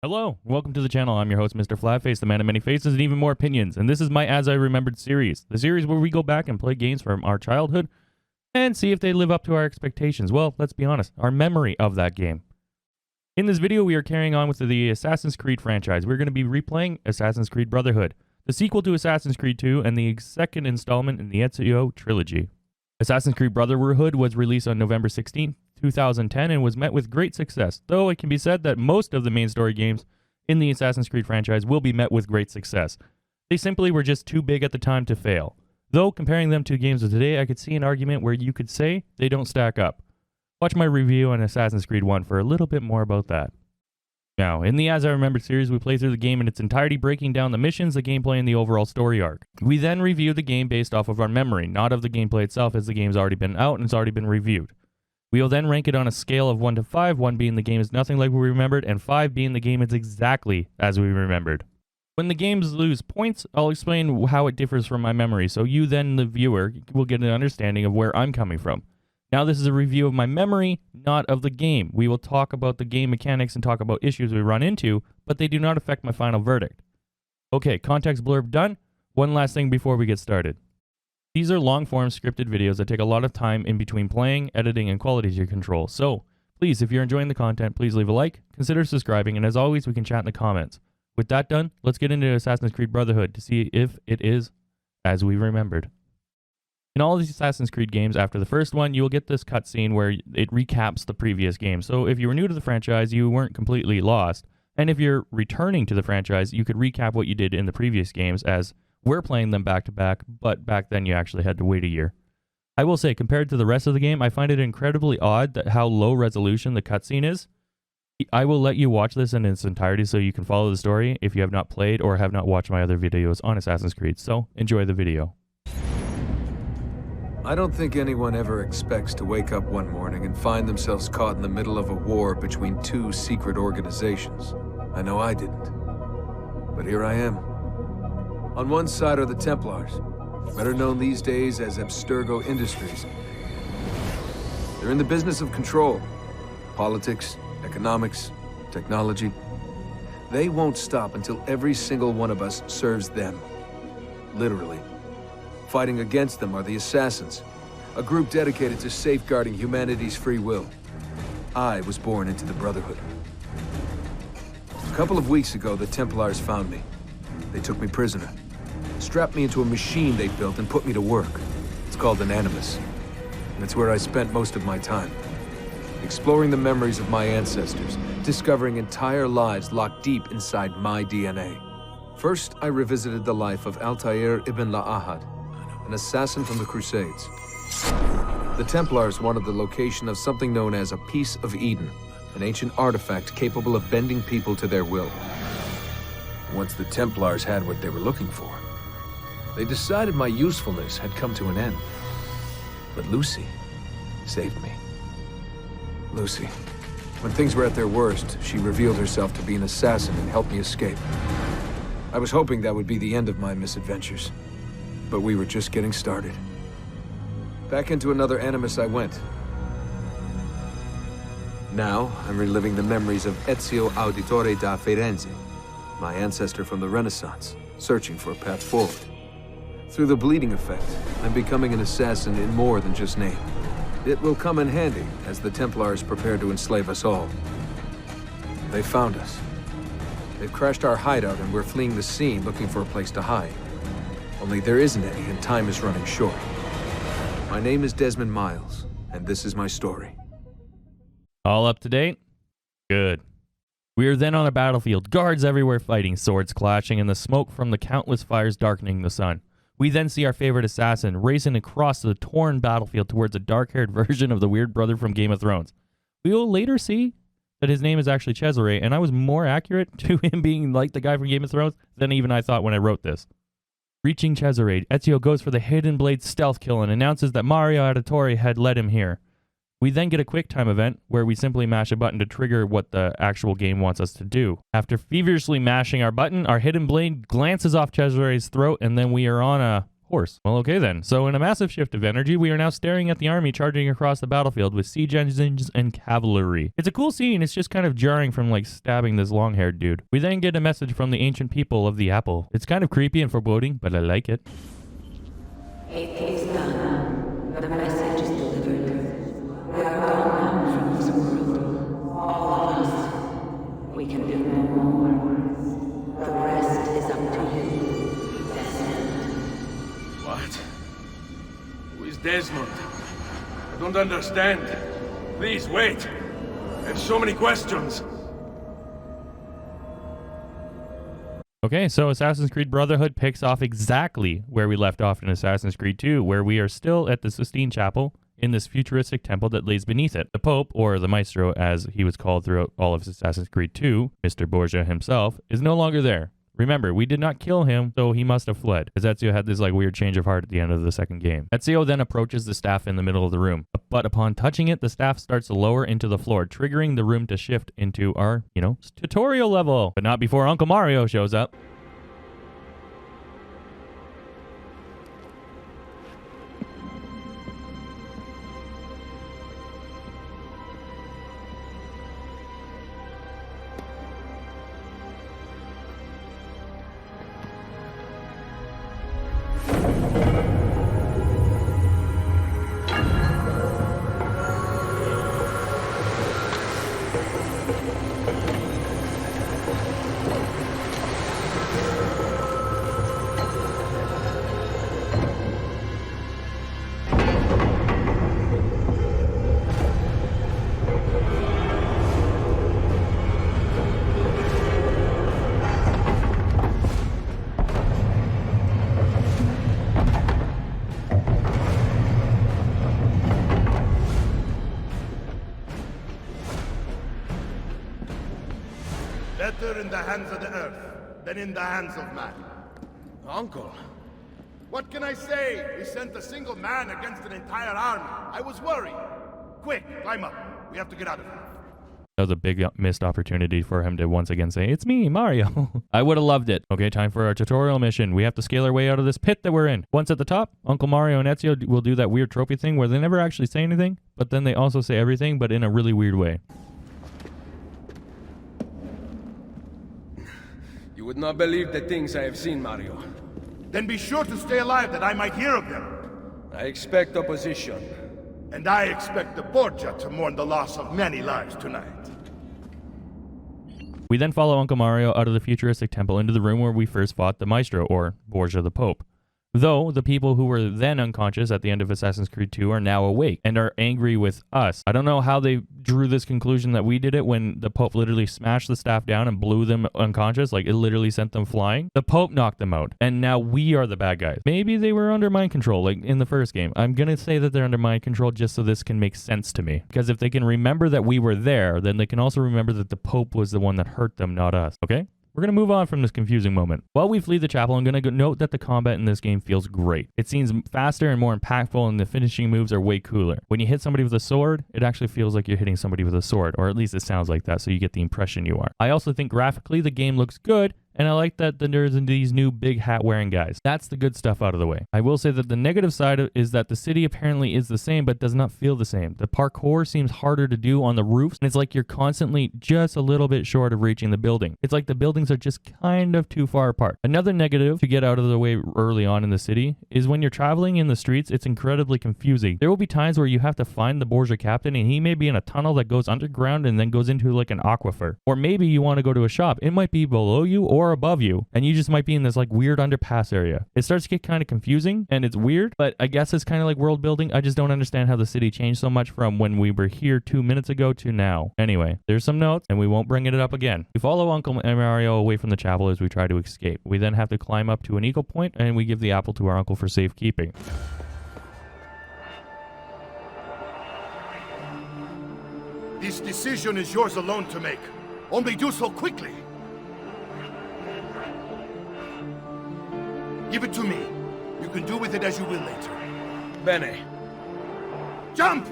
Hello, welcome to the channel. I'm your host, Mr.Flatfaceyt, the man of many faces and even more opinions, and this is my As I Remembered series, the series where we go back and play games from our childhood and see if they live up to our expectations. Well, let's be honest, our memory of that game. In this video, we are carrying on with the Assassin's Creed franchise. We're going to be replaying Assassin's Creed Brotherhood, the sequel to Assassin's Creed 2 and the second installment in the Ezio trilogy. Assassin's Creed Brotherhood was released on November 16, 2010 and was met with great success, though it can be said that most of the main story games in the Assassin's Creed franchise will be met with great success. They simply were just too big at the time to fail. Though, comparing them to games of today, I could see an argument where you could say they don't stack up. Watch my review on Assassin's Creed 1 for a little bit more about that. Now, in the As I Remembered series, we play through the game in its entirety, breaking down the missions, the gameplay, and the overall story arc. We then review the game based off of our memory, not of the gameplay itself, as the game's already been out and it's already been reviewed. We will then rank it on a scale of 1 to 5, 1 being the game is nothing like we remembered, and 5 being the game is exactly as we remembered. When the games lose points, I'll explain how it differs from my memory, so you then, the viewer, will get an understanding of where I'm coming from. Now this is a review of my memory, not of the game. We will talk about the game mechanics and talk about issues we run into, but they do not affect my final verdict. Okay, context blurb done. One last thing before we get started. These are long-form scripted videos that take a lot of time in between playing, editing, and quality control. So, please, if you're enjoying the content, please leave a like, consider subscribing, and as always, we can chat in the comments. With that done, let's get into Assassin's Creed Brotherhood to see if it is as we remembered. In all of these Assassin's Creed games, after the first one, you will get this cutscene where it recaps the previous game. So if you were new to the franchise, you weren't completely lost. And if you're returning to the franchise, you could recap what you did in the previous games, as we're playing them back to back, but back then you actually had to wait a year. I will say, compared to the rest of the game, I find it incredibly odd that how low resolution the cutscene is. I will let you watch this in its entirety so you can follow the story if you have not played or have not watched my other videos on Assassin's Creed. So enjoy the video. I don't think anyone ever expects to wake up one morning and find themselves caught in the middle of a war between two secret organizations. I know I didn't. But here I am. On one side are the Templars, better known these days as Abstergo Industries. They're in the business of control, politics, economics, technology. They won't stop until every single one of us serves them. Literally. Fighting against them are the Assassins, a group dedicated to safeguarding humanity's free will. I was born into the Brotherhood. A couple of weeks ago, the Templars found me. They took me prisoner, strapped me into a machine they built and put me to work. It's called an Animus, and it's where I spent most of my time. Exploring the memories of my ancestors, discovering entire lives locked deep inside my DNA. First, I revisited the life of Altair ibn Ahad, an assassin from the Crusades. The Templars wanted the location of something known as a Piece of Eden, an ancient artifact capable of bending people to their will. Once the Templars had what they were looking for, they decided my usefulness had come to an end. But Lucy saved me. Lucy. When things were at their worst, she revealed herself to be an assassin and helped me escape. I was hoping that would be the end of my misadventures. But we were just getting started. Back into another Animus I went. Now, I'm reliving the memories of Ezio Auditore da Firenze, my ancestor from the Renaissance, searching for a path forward. Through the bleeding effect, I'm becoming an assassin in more than just name. It will come in handy as the Templars prepare to enslave us all. They found us. They've crashed our hideout and we're fleeing the scene looking for a place to hide. Only there isn't any, and time is running short. My name is Desmond Miles, and this is my story. All up to date? Good. We are then on a battlefield, guards everywhere fighting, swords clashing, and the smoke from the countless fires darkening the sun. We then see our favorite assassin racing across the torn battlefield towards a dark-haired version of the weird brother from Game of Thrones. We will later see that his name is actually Cesare, and I was more accurate to him being like the guy from Game of Thrones than even I thought when I wrote this. Reaching Cesare, Ezio goes for the Hidden Blade stealth kill and announces that Mario Auditore had led him here. We then get a quick time event where we simply mash a button to trigger what the actual game wants us to do. After feverishly mashing our button, our Hidden Blade glances off Cesare's throat, and then we are on a horse. Well, okay then. So in a massive shift of energy, we are now staring at the army charging across the battlefield with siege engines and cavalry. It's a cool scene. It's just kind of jarring from like stabbing this long-haired dude. We then get a message from the ancient people of the apple. It's kind of creepy and foreboding, but I like it. It is done. The message is delivered. We are gone now from this world. All of us. We can do no more. The rest is up to you, Desmond. What? Who is Desmond? I don't understand. Please, wait. I have so many questions. Okay, so Assassin's Creed Brotherhood picks off exactly where we left off in Assassin's Creed 2, where we are still at the Sistine Chapel in this futuristic temple that lays beneath it. The Pope, or the Maestro as he was called throughout all of Assassin's Creed 2, Mr. Borgia himself, is no longer there. Remember, we did not kill him, so he must have fled, as Ezio had this like weird change of heart at the end of the second game. Ezio then approaches the staff in the middle of the room, but upon touching it, the staff starts to lower into the floor, triggering the room to shift into our, tutorial level. But not before Uncle Mario shows up. Better in the hands of the earth than in the hands of man. Uncle. What can I say? We sent a single man against an entire army. I was worried. Quick, climb up. We have to get out of here. That was a big missed opportunity for him to once again say, "It's me, Mario." I would have loved it. Okay, time for our tutorial mission. We have to scale our way out of this pit that we're in. Once at the top, Uncle Mario and Ezio will do that weird trophy thing where they never actually say anything, but then they also say everything, but in a really weird way. You would not believe the things I have seen, Mario. Then be sure to stay alive that I might hear of them. I expect opposition. And I expect the Borgia to mourn the loss of many lives tonight. We then follow Uncle Mario out of the futuristic temple into the room where we first fought the Maestro, or Borgia the Pope. Though the people who were then unconscious at the end of Assassin's Creed 2 are now awake and are angry with us. I don't know how they drew this conclusion that we did it when the Pope literally smashed the staff down and blew them unconscious. Like, it literally sent them flying. The Pope knocked them out, and now we are the bad guys. Maybe they were under mind control, like in the first game. I'm gonna say that they're under mind control just so this can make sense to me. Because if they can remember that we were there, then they can also remember that the Pope was the one that hurt them, not us. Okay? We're going to move on from this confusing moment. While we flee the chapel, I'm going to note that the combat in this game feels great. It seems faster and more impactful, and the finishing moves are way cooler. When you hit somebody with a sword, it actually feels like you're hitting somebody with a sword, or at least it sounds like that, so you get the impression you are. I also think graphically the game looks good, and I like that there's these new big hat wearing guys. That's the good stuff out of the way. I will say that the negative side is that the city apparently is the same, but does not feel the same. The parkour seems harder to do on the roofs, and it's like you're constantly just a little bit short of reaching the building. It's like the buildings are just kind of too far apart. Another negative to get out of the way early on in the city is when you're traveling in the streets, it's incredibly confusing. There will be times where you have to find the Borgia captain, and he may be in a tunnel that goes underground and then goes into like an aquifer. Or maybe you want to go to a shop. It might be below you or above you, and you just might be in this like weird underpass area. It starts to get kind of confusing, and it's weird, but I guess it's kind of like world building. I just don't understand how the city changed so much from when we were here 2 minutes ago to now. Anyway, there's some notes, and we won't bring it up again. We follow Uncle Mario away from the chapel as we try to escape. We then have to climb up to an eagle point, and we give the apple to our uncle for safekeeping. This decision is yours alone to make. Only do so quickly. Give it to me. You can do with it as you will later. Bene. Jump!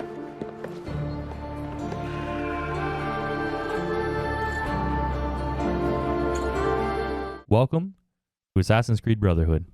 Welcome to Assassin's Creed Brotherhood.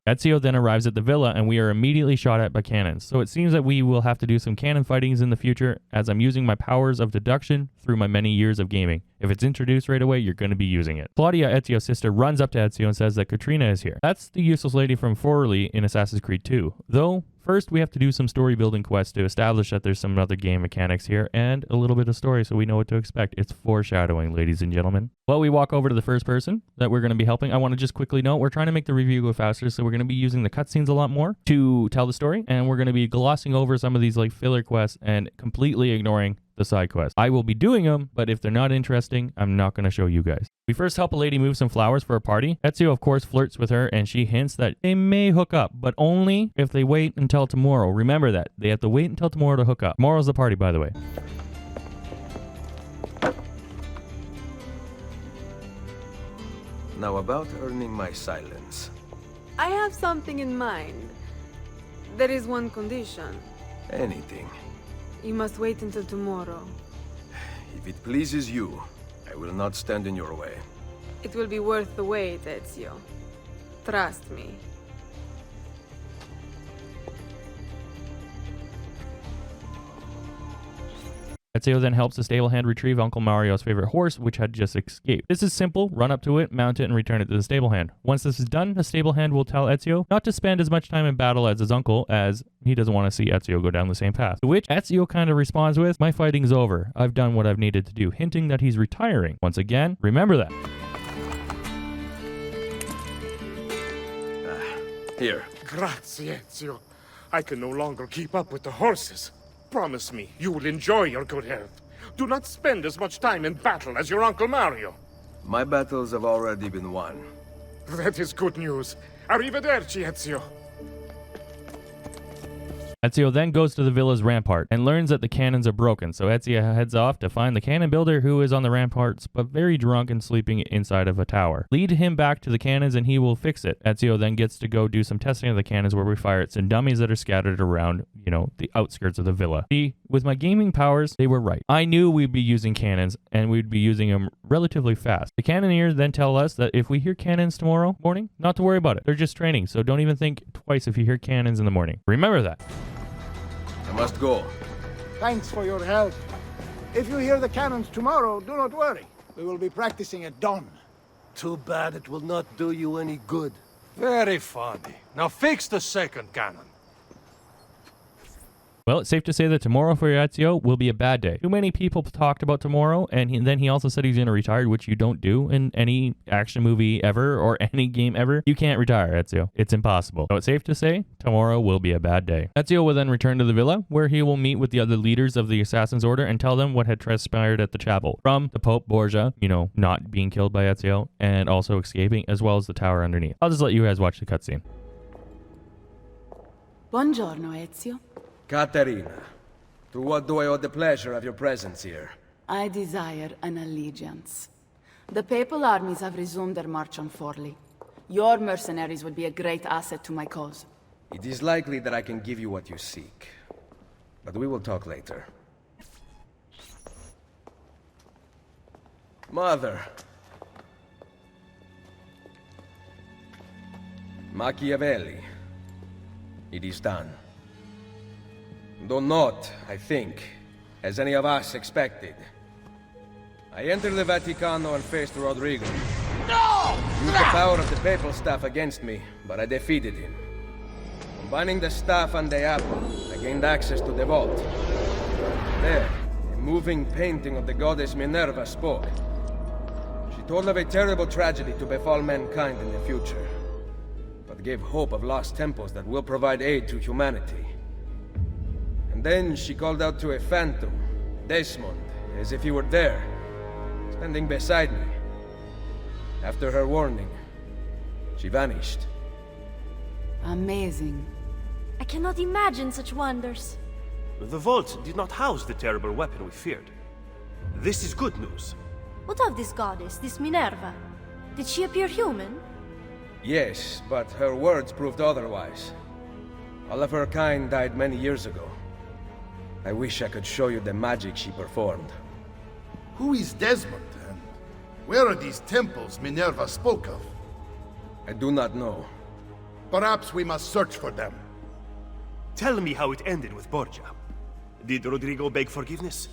Ezio then arrives at the villa and we are immediately shot at by cannons. So it seems that we will have to do some cannon fightings in the future as I'm using my powers of deduction through my many years of gaming. If it's introduced right away, you're going to be using it. Claudia, Ezio's sister, runs up to Ezio and says that Katrina is here. That's the useless lady from Forlì in Assassin's Creed 2. Though, first we have to do some story building quests to establish that there's some other game mechanics here and a little bit of story so we know what to expect. It's foreshadowing, ladies and gentlemen. While we walk over to the first person that we're going to be helping, I want to just quickly note we're trying to make the review go faster, so we're going to be using the cutscenes a lot more to tell the story, and we're going to be glossing over some of these like filler quests and completely ignoring the side quests. I will be doing them, but if they're not interesting, I'm not going to show you guys. We first help a lady move some flowers for a party. Ezio, of course, flirts with her, and she hints that they may hook up, but only if they wait until tomorrow. Remember that. They have to wait until tomorrow to hook up. Tomorrow's the party, by the way. Now about earning my silence. I have something in mind. There is one condition. Anything. You must wait until tomorrow. If it pleases you, I will not stand in your way. It will be worth the wait, Ezio. Trust me. Ezio then helps the stable hand retrieve Uncle Mario's favorite horse, which had just escaped. This is simple. Run up to it, mount it, and return it to the stable hand. Once this is done, the stable hand will tell Ezio not to spend as much time in battle as his uncle, as he doesn't want to see Ezio go down the same path. To which Ezio kind of responds with, "My fighting's over. I've done what I've needed to do," hinting that he's retiring. Once again, remember that. Here. Grazie, Ezio. I can no longer keep up with the horses. Promise me you will enjoy your good health. Do not spend as much time in battle as your Uncle Mario. My battles have already been won. That is good news. Arrivederci, Ezio. Ezio then goes to the villa's rampart and learns that the cannons are broken, so Ezio heads off to find the cannon builder who is on the ramparts but very drunk and sleeping inside of a tower. Lead him back to the cannons and he will fix it. Ezio then gets to go do some testing of the cannons where we fire at some dummies that are scattered around, the outskirts of the villa. See, with my gaming powers, they were right. I knew we'd be using cannons and we'd be using them relatively fast. The cannoneers then tell us that if we hear cannons tomorrow morning, not to worry about it. They're just training, so don't even think twice if you hear cannons in the morning. Remember that. I must go. Thanks for your help. If you hear the cannons tomorrow, do not worry. We will be practicing at dawn. Too bad it will not do you any good. Very funny. Now fix the second cannon. Well, it's safe to say that tomorrow for Ezio will be a bad day. Too many people talked about tomorrow, and then he also said he's going to retire, which you don't do in any action movie ever or any game ever. You can't retire, Ezio. It's impossible. So it's safe to say tomorrow will be a bad day. Ezio will then return to the villa, where he will meet with the other leaders of the Assassin's Order and tell them what had transpired at the chapel. From the Pope Borgia, not being killed by Ezio, and also escaping, as well as the tower underneath. I'll just let you guys watch the cutscene. Buongiorno, Ezio. Caterina, to what do I owe the pleasure of your presence here? I desire an allegiance. The papal armies have resumed their march on Forlì. Your mercenaries would be a great asset to my cause. It is likely that I can give you what you seek. But we will talk later. Mother. Machiavelli. It is done. Though not, I think, as any of us expected. I entered the Vaticano and faced Rodrigo. No! Used the power of the papal staff against me, but I defeated him. Combining the staff and the apple, I gained access to the vault. There, a moving painting of the goddess Minerva spoke. She told of a terrible tragedy to befall mankind in the future, but gave hope of lost temples that will provide aid to humanity. And then she called out to a phantom, Desmond, as if he were there, standing beside me. After her warning, she vanished. Amazing. I cannot imagine such wonders. The vault did not house the terrible weapon we feared. This is good news. What of this goddess, this Minerva? Did she appear human? Yes, but her words proved otherwise. All of her kind died many years ago. I wish I could show you the magic she performed. Who is Desmond, and where are these temples Minerva spoke of? I do not know. Perhaps we must search for them. Tell me how it ended with Borgia. Did Rodrigo beg forgiveness?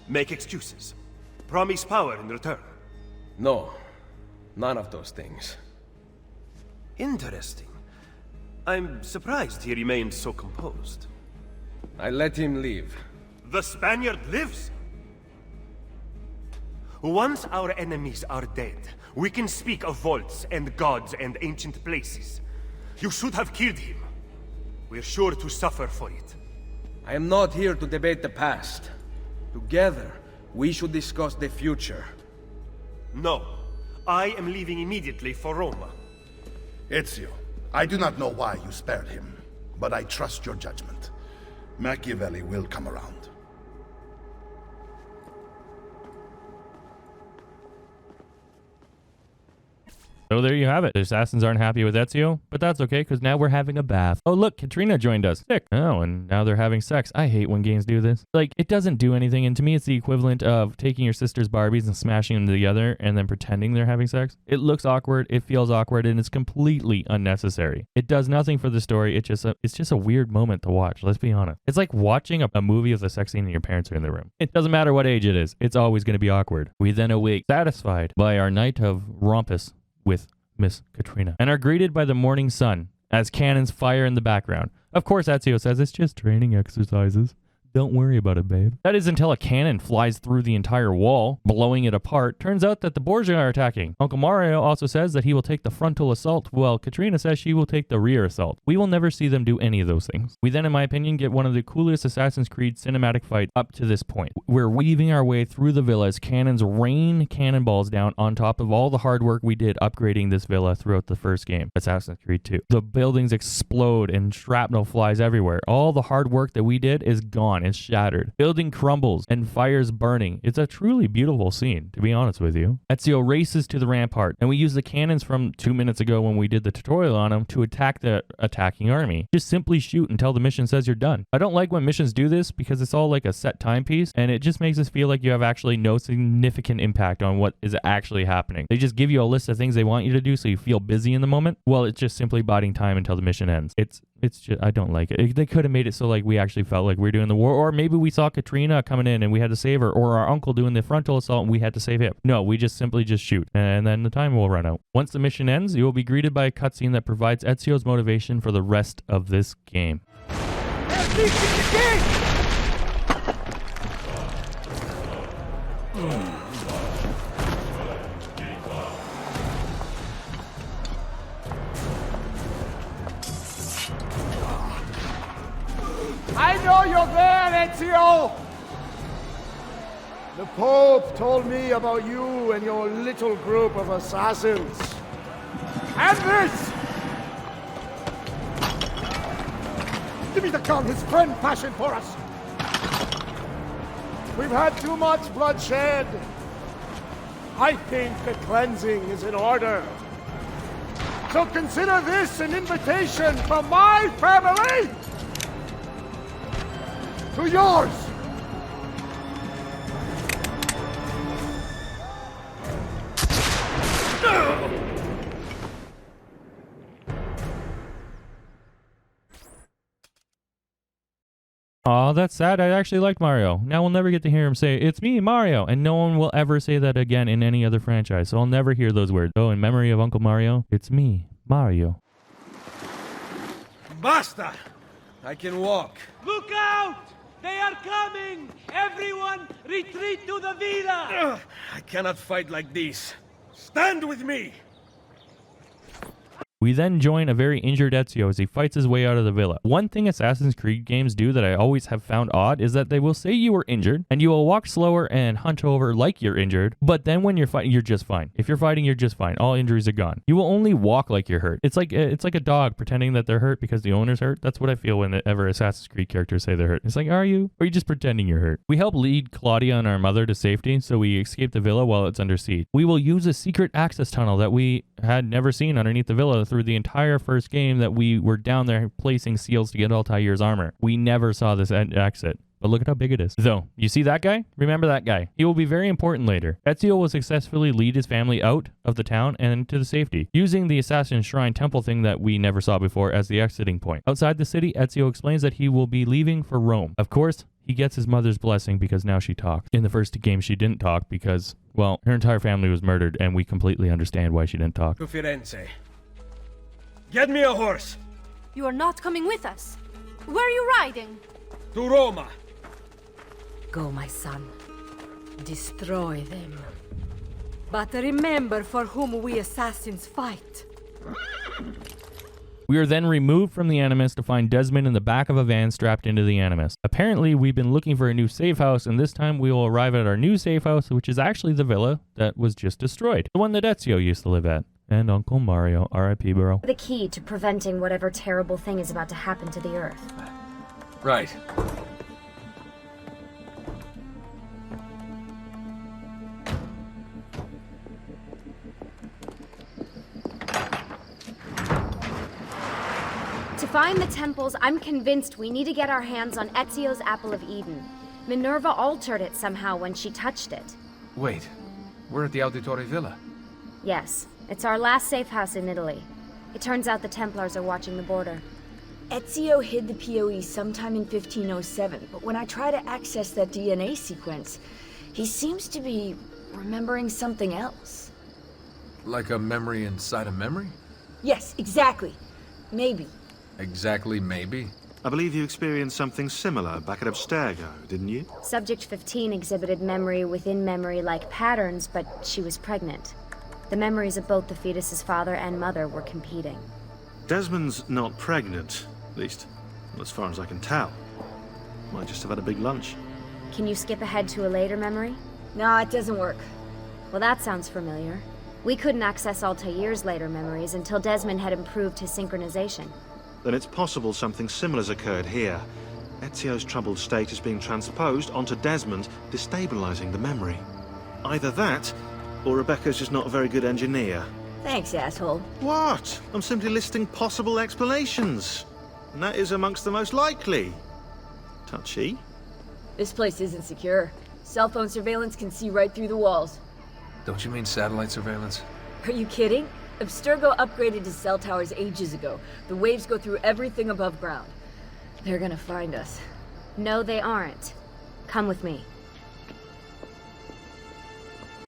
Make excuses? Promise power in return? No, none of those things. Interesting. I'm surprised he remained so composed. I let him leave. The Spaniard lives? Once our enemies are dead, we can speak of vaults and gods and ancient places. You should have killed him. We're sure to suffer for it. I am not here to debate the past. Together, we should discuss the future. No. I am leaving immediately for Roma. Ezio, I do not know why you spared him, but I trust your judgment. Machiavelli will come around. So there you have it. The assassins aren't happy with Ezio, but that's okay because now we're having a bath. Oh, look, Katrina joined us. Sick. Oh, and now they're having sex. I hate when games do this. Like, it doesn't do anything, and to me, it's the equivalent of taking your sister's Barbies and smashing them together and then pretending they're having sex. It looks awkward, it feels awkward, and it's completely unnecessary. It does nothing for the story. It's just a weird moment to watch, let's be honest. It's like watching a movie with a sex scene and your parents are in the room. It doesn't matter what age it is. It's always going to be awkward. We then awake, satisfied by our night of rompus with Miss Katrina, and are greeted by the morning sun as cannons fire in the background. Of course, Ezio says it's just training exercises. Don't worry about it, babe. That is until a cannon flies through the entire wall, blowing it apart. Turns out that the Borgia are attacking. Uncle Mario also says that he will take the frontal assault, while Katrina says she will take the rear assault. We will never see them do any of those things. We then, in my opinion, get one of the coolest Assassin's Creed cinematic fights up to this point. We're weaving our way through the villa as cannons rain cannonballs down on top of all the hard work we did upgrading this villa throughout the first game, Assassin's Creed 2. The buildings explode and shrapnel flies everywhere. All the hard work that we did is gone. It's shattered. Building crumbles and fires burning. It's a truly beautiful scene, to be honest with you. Ezio races to the rampart, and we use the cannons from 2 minutes ago when we did the tutorial on him to attack the attacking army. Just simply shoot until the mission says you're done. I don't like when missions do this because it's all like a set timepiece, and it just makes us feel like you have actually no significant impact on what is actually happening. They just give you a list of things they want you to do so you feel busy in the moment. Well, it's just simply biding time until the mission ends. It's just, I don't like it. They could have made it so like we actually felt like we were doing the war, or maybe we saw Katrina coming in and we had to save her, or our uncle doing the frontal assault and we had to save him. No, we just simply shoot, and then the time will run out. Once the mission ends, you will be greeted by a cutscene that provides Ezio's motivation for the rest of this game. I know you're there, Ezio! The Pope told me about you and your little group of assassins. And this! Give me the gun his friend fashioned for us! We've had too much bloodshed. I think the cleansing is in order. So consider this an invitation from my family to yours! Aw, that's sad. I actually liked Mario. Now we'll never get to hear him say, "It's me, Mario," and no one will ever say that again in any other franchise, so I'll never hear those words. Oh, in memory of Uncle Mario, it's me, Mario. Basta! I can walk. Look out! They are coming! Everyone, retreat to the villa! I cannot fight like this. Stand with me! We then join a very injured Ezio as he fights his way out of the villa. One thing Assassin's Creed games do that I always have found odd is that they will say you were injured, and you will walk slower and hunch over like you're injured, but then when you're fighting, you're just fine. If you're fighting, you're just fine. All injuries are gone. You will only walk like you're hurt. It's like a dog pretending that they're hurt because the owner's hurt. That's what I feel whenever Assassin's Creed characters say they're hurt. It's like, are you? Or are you just pretending you're hurt? We help lead Claudia and our mother to safety, so we escape the villa while it's under siege. We will use a secret access tunnel that we had never seen underneath the villa through the entire first game that we were down there placing seals to get Altair's armor. We never saw this exit, but look at how big it is. Though, you see that guy? Remember that guy. He will be very important later. Ezio will successfully lead his family out of the town and to the safety, using the assassin shrine temple thing that we never saw before as the exiting point. Outside the city, Ezio explains that he will be leaving for Rome. Of course, he gets his mother's blessing because now she talks. In the first game, she didn't talk because, well, her entire family was murdered, and we completely understand why she didn't talk. To Firenze. Get me a horse! You are not coming with us. Where are you riding? To Roma! Go, my son. Destroy them. But remember for whom we assassins fight. We are then removed from the Animus to find Desmond in the back of a van strapped into the Animus. Apparently, we've been looking for a new safe house, and this time we will arrive at our new safe house, which is actually the villa that was just destroyed. The one that Ezio used to live at. And Uncle Mario, R.I.P. bro. The key to preventing whatever terrible thing is about to happen to the Earth. Right. To find the temples, I'm convinced we need to get our hands on Ezio's Apple of Eden. Minerva altered it somehow when she touched it. Wait, we're at the Auditore Villa. Yes, it's our last safe house in Italy. It turns out the Templars are watching the border. Ezio hid the PoE sometime in 1507, but when I try to access that DNA sequence, he seems to be remembering something else. Like a memory inside a memory? Yes, exactly. Maybe. Exactly, maybe. I believe you experienced something similar back at Abstergo, didn't you? Subject 15 exhibited memory within memory-like patterns, but she was pregnant. The memories of both the fetus's father and mother were competing. Desmond's not pregnant, at least, well, as far as I can tell. Might just have had a big lunch. Can you skip ahead to a later memory? No, it doesn't work. Well, that sounds familiar. We couldn't access Altair's later memories until Desmond had improved his synchronization. Then it's possible something similar's occurred here. Ezio's troubled state is being transposed onto Desmond, destabilizing the memory. Either that, or Rebecca's just not a very good engineer. Thanks, asshole. What? I'm simply listing possible explanations. And that is amongst the most likely. Touchy? This place isn't secure. Cell phone surveillance can see right through the walls. Don't you mean satellite surveillance? Are you kidding? Abstergo upgraded to cell towers ages ago. The waves go through everything above ground. They're gonna find us. No, they aren't. Come with me.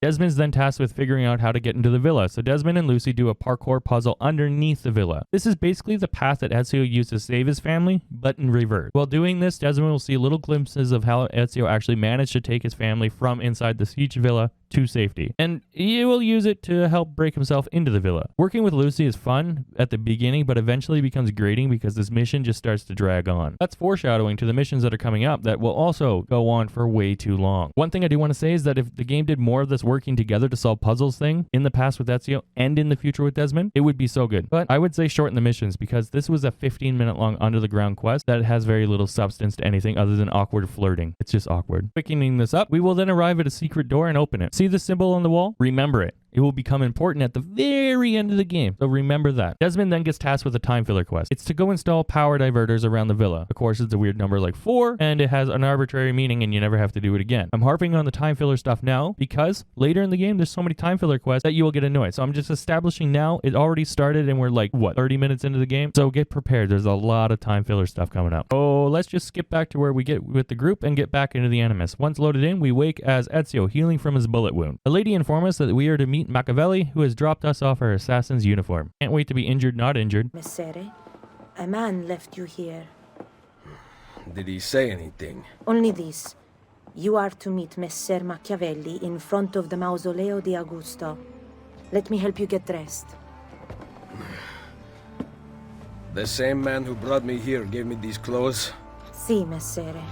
Desmond's then tasked with figuring out how to get into the villa, so Desmond and Lucy do a parkour puzzle underneath the villa. This is basically the path that Ezio used to save his family, but in reverse. While doing this, Desmond will see little glimpses of how Ezio actually managed to take his family from inside the siege villa to safety, and he will use it to help break himself into the villa. Working with Lucy is fun at the beginning, but eventually becomes grating because this mission just starts to drag on. That's foreshadowing to the missions that are coming up that will also go on for way too long. One thing I do want to say is that if the game did more of this working together to solve puzzles thing in the past with Ezio and in the future with Desmond, it would be so good. But I would say shorten the missions because this was a 15-minute long under the ground quest that has very little substance to anything other than awkward flirting. It's just awkward. Quickening this up, we will then arrive at a secret door and open it. See the symbol on the wall? Remember it. It will become important at the very end of the game, so remember that. Desmond then gets tasked with a time filler quest. It's to go install power diverters around the villa. Of course, it's a weird number like 4, and it has an arbitrary meaning and you never have to do it again. I'm harping on the time filler stuff now because later in the game, there's so many time filler quests that you will get annoyed. So I'm just establishing now, it already started and we're like, what, 30 minutes into the game? So get prepared. There's a lot of time filler stuff coming up. Oh, let's just skip back to where we get with the group and get back into the Animus. Once loaded in, we wake as Ezio healing from his bullet wound. A lady informs us that we are to meet Machiavelli, who has dropped us off our assassin's uniform. Can't wait to be injured, not injured. Messere, a man left you here. Did he say anything? Only this. You are to meet Messer Machiavelli in front of the Mausoleo di Augusto. Let me help you get dressed. The same man who brought me here gave me these clothes? Si, Messere.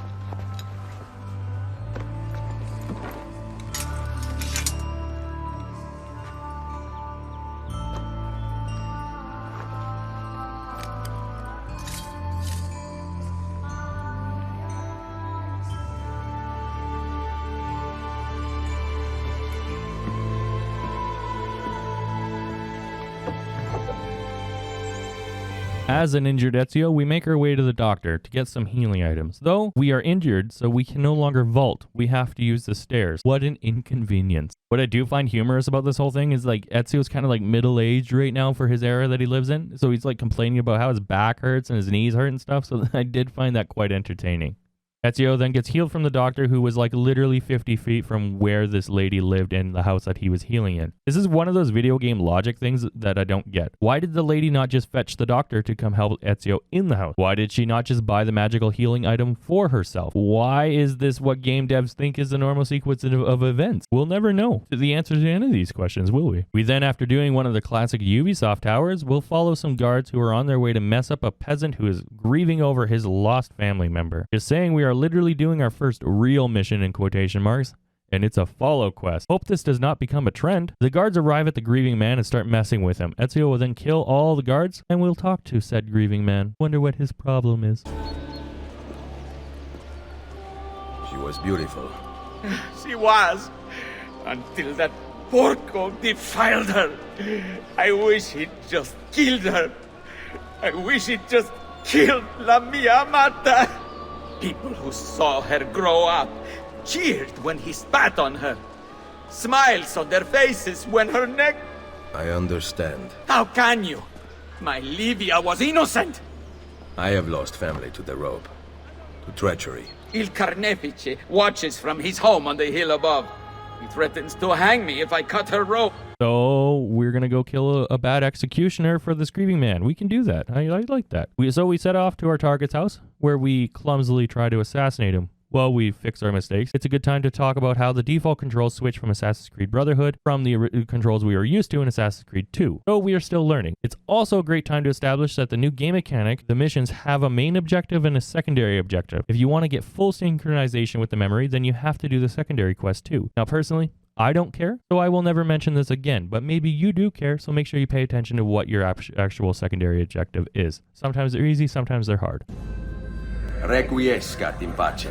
As an injured Ezio, we make our way to the doctor to get some healing items. Though we are injured, so we can no longer vault. We have to use the stairs. What an inconvenience. What I do find humorous about this whole thing is like Ezio's kind of like middle-aged right now for his era that he lives in. So he's like complaining about how his back hurts and his knees hurt and stuff. So I did find that quite entertaining. Ezio then gets healed from the doctor, who was like literally 50 feet from where this lady lived in the house that he was healing in. This is one of those video game logic things that I don't get. Why did the lady not just fetch the doctor to come help Ezio in the house? Why did she not just buy the magical healing item for herself? Why is this what game devs think is the normal sequence of events? We'll never know the answers to any of these questions, will we? We then, after doing one of the classic Ubisoft towers, will follow some guards who are on their way to mess up a peasant who is grieving over his lost family member. Just saying, we are literally doing our first real mission in quotation marks, and it's a follow quest. Hope this does not become a trend. The guards arrive at the grieving man and start messing with him. Ezio will then kill all the guards, and we'll talk to said grieving man. Wonder what his problem is. She was beautiful. She was, until that porco defiled her. I wish he'd just killed her. I wish he'd just killed La Mia Amata. People who saw her grow up cheered when he spat on her. Smiles on their faces when her neck... I understand. How can you? My Livia was innocent. I have lost family to the rope, to treachery. Il Carnefice watches from his home on the hill above. He threatens to hang me if I cut her rope. So we're going to go kill a bad executioner for this grieving man. We can do that. I like that. So we set off to our target's house, where we clumsily try to assassinate him. While we fix our mistakes, it's a good time to talk about how the default controls switch from Assassin's Creed Brotherhood from the controls we were used to in Assassin's Creed 2. So we are still learning. It's also a great time to establish that the new game mechanic, the missions, have a main objective and a secondary objective. If you want to get full synchronization with the memory, then you have to do the secondary quest too. Now personally, I don't care, so I will never mention this again, but maybe you do care, so make sure you pay attention to what your actual secondary objective is. Sometimes they're easy, sometimes they're hard. Requiescat in pace.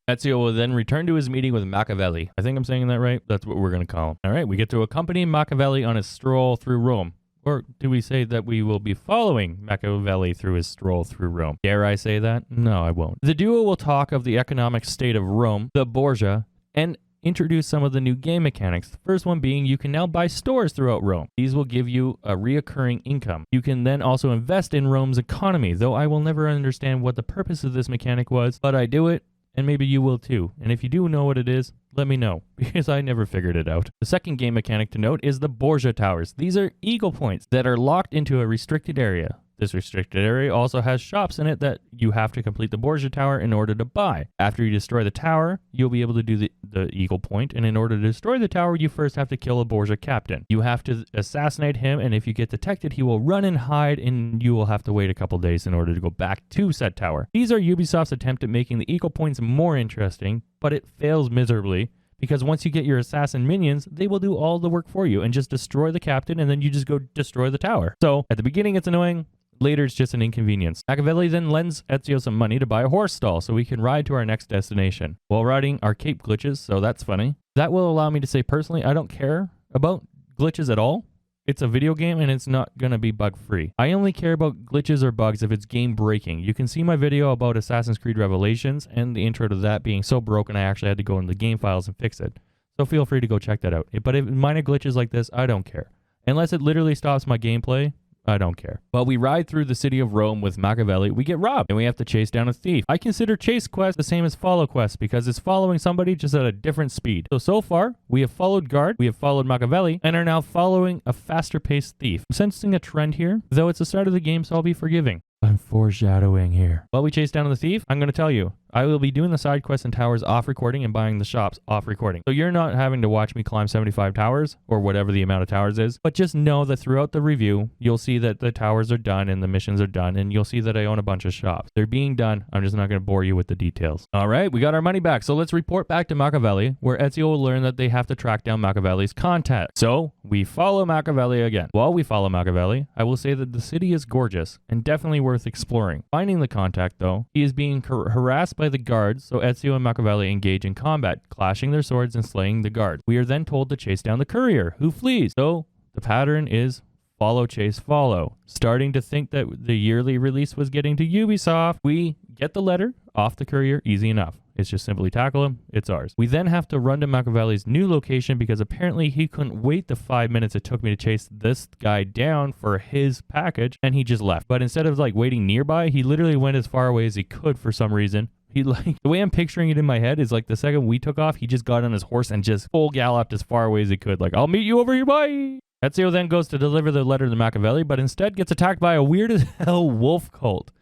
Ezio will then return to his meeting with Machiavelli. I think I'm saying that right. That's what we're going to call him. All right, we get to accompany Machiavelli on his stroll through Rome. Or do we say that we will be following Machiavelli through his stroll through Rome? Dare I say that? No, I won't. The duo will talk of the economic state of Rome, the Borgia, and introduce some of the new game mechanics. The first one being you can now buy stores throughout Rome. These will give you a reoccurring income. You can then also invest in Rome's economy, though I will never understand what the purpose of this mechanic was, but I do it. And maybe you will too. And if you do know what it is, let me know, because I never figured it out. The second game mechanic to note is the Borgia Towers. These are eagle points that are locked into a restricted area. This restricted area also has shops in it that you have to complete the Borgia Tower in order to buy. After you destroy the tower, you'll be able to do the eagle point, and in order to destroy the tower, you first have to kill a Borgia captain. You have to assassinate him, and if you get detected, he will run and hide, and you will have to wait a couple days in order to go back to said tower. These are Ubisoft's attempt at making the eagle points more interesting, but it fails miserably. Because once you get your assassin minions, they will do all the work for you and just destroy the captain, and then you just go destroy the tower. So at the beginning, it's annoying. Later, it's just an inconvenience. Machiavelli then lends Ezio some money to buy a horse stall so we can ride to our next destination. While riding, our cape glitches, so that's funny. That will allow me to say personally, I don't care about glitches at all. It's a video game and it's not going to be bug-free. I only care about glitches or bugs if it's game breaking. You can see my video about Assassin's Creed Revelations and the intro to that being so broken I actually had to go into the game files and fix it. So feel free to go check that out. But if minor glitches like this, I don't care. Unless it literally stops my gameplay, I don't care. While we ride through the city of Rome with Machiavelli, we get robbed and we have to chase down a thief. I consider chase quests the same as follow quests because it's following somebody just at a different speed. So far, we have followed guard, we have followed Machiavelli, and are now following a faster paced thief. I'm sensing a trend here, though it's the start of the game, so I'll be forgiving. I'm foreshadowing here. While we chase down the thief, I'm going to tell you, I will be doing the side quests and towers off recording and buying the shops off recording. So you're not having to watch me climb 75 towers or whatever the amount of towers is, but just know that throughout the review, you'll see that the towers are done and the missions are done, and you'll see that I own a bunch of shops. They're being done. I'm just not going to bore you with the details. All right, we got our money back. So let's report back to Machiavelli, where Ezio will learn that they have to track down Machiavelli's contact. So we follow Machiavelli again. While we follow Machiavelli, I will say that the city is gorgeous and definitely worth exploring. Finding the contact, though, he is being harassed by the guards, so Ezio and Machiavelli engage in combat, clashing their swords and slaying the guards. We are then told to chase down the courier, who flees. So the pattern is follow, chase, follow. Starting to think that the yearly release was getting to Ubisoft, we get the letter off the courier, easy enough. It's just simply tackle him, it's ours. We then have to run to Machiavelli's new location because apparently he couldn't wait the 5 minutes it took me to chase this guy down for his package, and he just left. But instead of like waiting nearby, he literally went as far away as he could for some reason. He the way I'm picturing it in my head is like the second we took off, he just got on his horse and just full galloped as far away as he could. Like, I'll meet you over here, bye! Ezio then goes to deliver the letter to Machiavelli, but instead gets attacked by a weird as hell wolf cult.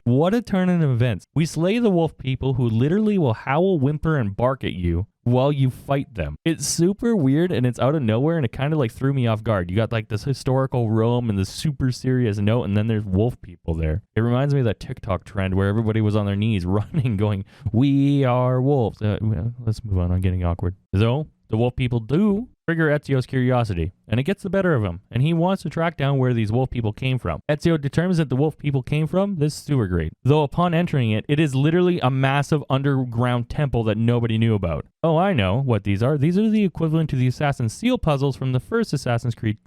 What a turn in events. We slay the wolf people who literally will howl, whimper, and bark at you while you fight them. It's super weird and it's out of nowhere, and it kind of like threw me off guard. You got like this historical Rome and this super serious note, and then there's wolf people there. It reminds me of that TikTok trend where everybody was on their knees running going, "We are wolves." Let's move on. I'm getting awkward. So the wolf people do trigger Ezio's curiosity, and it gets the better of him, and he wants to track down where these wolf people came from. Ezio determines that the wolf people came from this sewer grate, though upon entering it, it is literally a massive underground temple that nobody knew about. Oh, I know what these are. These are the equivalent to the Assassin's Seal puzzles from the first Assassin's Creed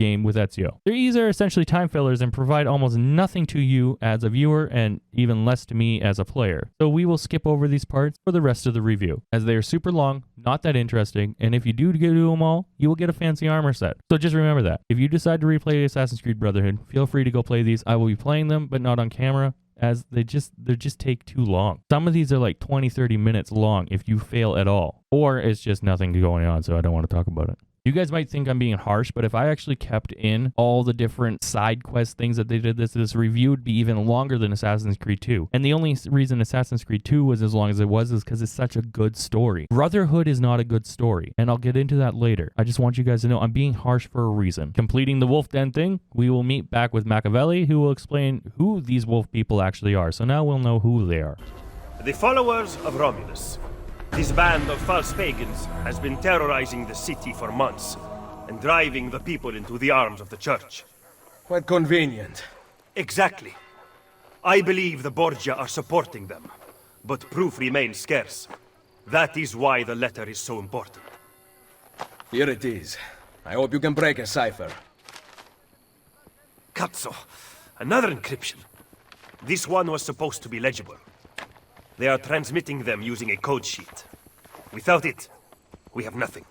game with Ezio. These are essentially time fillers and provide almost nothing to you as a viewer and even less to me as a player. So we will skip over these parts for the rest of the review, as they are super long, not that interesting, and if you do them all, you will get a fancy armor set. So just remember that. If you decide to replay Assassin's Creed Brotherhood, feel free to go play these. I will be playing them, but not on camera, as they just take too long. Some of these are like 20-30 minutes long if you fail at all, or it's just nothing going on, so I don't want to talk about it. You guys might think I'm being harsh, but if I actually kept in all the different side quest things that they did, this review would be even longer than Assassin's Creed 2. And the only reason Assassin's Creed 2 was as long as it was is because it's such a good story. Brotherhood is not a good story, and I'll get into that later. I just want you guys to know I'm being harsh for a reason. Completing the wolf den thing, we will meet back with Machiavelli, who will explain who these wolf people actually are. So now we'll know who they are. The followers of Romulus. This band of false pagans has been terrorizing the city for months and driving the people into the arms of the church. Quite convenient. Exactly. I believe the Borgia are supporting them, but proof remains scarce. That is why the letter is so important. Here it is. I hope you can break a cipher. Cazzo! Another encryption. This one was supposed to be legible. They are transmitting them using a code sheet. Without it, we have nothing.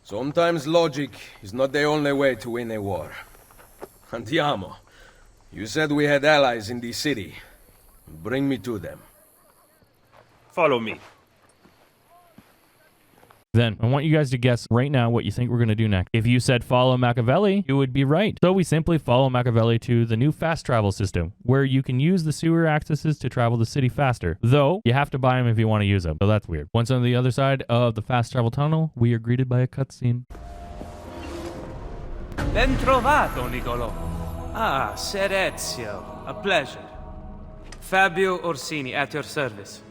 Sometimes logic is not the only way to win a war. Andiamo. You said we had allies in this city. Bring me to them. Follow me. Then, I want you guys to guess right now what you think we're going to do next. If you said follow Machiavelli, you would be right. So we simply follow Machiavelli to the new fast travel system, where you can use the sewer accesses to travel the city faster. Though, you have to buy them if you want to use them. So that's weird. Once on the other side of the fast travel tunnel, we are greeted by a cutscene. Ben trovato, Nicolò. Ah, Ser Ezio. A pleasure. Fabio Orsini, at your service.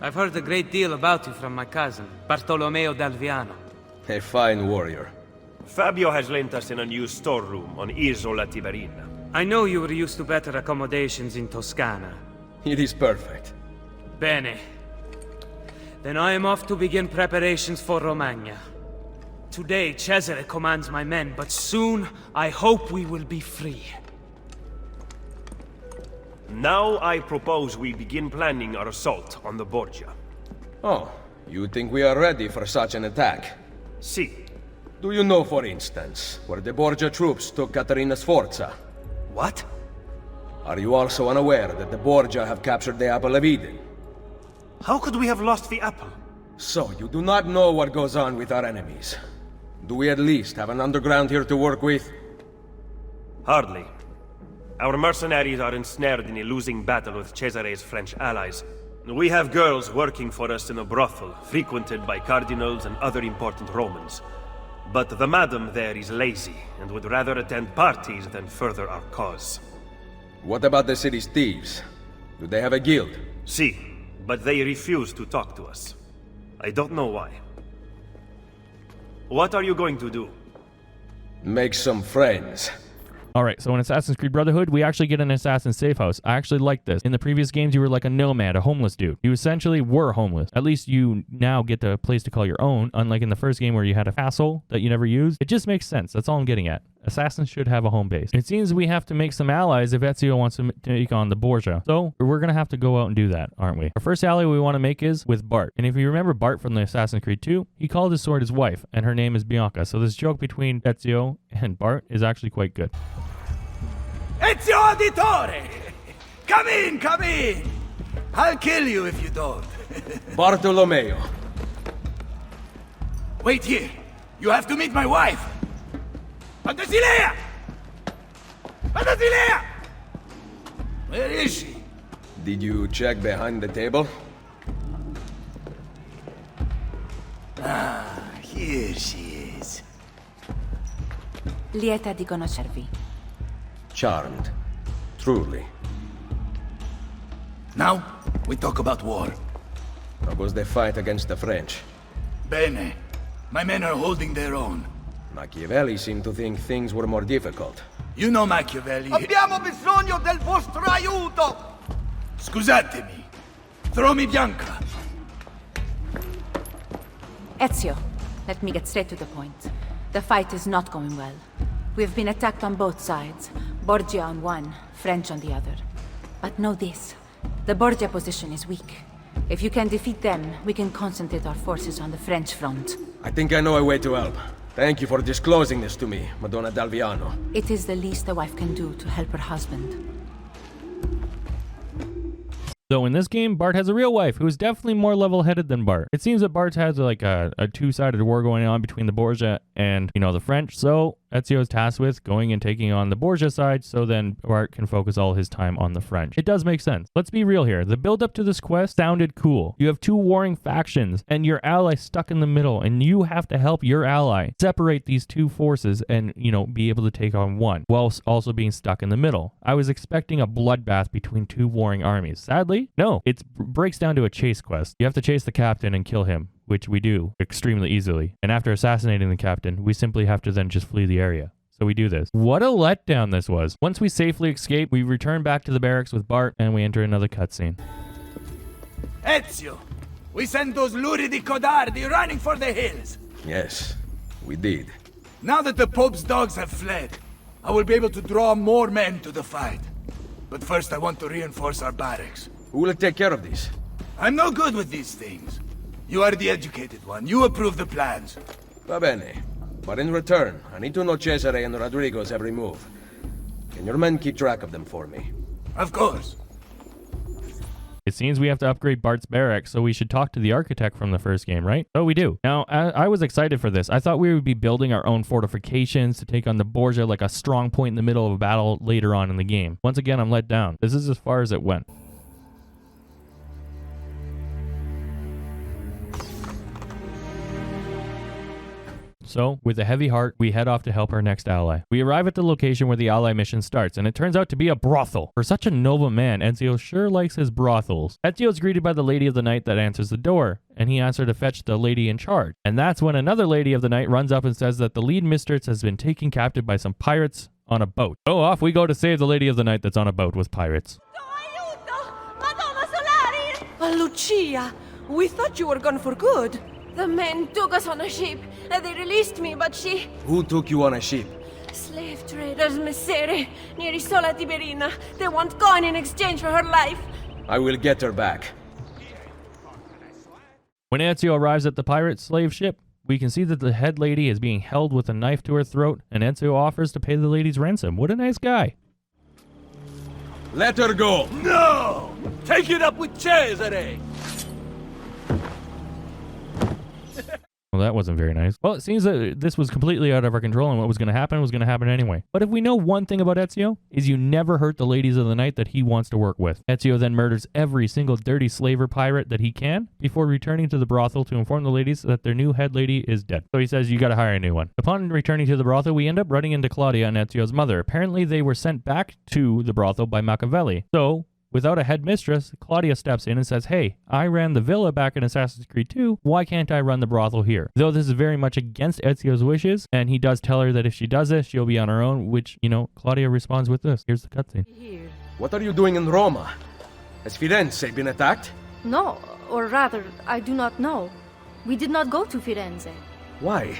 I've heard a great deal about you from my cousin, Bartolomeo d'Alviano. A fine warrior. Fabio has lent us in a new storeroom on Isola Tiberina. I know you were used to better accommodations in Toscana. It is perfect. Bene. Then I am off to begin preparations for Romagna. Today, Cesare commands my men, but soon I hope we will be free. Now I propose we begin planning our assault on the Borgia. Oh, you think we are ready for such an attack? Si. Do you know, for instance, where the Borgia troops took Caterina Sforza? What? Are you also unaware that the Borgia have captured the Apple of Eden? How could we have lost the apple? So, you do not know what goes on with our enemies. Do we at least have an underground here to work with? Hardly. Our mercenaries are ensnared in a losing battle with Cesare's French allies. We have girls working for us in a brothel, frequented by cardinals and other important Romans. But the madam there is lazy, and would rather attend parties than further our cause. What about the city's thieves? Do they have a guild? Si, but they refuse to talk to us. I don't know why. What are you going to do? Make some friends. Alright, so in Assassin's Creed Brotherhood, we actually get an assassin safe house. I actually like this. In the previous games, you were like a nomad, a homeless dude. You essentially were homeless. At least you now get a place to call your own, unlike in the first game where you had a castle that you never used. It just makes sense. That's all I'm getting at. Assassins should have a home base. It seems we have to make some allies if Ezio wants to take on the Borgia. So we're going to have to go out and do that, aren't we? Our first ally we want to make is with Bart. And if you remember Bart from the Assassin's Creed 2, he called his sword his wife, and her name is Bianca. So this joke between Ezio and Bart is actually quite good. Ezio Auditore! Come in, come in! I'll kill you if you don't. Bartolomeo. Wait here. You have to meet my wife. Fantasilea! Fantasilea! Where is she? Did you check behind the table? Ah, here she is. Lieta di conoscervi. Charmed. Truly. Now, we talk about war. How was the fight against the French? Bene. My men are holding their own. Machiavelli seemed to think things were more difficult. You know Machiavelli. Abbiamo bisogno del vostro aiuto! Scusatemi. Throw me Bianca. Ezio, let me get straight to the point. The fight is not going well. We've been attacked on both sides. Borgia on one, French on the other. But know this. The Borgia position is weak. If you can defeat them, we can concentrate our forces on the French front. I think I know a way to help. Thank you for disclosing this to me, Madonna Dalviano. It is the least a wife can do to help her husband. So in this game, Bart has a real wife who is definitely more level-headed than Bart. It seems that Bart has like a two-sided war going on between the Borgia and, the French. So Ezio is tasked with going and taking on the Borgia side, so then Bart can focus all his time on the French. It does make sense. Let's be real here. The build-up to this quest sounded cool. You have two warring factions, and your ally stuck in the middle, and you have to help your ally separate these two forces and, be able to take on one, whilst also being stuck in the middle. I was expecting a bloodbath between two warring armies. Sadly, no. It breaks down to a chase quest. You have to chase the captain and kill him, which we do extremely easily. And after assassinating the captain, we simply have to then just flee the area. So we do this. What a letdown this was. Once we safely escape, we return back to the barracks with Bart, and we enter another cutscene. Ezio! We sent those luridi codardi running for the hills! Yes, we did. Now that the Pope's dogs have fled, I will be able to draw more men to the fight. But first I want to reinforce our barracks. Who will take care of this? I'm no good with these things. You are the educated one. You approve the plans. Va bene. But in return, I need to know Cesare and Rodrigo's every move. Can your men keep track of them for me? Of course. It seems we have to upgrade Bart's barracks, so we should talk to the architect from the first game, right? Oh, we do. Now, I was excited for this. I thought we would be building our own fortifications to take on the Borgia like a strong point in the middle of a battle later on in the game. Once again, I'm let down. This is as far as it went. So, with a heavy heart, we head off to help our next ally. We arrive at the location where the ally mission starts, and it turns out to be a brothel. For such a noble man, Ezio sure likes his brothels. Ezio is greeted by the lady of the night that answers the door, and he asks her to fetch the lady in charge. And that's when another lady of the night runs up and says that the lead mistress has been taken captive by some pirates on a boat. So off we go to save the lady of the night that's on a boat with pirates. Lucia, we thought you were gone for good. The men took us on a ship, and they released me, but she... Who took you on a ship? Slave traders, Messere, near Isola Tiberina. They want coin in exchange for her life. I will get her back. When Ezio arrives at the pirate slave ship, we can see that the head lady is being held with a knife to her throat, and Ezio offers to pay the lady's ransom. What a nice guy. Let her go! No! Take it up with Cesare! Well, that wasn't very nice. Well, it seems that this was completely out of our control, and what was going to happen anyway. But if we know one thing about Ezio, is you never hurt the ladies of the night that he wants to work with. Ezio then murders every single dirty slaver pirate that he can before returning to the brothel to inform the ladies that their new head lady is dead. So he says, you gotta hire a new one. Upon returning to the brothel, we end up running into Claudia and Ezio's mother. Apparently, they were sent back to the brothel by Machiavelli. So without a headmistress, Claudia steps in and says, hey, I ran the villa back in Assassin's Creed 2. Why can't I run the brothel here? Though this is very much against Ezio's wishes, and he does tell her that if she does this, she'll be on her own, which, you know, Claudia responds with this. Here's the cutscene. What are you doing in Roma? Has Firenze been attacked? No, or rather, I do not know. We did not go to Firenze. Why?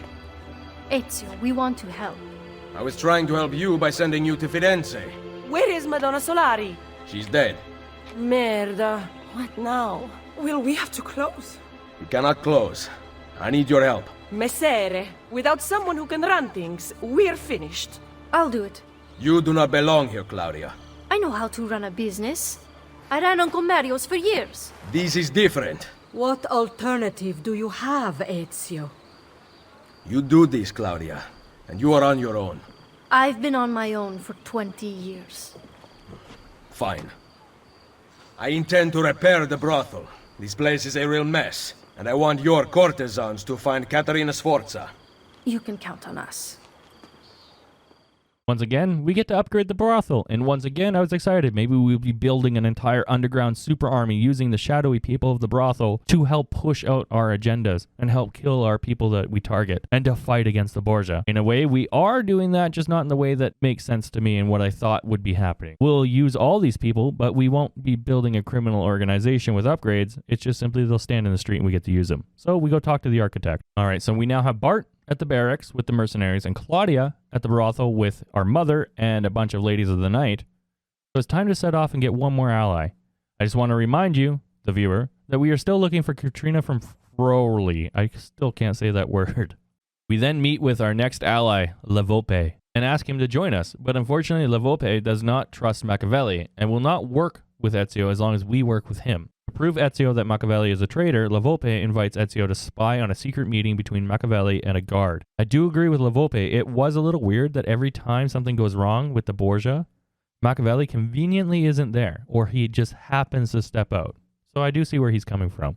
Ezio, we want to help. I was trying to help you by sending you to Firenze. Where is Madonna Solari? She's dead. Merda. What now? Will we have to close? We cannot close. I need your help. Messere, without someone who can run things, we're finished. I'll do it. You do not belong here, Claudia. I know how to run a business. I ran on Comerios for years. This is different. What alternative do you have, Ezio? You do this, Claudia, and you are on your own. I've been on my own for 20 years. Fine. I intend to repair the brothel. This place is a real mess, and I want your courtesans to find Caterina Sforza. You can count on us. Once again, we get to upgrade the brothel, and once again, I was excited. Maybe we'll be building an entire underground super army using the shadowy people of the brothel to help push out our agendas and help kill our people that we target and to fight against the Borgia. In a way, we are doing that, just not in the way that makes sense to me and what I thought would be happening. We'll use all these people, but we won't be building a criminal organization with upgrades. It's just simply they'll stand in the street and we get to use them. So we go talk to the architect. All right, so we now have Bart at the barracks with the mercenaries and Claudia at the brothel with our mother and a bunch of ladies of the night. So it's time to set off and get one more ally. I just want to remind you, the viewer, that we are still looking for Katrina from Frowley. I still can't say that word. We then meet with our next ally, La Volpe, and ask him to join us. But unfortunately, La Volpe does not trust Machiavelli and will not work with Ezio as long as we work with him. To prove Ezio that Machiavelli is a traitor, La Volpe invites Ezio to spy on a secret meeting between Machiavelli and a guard. I do agree with La Volpe. It was a little weird that every time something goes wrong with the Borgia, Machiavelli conveniently isn't there, or he just happens to step out. So I do see where he's coming from.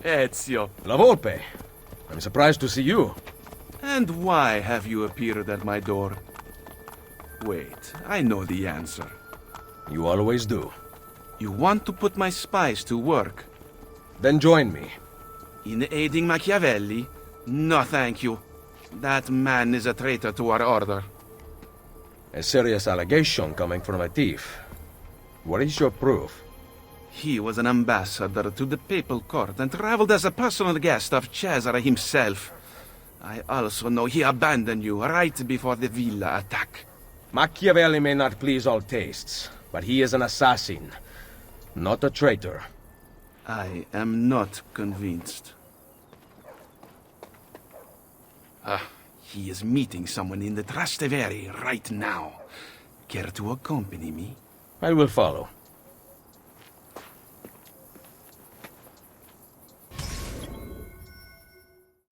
Ezio. La Volpe. I'm surprised to see you. And why have you appeared at my door? Wait, I know the answer. You always do. You want to put my spies to work? Then join me. In aiding Machiavelli? No, thank you. That man is a traitor to our order. A serious allegation coming from a thief. What is your proof? He was an ambassador to the papal court and traveled as a personal guest of Cesare himself. I also know he abandoned you right before the villa attack. Machiavelli may not please all tastes, but he is an assassin. Not a traitor. I am not convinced. He is meeting someone in the Trastevere right now. Care to accompany me? I will follow.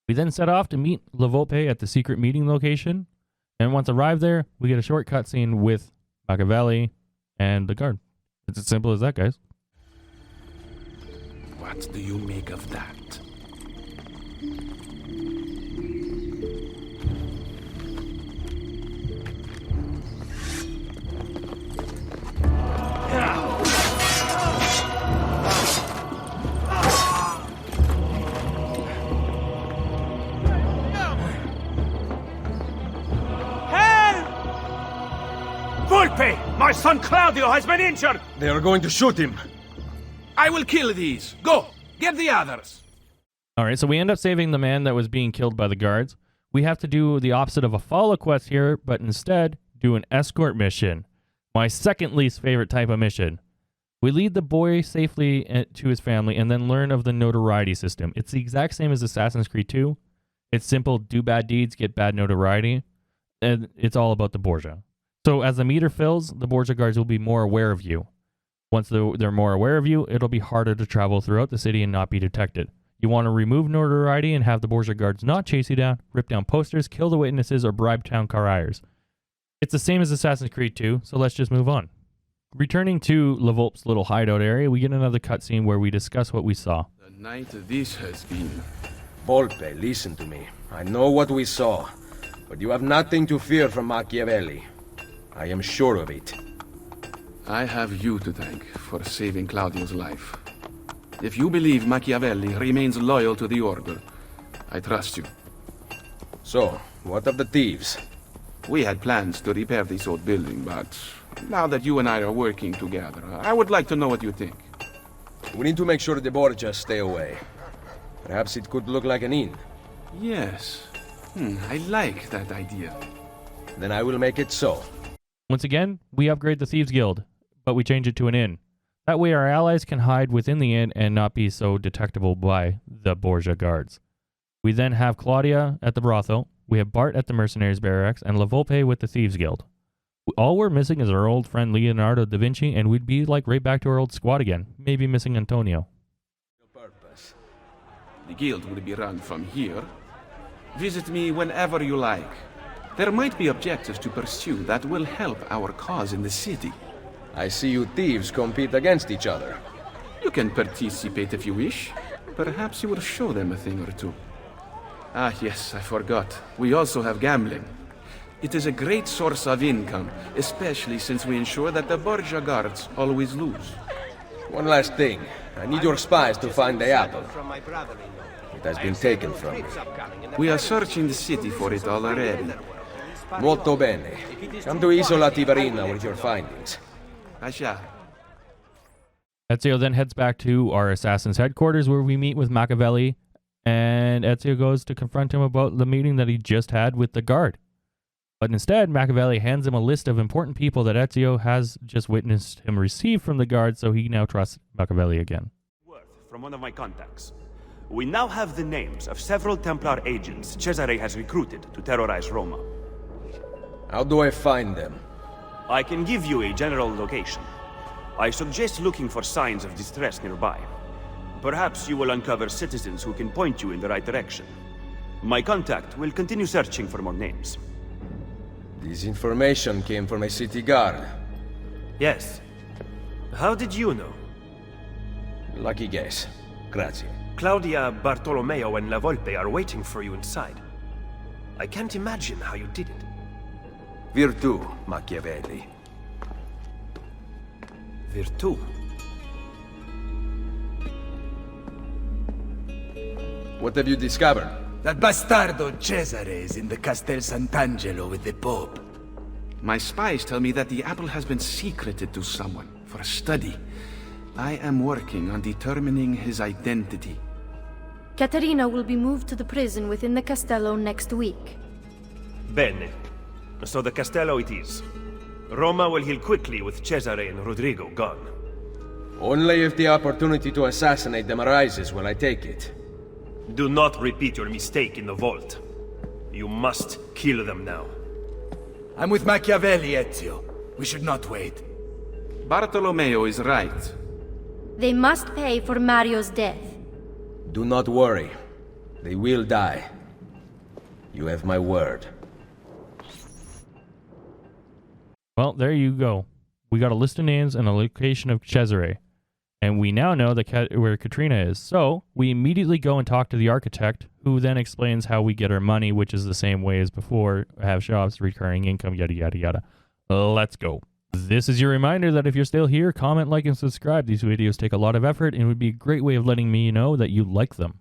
We then set off to meet La Volpe at the secret meeting location, and once arrived there, we get a short cutscene with Machiavelli and the guard. It's as simple as that, guys. What do you make of that? Volpe! My son Claudio has been injured! They are going to shoot him. I will kill these. Go! Get the others! Alright, so we end up saving the man that was being killed by the guards. We have to do the opposite of a follow quest here, but instead do an escort mission. My second least favorite type of mission. We lead the boy safely to his family and then learn of the notoriety system. It's the exact same as Assassin's Creed 2. It's simple, do bad deeds, get bad notoriety. And it's all about the Borgia. So as the meter fills, the Borgia guards will be more aware of you. Once they're more aware of you, it'll be harder to travel throughout the city and not be detected. You want to remove notoriety and have the Borgia guards not chase you down, rip down posters, kill the witnesses, or bribe town criers. It's the same as Assassin's Creed 2, so let's just move on. Returning to La Volpe's little hideout area, we get another cutscene where we discuss what we saw. The night this has been. Volpe, listen to me. I know what we saw, but you have nothing to fear from Machiavelli. I am sure of it. I have you to thank for saving Claudio's life. If you believe Machiavelli remains loyal to the Order, I trust you. So, what of the thieves? We had plans to repair this old building, but now that you and I are working together, I would like to know what you think. We need to make sure the Borgias stay away. Perhaps it could look like an inn. Yes. I like that idea. Then I will make it so. Once again, we upgrade the Thieves Guild, but we change it to an inn. That way our allies can hide within the inn and not be so detectable by the Borgia guards. We then have Claudia at the brothel, we have Bart at the mercenaries barracks, and La Volpe with the Thieves Guild. All we're missing is our old friend Leonardo da Vinci, and we'd be like right back to our old squad again. Maybe missing Antonio. The guild will be run from here. Visit me whenever you like. There might be objectives to pursue that will help our cause in the city. I see you thieves compete against each other. You can participate if you wish. Perhaps you will show them a thing or two. Ah, yes, I forgot. We also have gambling. It is a great source of income, especially since we ensure that the Borgia guards always lose. One last thing. I need your spies to find the apple. It has been taken from me. We are searching the city for it already. Molto bene. Come to Isola Tiberina with your findings. I shall. Ezio then heads back to our assassin's headquarters where we meet with Machiavelli, and Ezio goes to confront him about the meeting that he just had with the guard. But instead, Machiavelli hands him a list of important people that Ezio has just witnessed him receive from the guard, so he now trusts Machiavelli again. From one of my contacts. We now have the names of several Templar agents Cesare has recruited to terrorize Roma. How do I find them? I can give you a general location. I suggest looking for signs of distress nearby. Perhaps you will uncover citizens who can point you in the right direction. My contact will continue searching for more names. This information came from a city guard. Yes. How did you know? Lucky guess. Grazie. Claudia, Bartolomeo, and La Volpe are waiting for you inside. I can't imagine how you did it. Virtù, Machiavelli. Virtù? What have you discovered? That bastardo Cesare is in the Castel Sant'Angelo with the Pope. My spies tell me that the apple has been secreted to someone for a study. I am working on determining his identity. Caterina will be moved to the prison within the Castello next week. Bene. So the Castello it is. Roma will heal quickly with Cesare and Rodrigo gone. Only if the opportunity to assassinate them arises will I take it. Do not repeat your mistake in the vault. You must kill them now. I'm with Machiavelli, Ezio. We should not wait. Bartolomeo is right. They must pay for Mario's death. Do not worry. They will die. You have my word. Well, there you go. We got a list of names and a location of Cesare. And we now know where Katrina is. So, we immediately go and talk to the architect, who then explains how we get our money, which is the same way as before. Have shops, recurring income, yada, yada, yada. Let's go. This is your reminder that if you're still here, comment, like, and subscribe. These videos take a lot of effort and would be a great way of letting me know that you like them.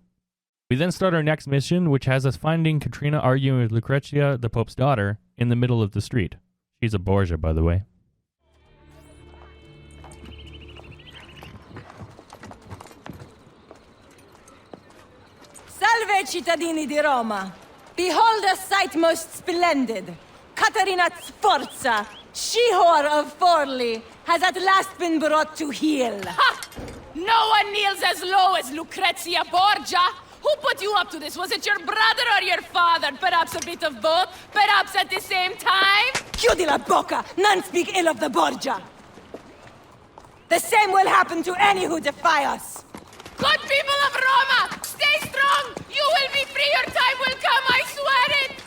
We then start our next mission, which has us finding Katrina arguing with Lucrezia, the Pope's daughter, in the middle of the street. She's a Borgia, by the way. Salve, cittadini di Roma! Behold a sight most splendid! Caterina Sforza, she-whore of Forli, has at last been brought to heel. Ha! No one kneels as low as Lucrezia Borgia! Who put you up to this? Was it your brother or your father? Perhaps a bit of both? Perhaps at the same time? Chiudi la bocca! None speak ill of the Borgia! The same will happen to any who defy us! Good people of Roma! Stay strong! You will be free! Your time will come, I swear it!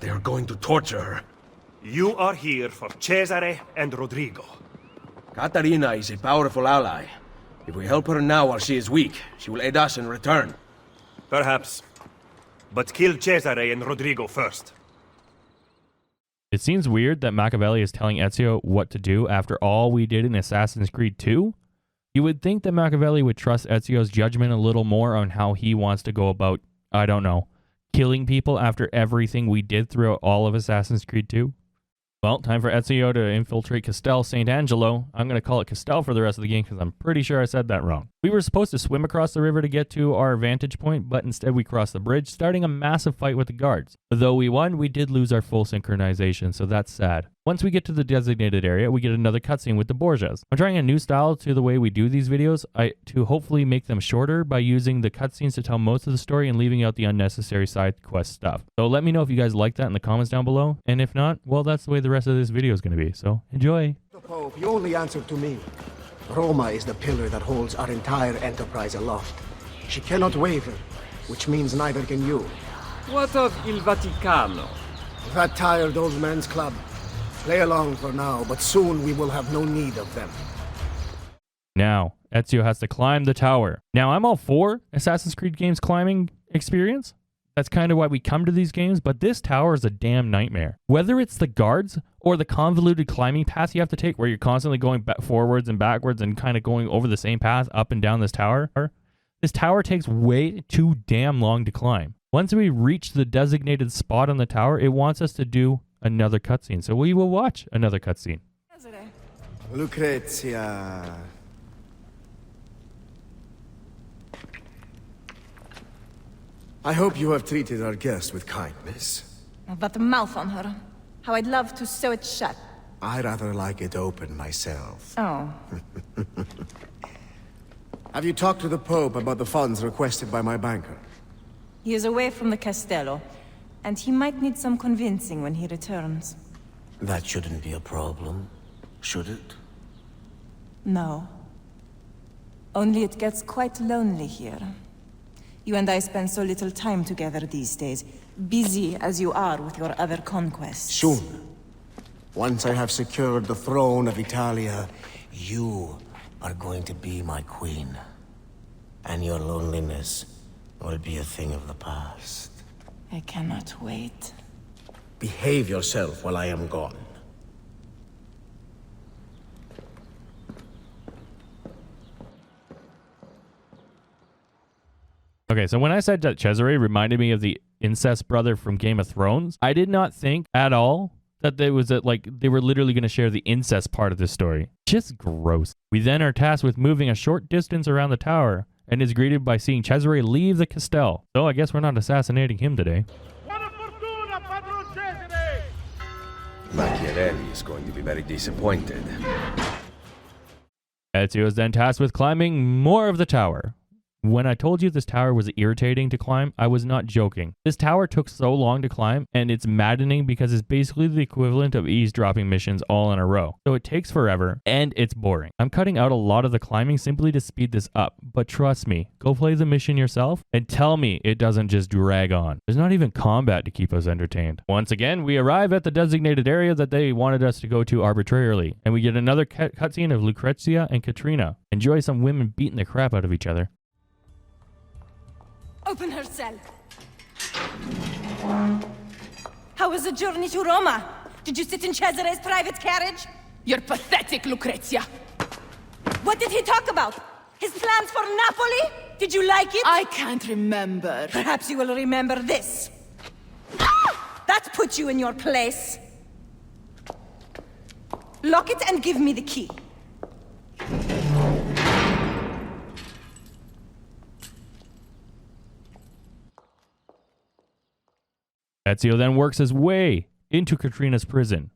They are going to torture her. You are here for Cesare and Rodrigo. Caterina is a powerful ally. If we help her now while she is weak, she will aid us in return. Perhaps. But kill Cesare and Rodrigo first. It seems weird that Machiavelli is telling Ezio what to do after all we did in Assassin's Creed 2. You would think that Machiavelli would trust Ezio's judgment a little more on how he wants to go about, I don't know, killing people after everything we did throughout all of Assassin's Creed 2. Well, time for Ezio to infiltrate Castel Sant'Angelo. I'm going to call it Castel for the rest of the game because I'm pretty sure I said that wrong. We were supposed to swim across the river to get to our vantage point, but instead we crossed the bridge, starting a massive fight with the guards. Though we won, we did lose our full synchronization, so that's sad. Once we get to the designated area, we get another cutscene with the Borgias. I'm trying a new style to the way we do these videos to hopefully make them shorter by using the cutscenes to tell most of the story and leaving out the unnecessary side quest stuff. So let me know if you guys like that in the comments down below, and if not, well, that's the way the rest of this video is going to be, so enjoy! The Pope, you only answer to me. Roma is the pillar that holds our entire enterprise aloft. She cannot waver, which means neither can you. What of Il Vaticano? That tired old man's club. Play along for now, but soon we will have no need of them. Now, Ezio has to climb the tower. Now, I'm all for Assassin's Creed games climbing experience. That's kind of why we come to these games, but this tower is a damn nightmare. Whether it's the guards or the convoluted climbing path you have to take where you're constantly going forwards and backwards and kind of going over the same path up and down this tower takes way too damn long to climb. Once we reach the designated spot on the tower, it wants us to do another cutscene. So we will watch another cutscene. Lucrezia. I hope you have treated our guest with kindness. That mouth on her. How I'd love to sew it shut. I rather like it open myself. Oh. Have you talked to the Pope about the funds requested by my banker? He is away from the Castello, and he might need some convincing when he returns. That shouldn't be a problem, should it? No. Only it gets quite lonely here. You and I spend so little time together these days, busy as you are with your other conquests. Soon. Once I have secured the throne of Italia, you are going to be my queen. And your loneliness will be a thing of the past. I cannot wait. Behave yourself while I am gone. Okay, so when I said that Cesare reminded me of the incest brother from Game of Thrones, I did not think at all that they were literally going to share the incest part of this story. Just gross. We then are tasked with moving a short distance around the tower and is greeted by seeing Cesare leave the Castel. So I guess we're not assassinating him today. Machiavelli is going to be very disappointed. Ezio is then tasked with climbing more of the tower. When I told you this tower was irritating to climb, I was not joking. This tower took so long to climb, and it's maddening because it's basically the equivalent of eavesdropping missions all in a row. So it takes forever, and it's boring. I'm cutting out a lot of the climbing simply to speed this up, but trust me, go play the mission yourself, and tell me it doesn't just drag on. There's not even combat to keep us entertained. Once again, we arrive at the designated area that they wanted us to go to arbitrarily, and we get another cutscene of Lucrezia and Caterina. Enjoy some women beating the crap out of each other. Open her cell. How was the journey to Roma? Did you sit in Cesare's private carriage? You're pathetic, Lucrezia. What did he talk about? His plans for Napoli? Did you like it? I can't remember. Perhaps you will remember this. That put you in your place. Lock it and give me the key. Ezio then works his way into Caterina's prison.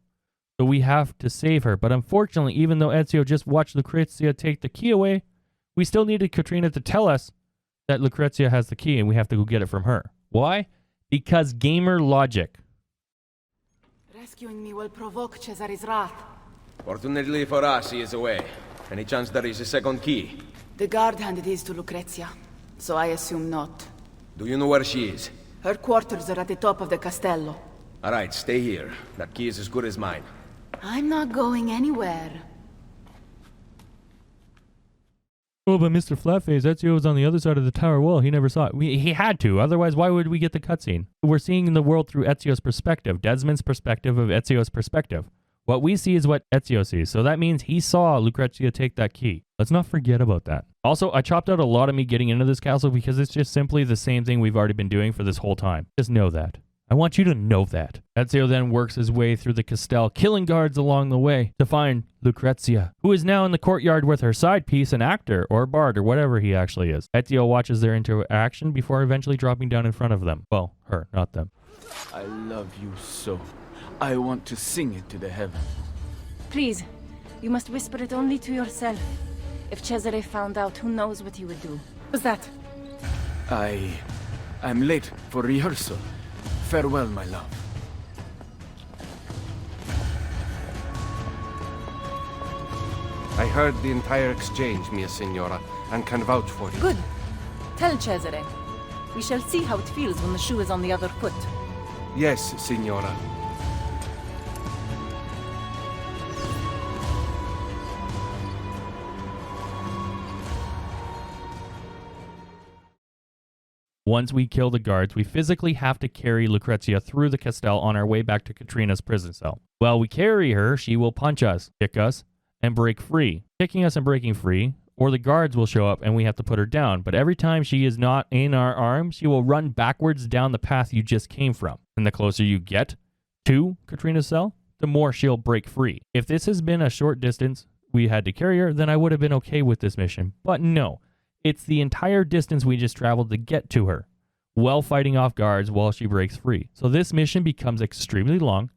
So we have to save her. But unfortunately, even though Ezio just watched Lucrezia take the key away, we still needed Caterina to tell us that Lucrezia has the key and we have to go get it from her. Why? Because gamer logic. Rescuing me will provoke Cesare's wrath. Fortunately for us, he is away. Any chance there is a second key? The guard handed his to Lucrezia, so I assume not. Do you know where she is? Her quarters are at the top of the castello. All right, stay here. That key is as good as mine. I'm not going anywhere. Oh, but Mr.Flatfaceyt, Ezio was on the other side of the tower wall. He never saw it. He had to. Otherwise, why would we get the cutscene? We're seeing the world through Ezio's perspective. Desmond's perspective of Ezio's perspective. What we see is what Ezio sees. So that means he saw Lucrezia take that key. Let's not forget about that. Also, I chopped out a lot of me getting into this castle because it's just simply the same thing we've already been doing for this whole time. Just know that. I want you to know that. Ezio then works his way through the Castel, killing guards along the way to find Lucrezia, who is now in the courtyard with her side piece, an actor or bard or whatever he actually is. Ezio watches their interaction before eventually dropping down in front of them. Well, her, not them. I love you so. I want to sing it to the heavens. Please, you must whisper it only to yourself. If Cesare found out, who knows what he would do. What's that? I'm late for rehearsal. Farewell, my love. I heard the entire exchange, mia signora, and can vouch for you. Good. Tell Cesare. We shall see how it feels when the shoe is on the other foot. Yes, signora. Once we kill the guards, we physically have to carry Lucrezia through the Castel on our way back to Katrina's prison cell. While we carry her, she will punch us, kick us, and break free. Kicking us and breaking free, or the guards will show up and we have to put her down. But every time she is not in our arms, she will run backwards down the path you just came from. And the closer you get to Katrina's cell, the more she'll break free. If this has been a short distance we had to carry her, then I would have been okay with this mission. But no. It's the entire distance we just traveled to get to her, while fighting off guards while she breaks free. So this mission becomes extremely long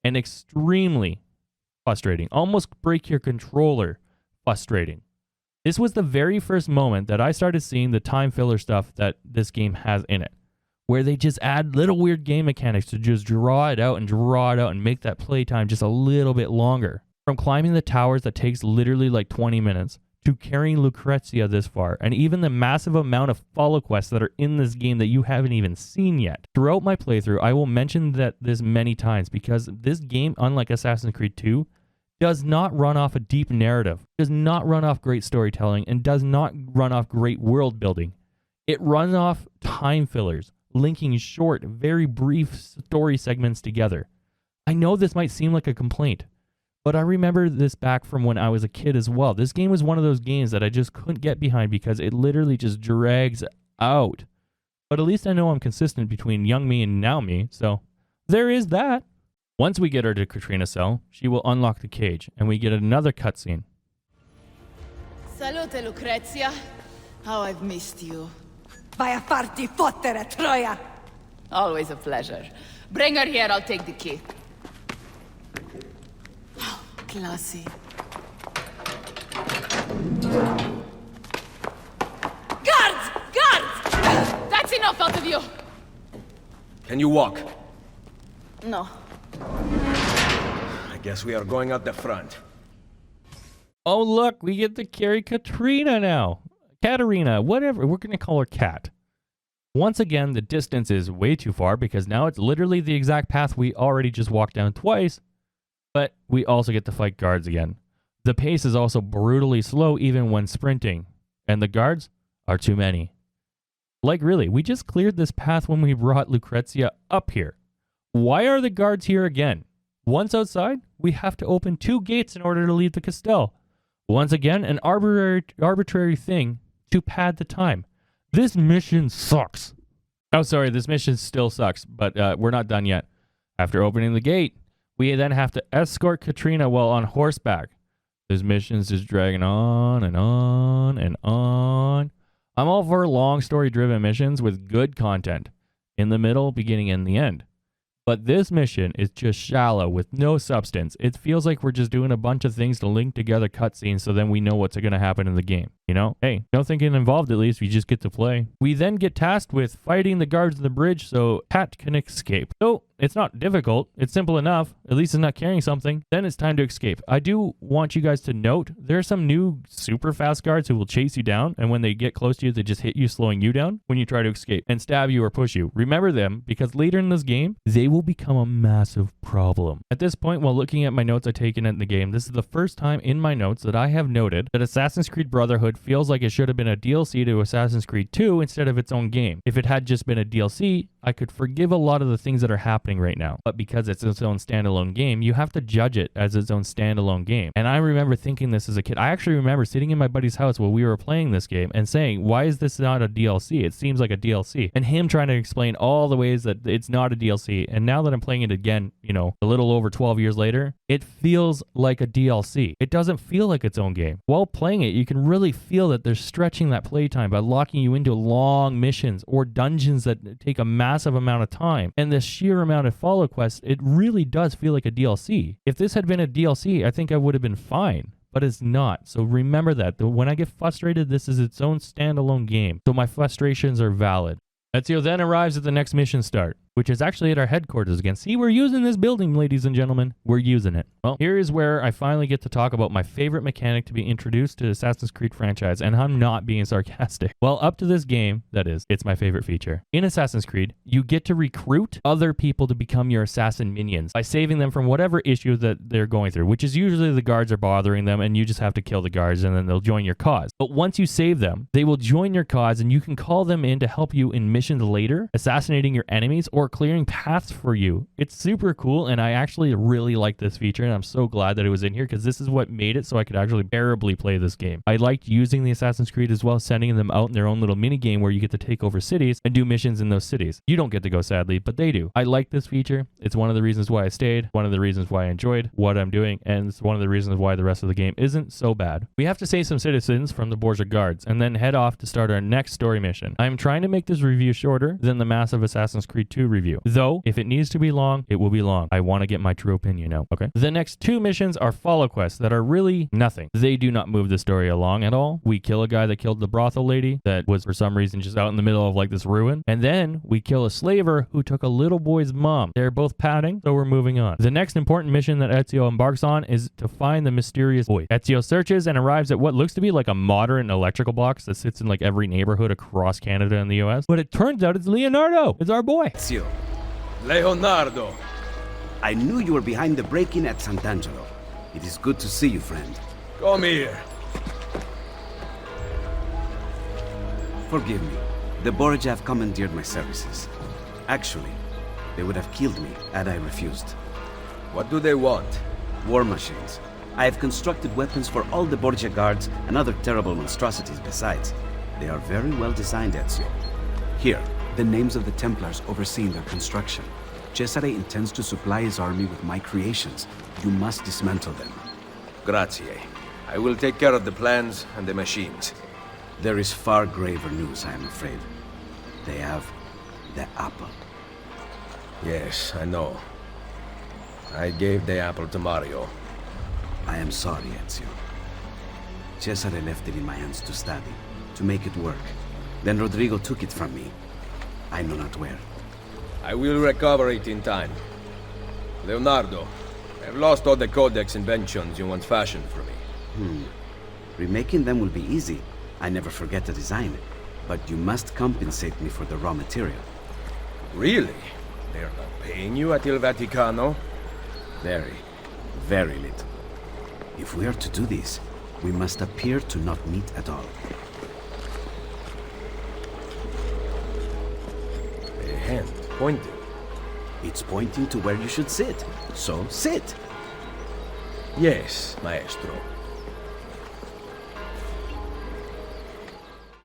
and extremely frustrating. Almost break your controller frustrating. This was the very first moment that I started seeing the time filler stuff that this game has in it, where they just add little weird game mechanics to just draw it out and make that playtime just a little bit longer. From climbing the towers that takes literally like 20 minutes, to carrying Lucrezia this far, and even the massive amount of follow quests that are in this game that you haven't even seen yet. Throughout my playthrough, I will mention this many times because this game, unlike Assassin's Creed 2, does not run off a deep narrative, does not run off great storytelling, and does not run off great world building. It runs off time fillers, linking short, very brief story segments together. I know this might seem like a complaint, but I remember this back from when I was a kid as well. This game was one of those games that I just couldn't get behind because it literally just drags out. But at least I know I'm consistent between young me and now me, so there is that. Once we get her to Katrina's cell, she will unlock the cage, and we get another cutscene. Salute, Lucrezia. How I've missed you. Vai a farti fottere, Troia! Always a pleasure. Bring her here, I'll take the key. Classy. Guards! Guards! That's enough out of you! Can you walk? No. I guess we are going out the front. Oh, look, we get to carry Katrina now. Katerina, whatever. We're going to call her Kat. Once again, the distance is way too far because now it's literally the exact path we already just walked down twice. But we also get to fight guards again. The pace is also brutally slow even when sprinting. And the guards are too many. Like really, we just cleared this path when we brought Lucrezia up here. Why are the guards here again? Once outside, we have to open 2 gates in order to leave the Castel. Once again, an arbitrary thing to pad the time. This mission sucks. Oh, sorry, this mission still sucks, but we're not done yet. After opening the gate, we then have to escort Katrina while on horseback. This mission's just dragging on and on and on. I'm all for long story-driven missions with good content. In the middle, beginning, and the end. But this mission is just shallow with no substance. It feels like we're just doing a bunch of things to link together cutscenes so then we know what's going to happen in the game. You know? Hey, no thinking involved at least. We just get to play. We then get tasked with fighting the guards on the bridge so Kat can escape. So It's not difficult. It's simple enough. At least it's not carrying something. Then it's time to escape. I do want you guys to note there are some new super fast guards who will chase you down, and when they get close to you, they just hit you, slowing you down when you try to escape and stab you or push you. Remember them, because later in this game, they will become a massive problem. At this point, while looking at my notes I've taken in the game, this is the first time in my notes that I have noted that Assassin's Creed Brotherhood feels like it should have been a DLC to Assassin's Creed 2 instead of its own game. If it had just been a DLC, I could forgive a lot of the things that are happening right now. But because it's its own standalone game, you have to judge it as its own standalone game. And I remember thinking this as a kid. I actually remember sitting in my buddy's house while we were playing this game and saying, why is this not a DLC? It seems like a DLC. And him trying to explain all the ways that it's not a DLC. And now that I'm playing it again, you know, a little over 12 years later, it feels like a DLC. It doesn't feel like its own game. While playing it, you can really feel that they're stretching that playtime by locking you into long missions or dungeons that take a massive amount of time. And the sheer amount of follow quests, it really does feel like a DLC. If this had been a DLC, I think I would have been fine. But it's not. So remember that. When I get frustrated, this is its own standalone game. So my frustrations are valid. Ezio then arrives at the next mission start, which is actually at our headquarters again. See, we're using this building, ladies and gentlemen. We're using it. Well, here is where I finally get to talk about my favorite mechanic to be introduced to the Assassin's Creed franchise, and I'm not being sarcastic. Well, up to this game, that is, it's my favorite feature. In Assassin's Creed, you get to recruit other people to become your assassin minions by saving them from whatever issue that they're going through, which is usually the guards are bothering them, and you just have to kill the guards, and then they'll join your cause. But once you save them, they will join your cause, and you can call them in to help you in missions later, assassinating your enemies, or clearing paths for you. It's super cool, and I actually really like this feature, and I'm so glad that it was in here because this is what made it so I could actually bearably play this game. I liked using the Assassin's Creed as well, sending them out in their own little mini game where you get to take over cities and do missions in those cities. You don't get to go, sadly, but they do. I like this feature. It's one of the reasons why I stayed, one of the reasons why I enjoyed what I'm doing, and it's one of the reasons why the rest of the game isn't so bad. We have to save some citizens from the Borgia guards and then head off to start our next story mission. I'm trying to make this review shorter than the massive Assassin's Creed 2 review. Though, if it needs to be long, it will be long. I want to get my true opinion out, okay? The next two missions are follow quests that are really nothing. They do not move the story along at all. We kill a guy that killed the brothel lady that was for some reason just out in the middle of like this ruin. And then we kill a slaver who took a little boy's mom. They're both padding, so we're moving on. The next important mission that Ezio embarks on is to find the mysterious boy. Ezio searches and arrives at what looks to be like a modern electrical box that sits in like every neighborhood across Canada and the US. But it turns out it's Leonardo. It's our boy. Ezio. Leonardo. I knew you were behind the break-in at Sant'Angelo. It is good to see you, friend. Come here. Forgive me. The Borgia have commandeered my services. Actually, they would have killed me had I refused. What do they want? War machines. I have constructed weapons for all the Borgia guards and other terrible monstrosities besides. They are very well designed, Ezio. Here, the names of the Templars overseeing their construction. Cesare intends to supply his army with my creations. You must dismantle them. Grazie. I will take care of the plans and the machines. There is far graver news, I am afraid. They have the apple. Yes, I know. I gave the apple to Mario. I am sorry, Ezio. Cesare left it in my hands to study, to make it work. Then Rodrigo took it from me. I know not where. I will recover it in time. Leonardo, I've lost all the codex inventions you once fashioned for me. Remaking them will be easy. I never forget the design. But you must compensate me for the raw material. Really? They're not paying you at Il Vaticano? Very, very little. If we are to do this, we must appear to not meet at all. A hand pointing. It's pointing to where you should sit. So, sit! Yes, maestro.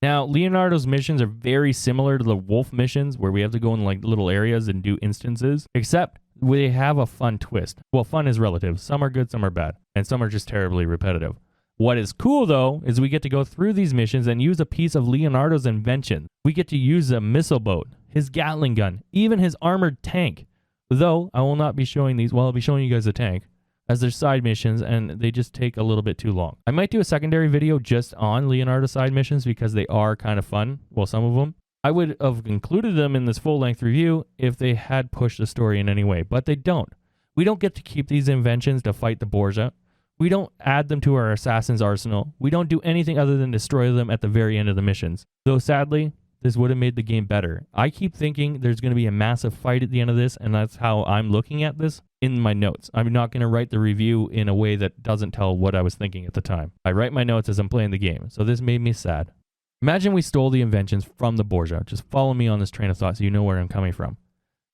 Now, Leonardo's missions are very similar to the Wolf missions, where we have to go in like little areas and do instances, except they have a fun twist. Well, fun is relative. Some are good, some are bad, and some are just terribly repetitive. What is cool, though, is we get to go through these missions and use a piece of Leonardo's invention. We get to use a missile boat, his Gatling gun, even his armored tank. Though, I will not be showing these. Well, I'll be showing you guys the tank, as they're side missions, and they just take a little bit too long. I might do a secondary video just on Leonardo side missions because they are kind of fun. Well, some of them. I would have included them in this full-length review if they had pushed the story in any way, but they don't. We don't get to keep these inventions to fight the Borgia. We don't add them to our assassin's arsenal. We don't do anything other than destroy them at the very end of the missions. Though sadly, this would have made the game better. I keep thinking there's going to be a massive fight at the end of this, and that's how I'm looking at this in my notes. I'm not going to write the review in a way that doesn't tell what I was thinking at the time. I write my notes as I'm playing the game, so this made me sad. Imagine we stole the inventions from the Borgia. Just follow me on this train of thought so you know where I'm coming from.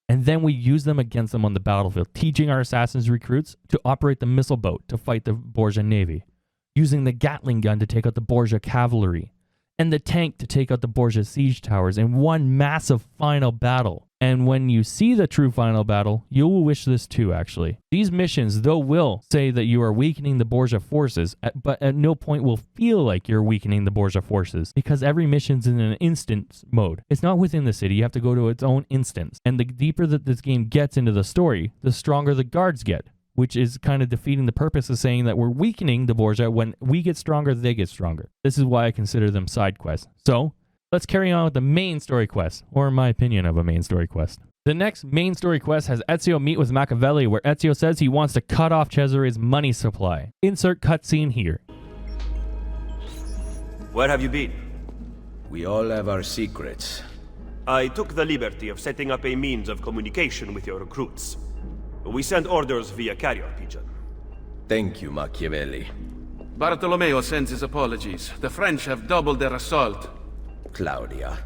And then we use them against them on the battlefield, teaching our assassins recruits to operate the missile boat to fight the Borgia navy, using the Gatling gun to take out the Borgia cavalry, and the tank to take out the Borgia siege towers in one massive final battle. And when you see the true final battle, you will wish this too, actually. These missions, though, will say that you are weakening the Borgia forces, but at no point will feel like you're weakening the Borgia forces, because every mission's in an instance mode. It's not within the city, you have to go to its own instance. And the deeper that this game gets into the story, the stronger the guards get, which is kind of defeating the purpose of saying that we're weakening the Borgia. When we get stronger, they get stronger. This is why I consider them side quests. So, let's carry on with the main story quest, or my opinion of a main story quest. The next main story quest has Ezio meet with Machiavelli, where Ezio says he wants to cut off Cesare's money supply. Insert cutscene here. Where have you been? We all have our secrets. I took the liberty of setting up a means of communication with your recruits. We send orders via carrier pigeon. Thank you, Machiavelli. Bartolomeo sends his apologies. The French have doubled their assault. Claudia.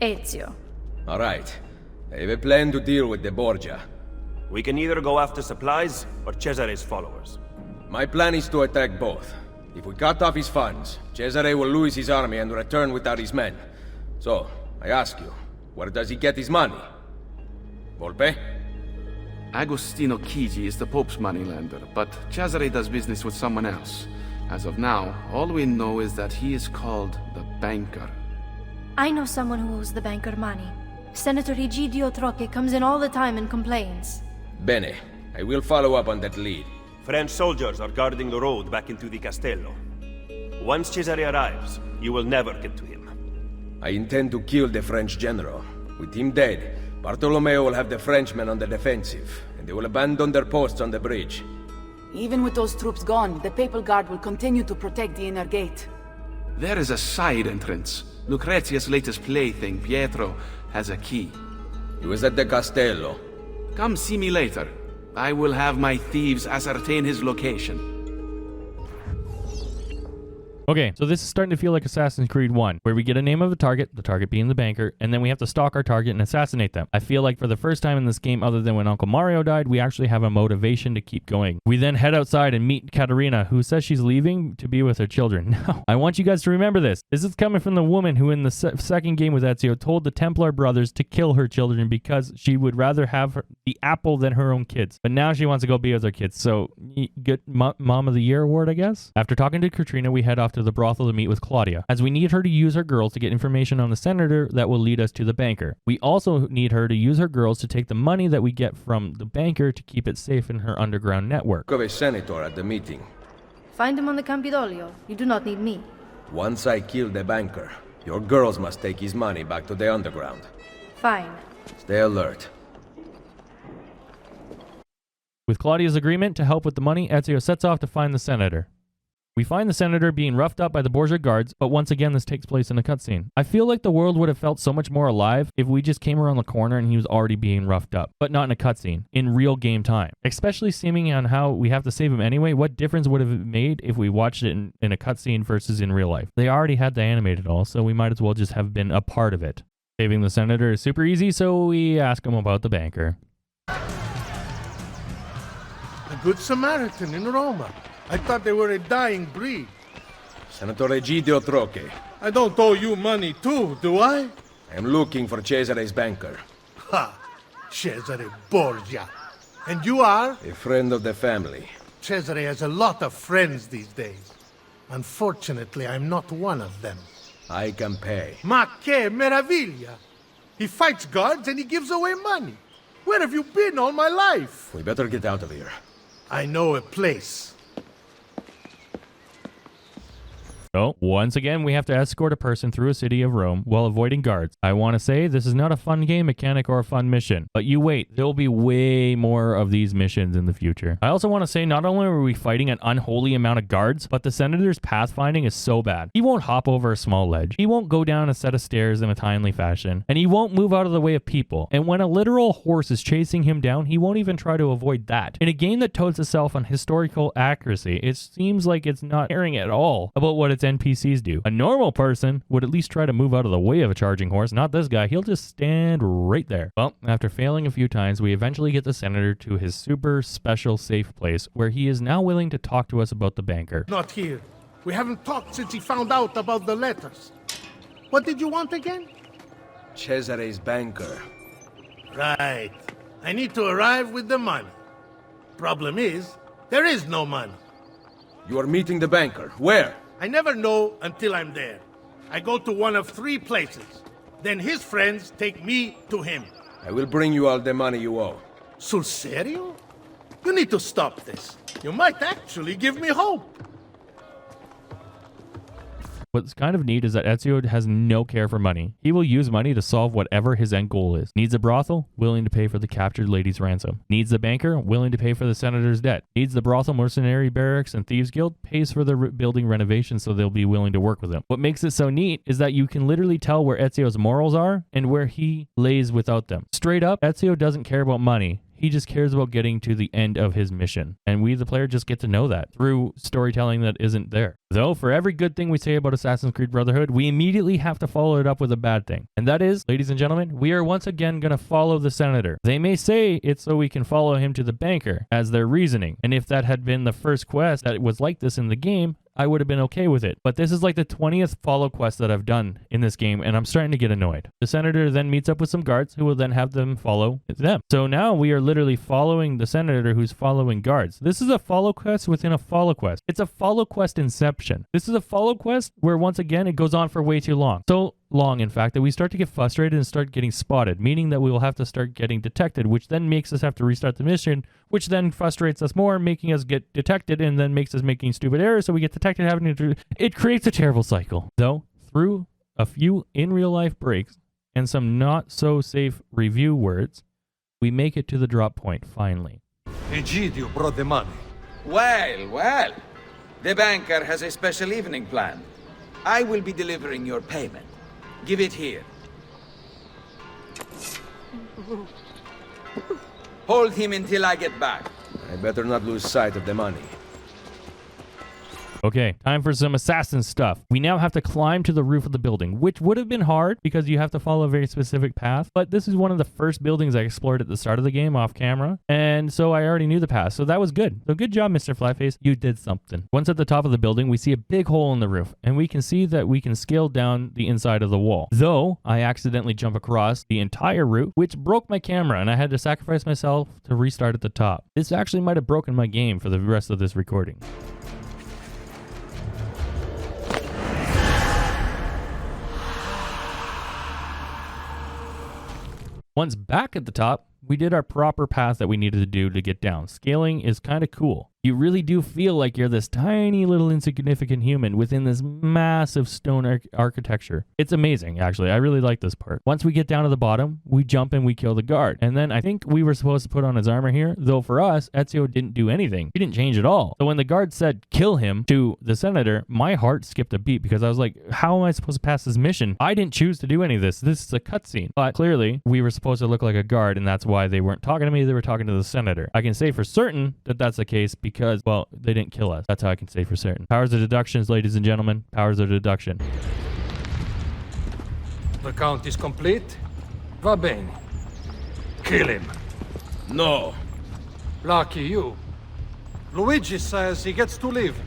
Ezio. All right. I have a plan to deal with the Borgia. We can either go after supplies or Cesare's followers. My plan is to attack both. If we cut off his funds, Cesare will lose his army and return without his men. So, I ask you, where does he get his money? Volpe? Agostino Chigi is the Pope's moneylender, but Cesare does business with someone else. As of now, all we know is that he is called the Banker. I know someone who owes the banker money. Senator Egidio Troche comes in all the time and complains. Bene. I will follow up on that lead. French soldiers are guarding the road back into the Castello. Once Cesare arrives, you will never get to him. I intend to kill the French general. With him dead, Bartolomeo will have the Frenchmen on the defensive, and they will abandon their posts on the bridge. Even with those troops gone, the Papal Guard will continue to protect the inner gate. There is a side entrance. Lucrezia's latest plaything, Pietro, has a key. He was at the Castello. Come see me later. I will have my thieves ascertain his location. Okay, so this is starting to feel like Assassin's Creed 1, where we get a name of a target, the target being the banker, and then we have to stalk our target and assassinate them. I feel like for the first time in this game, other than when Uncle Mario died, we actually have a motivation to keep going. We then head outside and meet Caterina, who says she's leaving to be with her children. No, I want you guys to remember this. This is coming from the woman who in the second game with Ezio told the Templar brothers to kill her children because she would rather have the apple than her own kids. But now she wants to go be with her kids, so get Mom of the Year award, I guess? After talking to Katrina, we head off to the brothel to meet with Claudia, as we need her to use her girls to get information on the senator that will lead us to the banker. We also need her to use her girls to take the money that we get from the banker to keep it safe in her underground network. Of a senator at the meeting. Find him on the Campidoglio. You do not need me. Once I kill the banker, your girls must take his money back to the underground. Fine. Stay alert. With Claudia's agreement to help with the money, Ezio sets off to find the senator. We find the senator being roughed up by the Borgia guards, but once again this takes place in a cutscene. I feel like the world would have felt so much more alive if we just came around the corner and he was already being roughed up, but not in a cutscene, in real game time. Especially seeming on how we have to save him anyway, what difference would have it made if we watched it in a cutscene versus in real life? They already had to animate it all, so we might as well just have been a part of it. Saving the senator is super easy, so we ask him about the banker. A good Samaritan in Roma. I thought they were a dying breed. Senator Egidio Troche. I don't owe you money too, do I? I am looking for Cesare's banker. Ha! Cesare Borgia. And you are? A friend of the family. Cesare has a lot of friends these days. Unfortunately, I'm not one of them. I can pay. Ma che meraviglia! He fights guards and he gives away money. Where have you been all my life? We better get out of here. I know a place. So, once again, we have to escort a person through a city of Rome while avoiding guards. I want to say this is not a fun game mechanic or a fun mission, but you wait, there'll be way more of these missions in the future. I also want to say not only are we fighting an unholy amount of guards, but the Senator's pathfinding is so bad. He won't hop over a small ledge. He won't go down a set of stairs in a timely fashion, and he won't move out of the way of people. And when a literal horse is chasing him down, he won't even try to avoid that. In a game that totes itself on historical accuracy, it seems like it's not caring at all about what its NPCs do. A normal person would at least try to move out of the way of a charging horse. Not this guy. He'll just stand right there. Well, after failing a few times, we eventually get the Senator to his super special safe place where he is now willing to talk to us about the banker. Not here. We haven't talked since he found out about the letters. What did you want again? Cesare's banker. Right. I need to arrive with the money. Problem is, there is no money. You are meeting the banker. Where? I never know until I'm there. I go to one of 3 places. Then his friends take me to him. I will bring you all the money you owe. Sul serio? You need to stop this. You might actually give me hope. What's kind of neat is that Ezio has no care for money. He will use money to solve whatever his end goal is. Needs a brothel? Willing to pay for the captured lady's ransom. Needs a banker? Willing to pay for the Senator's debt. Needs the brothel, mercenary barracks, and thieves guild? Pays for the building renovation so they'll be willing to work with him. What makes it so neat is that you can literally tell where Ezio's morals are and where he lays without them. Straight up, Ezio doesn't care about money. He just cares about getting to the end of his mission. And we, the player, just get to know that through storytelling that isn't there. Though, for every good thing we say about Assassin's Creed Brotherhood, we immediately have to follow it up with a bad thing. And that is, ladies and gentlemen, we are once again going to follow the Senator. They may say it's so we can follow him to the banker as their reasoning. And if that had been the first quest that was like this in the game, I would have been okay with it. But this is like the 20th follow quest that I've done in this game, and I'm starting to get annoyed. The Senator then meets up with some guards who will then have them follow them. So now we are literally following the Senator who's following guards. This is a follow quest within a follow quest. It's a follow quest inception. This is a follow quest where once again it goes on for way too long. So long, in fact, that we start to get frustrated and start getting spotted, meaning that we will have to start getting detected, which then makes us have to restart the mission, which then frustrates us more, making us get detected, and then makes us making stupid errors, so we get detected, having to... It creates a terrible cycle. Though, through a few in-real-life breaks and some not-so-safe review words, we make it to the drop point, finally. Egidio brought the money. Well, well. The banker has a special evening planned. I will be delivering your payment. Give it here. Hold him until I get back. I better not lose sight of the money. Okay, time for some assassin stuff. We now have to climb to the roof of the building, which would have been hard because you have to follow a very specific path. But this is one of the first buildings I explored at the start of the game off camera. And so I already knew the path. So that was good. So good job, Mr. Flatfaceyt. You did something. Once at the top of the building, we see a big hole in the roof. And we can see that we can scale down the inside of the wall. Though, I accidentally jump across the entire roof, which broke my camera. And I had to sacrifice myself to restart at the top. This actually might have broken my game for the rest of this recording. Once back at the top, we did our proper path that we needed to do to get down. Scaling is kind of cool. You really do feel like you're this tiny little insignificant human within this massive stone architecture. It's amazing, actually. I really like this part. Once we get down to the bottom, we jump and we kill the guard. And then I think we were supposed to put on his armor here, though for us, Ezio didn't do anything. He didn't change at all. So when the guard said, kill him to the Senator, my heart skipped a beat because I was like, how am I supposed to pass this mission? I didn't choose to do any of this. This is a cutscene. But clearly, we were supposed to look like a guard, and that's why they weren't talking to me. They were talking to the Senator. I can say for certain that that's the case because, well, they didn't kill us. That's how I can say for certain. Powers of deductions, ladies and gentlemen. Powers of deduction. The count is complete. Va bene. Kill him. No. Lucky you. Luigi says he gets to live.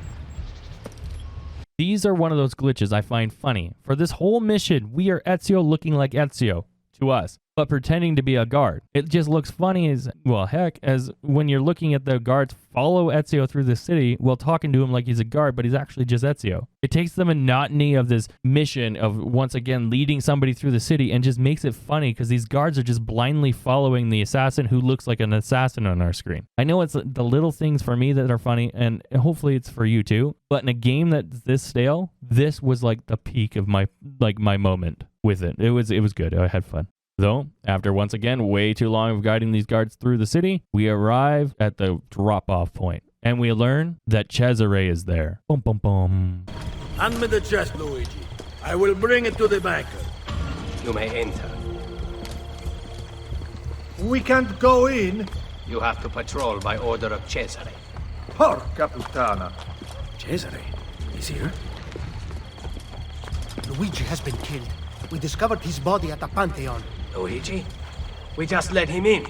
These are one of those glitches I find funny. For this whole mission, we are Ezio looking like Ezio to us. but pretending to be a guard. It just looks funny as, well, heck, as when you're looking at the guards follow Ezio through the city while talking to him like he's a guard, but he's actually just Ezio. It takes the monotony of this mission of, once again, leading somebody through the city and just makes it funny because these guards are just blindly following the assassin who looks like an assassin on our screen. I know it's the little things for me that are funny, and hopefully it's for you too, but in a game that's this stale, this was like the peak of my moment with it. It was good. I had fun. Though, after once again way too long of guiding these guards through the city, we arrive at the drop-off point, and we learn that Cesare is there. Boom, boom, boom. Hand me the chest, Luigi. I will bring it to the banker. You may enter. We can't go in. You have to patrol by order of Cesare. Porca puttana. Cesare? He's here? Luigi has been killed. We discovered his body at the Pantheon. Luigi? We just let him in.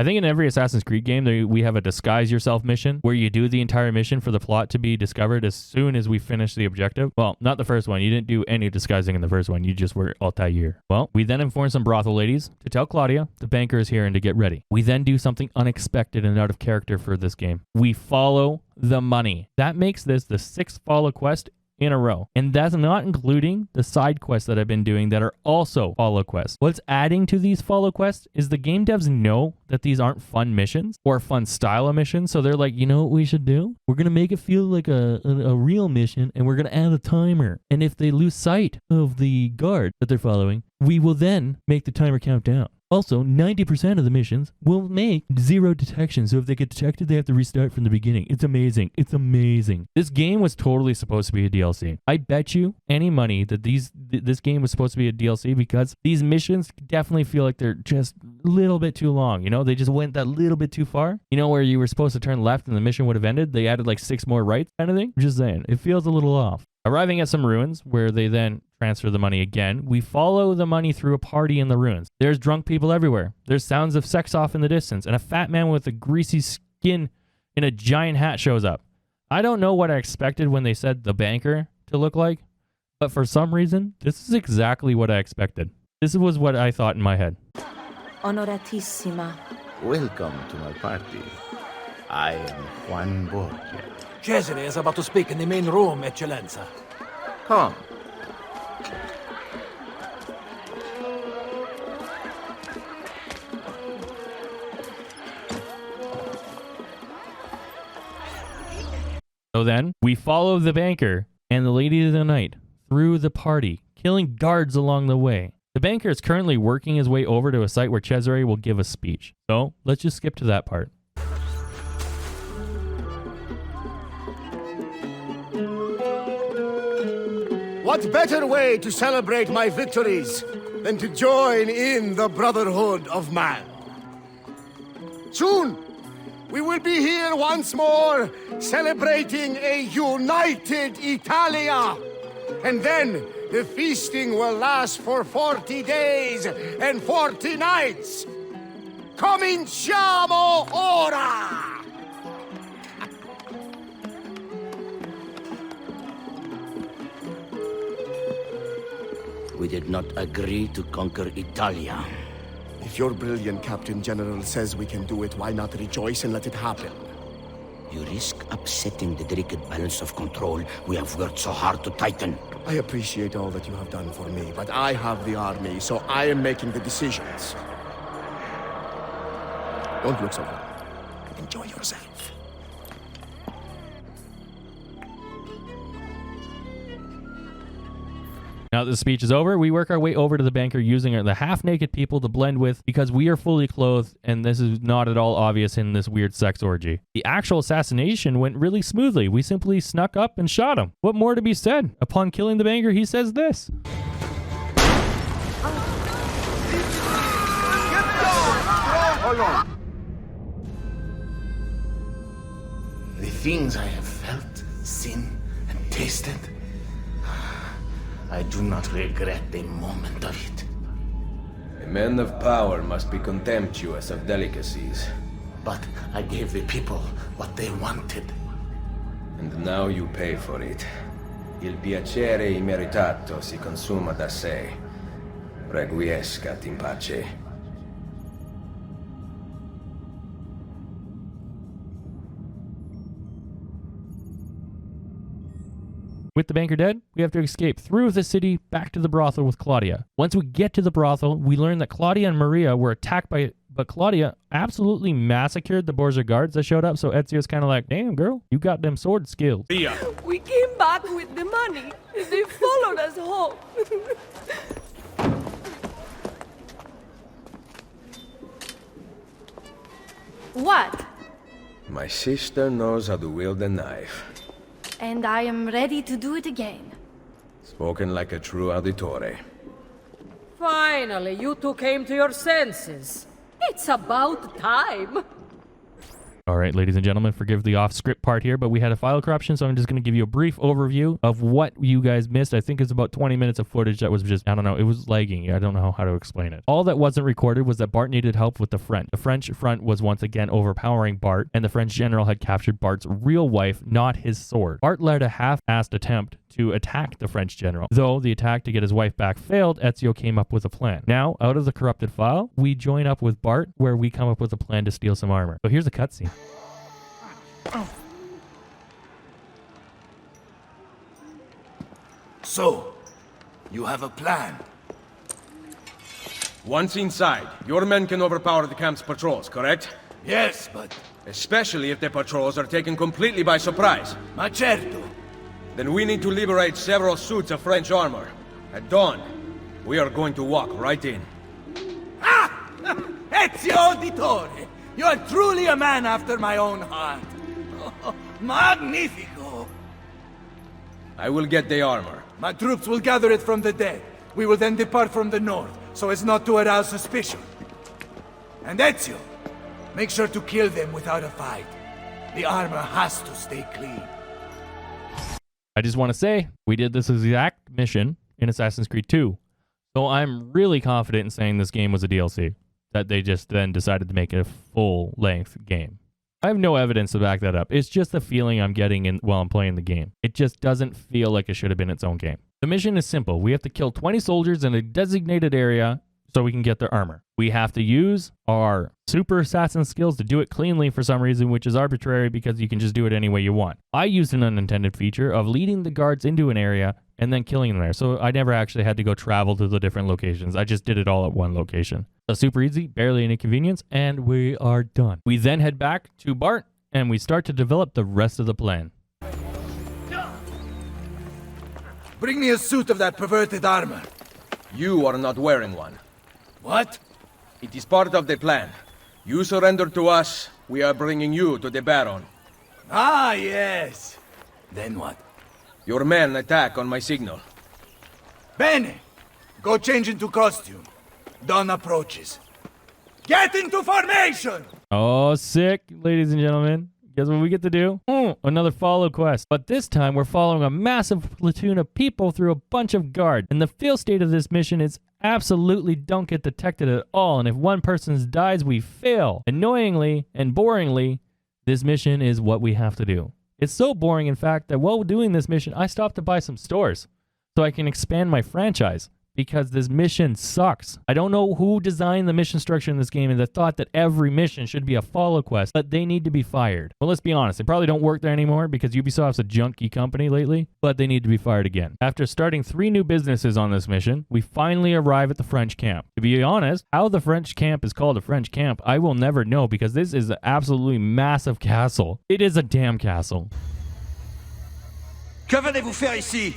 I think in every Assassin's Creed game, we have a disguise yourself mission where you do the entire mission for the plot to be discovered as soon as we finish the objective. Well, not the first one. You didn't do any disguising in the first one. You just were Altair. Well, we then inform some brothel ladies to tell Claudia the banker is here and to get ready. We then do something unexpected and out of character for this game. We follow the money. That makes this the 6th follow quest in a row. And that's not including the side quests that I've been doing that are also follow quests. What's adding to these follow quests is the game devs know that these aren't fun missions or fun style of missions. So they're like, you know what we should do? We're going to make it feel like a real mission, and we're going to add a timer. And if they lose sight of the guard that they're following, we will then make the timer count down. Also, 90% of the missions will make 0 detection, so if they get detected, they have to restart from the beginning. It's amazing. It's amazing. This game was totally supposed to be a DLC. I bet you any money that this game was supposed to be a DLC because these missions definitely feel like they're just a little bit too long. You know, they just went that little bit too far. You know, where you were supposed to turn left and the mission would have ended, they added like 6 more rights kind of thing. I'm just saying, it feels a little off. Arriving at some ruins where they then transfer the money again, we follow the money through a party in the ruins. There's drunk people everywhere. There's sounds of sex off in the distance, and a fat man with a greasy skin in a giant hat shows up. I don't know what I expected when they said the banker to look like, but for some reason, this is exactly what I expected. This was what I thought in my head. Onoratissima. Welcome to my party. I am Juan Borgia. Cesare is about to speak in the main room, Eccellenza. Come. So then, we follow the banker and the Lady of the Night through the party, killing guards along the way. The banker is currently working his way over to a site where Cesare will give a speech. So, let's just skip to that part. What better way to celebrate my victories than to join in the Brotherhood of Man? Soon, we will be here once more, celebrating a united Italia. And then, the feasting will last for 40 days and 40 nights. Cominciamo ora! We did not agree to conquer Italia. If your brilliant Captain General says we can do it, why not rejoice and let it happen? You risk upsetting the delicate balance of control we have worked so hard to tighten. I appreciate all that you have done for me, but I have the army, so I am making the decisions. Don't look so bad. Enjoy yourself. Now that the speech is over, we work our way over to the banker using the half-naked people to blend with because we are fully clothed and this is not at all obvious in this weird sex orgy. The actual assassination went really smoothly. We simply snuck up and shot him. What more to be said? Upon killing the banker, he says this. Hold on. The things I have felt, seen, and tasted, I do not regret a moment of it. A man of power must be contemptuous of delicacies. But I gave the people what they wanted. And now you pay for it. Il piacere immeritato si consuma da sé. Requiescat in pace. With the banker dead, we have to escape through the city back to the brothel with Claudia. Once we get to the brothel, we learn that Claudia and Maria were attacked but Claudia absolutely massacred the Borgia guards that showed up, so Ezio's kind of like, damn girl, you got them sword skills. We came back with the money. They followed us home. What? My sister knows how to wield a knife. And I am ready to do it again. Spoken like a true auditore. Finally, you two came to your senses. It's about time. All right, ladies and gentlemen, forgive the off-script part here, but we had a file corruption, so I'm just going to give you a brief overview of what you guys missed. I think it's about 20 minutes of footage that was just, I don't know, it was lagging. I don't know how to explain it. All that wasn't recorded was that Bart needed help with the French. The French front was once again overpowering Bart, and the French general had captured Bart's real wife, not his sword. Bart led a half-assed attempt to attack the French general. Though the attack to get his wife back failed, Ezio came up with a plan. Now, out of the corrupted file, we join up with Bart, where we come up with a plan to steal some armor. So here's a cutscene. So, you have a plan? Once inside, your men can overpower the camp's patrols, correct? Yes, but... Especially if the patrols are taken completely by surprise. Ma certo. Then we need to liberate several suits of French armor. At dawn, we are going to walk right in. Ah! Ezio Auditore! You are truly a man after my own heart. Oh, magnifico! I will get the armor. My troops will gather it from the dead. We will then depart from the north, so as not to arouse suspicion. And Ezio, make sure to kill them without a fight. The armor has to stay clean. I just want to say, we did this exact mission in Assassin's Creed 2. So I'm really confident in saying this game was a DLC. That they just then decided to make a full-length game. I have no evidence to back that up. It's just the feeling I'm getting while I'm playing the game. It just doesn't feel like it should have been its own game. The mission is simple. We have to kill 20 soldiers in a designated area so we can get their armor. We have to use our super assassin skills to do it cleanly for some reason, which is arbitrary because you can just do it any way you want. I used an unintended feature of leading the guards into an area and then killing them there. So I never actually had to go travel to the different locations. I just did it all at one location. So super easy, barely any inconvenience, and we are done. We then head back to Bart and we start to develop the rest of the plan. Bring me a suit of that perverted armor. You are not wearing one. What? It is part of the plan. You surrender to us, we are bringing you to the Baron. Ah, yes. Then what? Your men attack on my signal. Bene. Go change into costume. Dawn approaches. Get into formation! Oh, sick, ladies and gentlemen. Guess what we get to do? Another follow quest. But this time, we're following a massive platoon of people through a bunch of guards. And the fail state of this mission is absolutely don't get detected at all. And if one person dies, we fail. Annoyingly and boringly, this mission is what we have to do. It's so boring, in fact, that while doing this mission, I stopped to buy some stores so I can expand my franchise. Because this mission sucks. I don't know who designed the mission structure in this game and the thought that every mission should be a follow quest, but they need to be fired. Well, let's be honest, they probably don't work there anymore because Ubisoft's a junky company lately, but they need to be fired again. After starting 3 new businesses on this mission, we finally arrive at the French camp. To be honest, how the French camp is called a French camp, I will never know because this is an absolutely massive castle. It is a damn castle. Que venez-vous faire ici?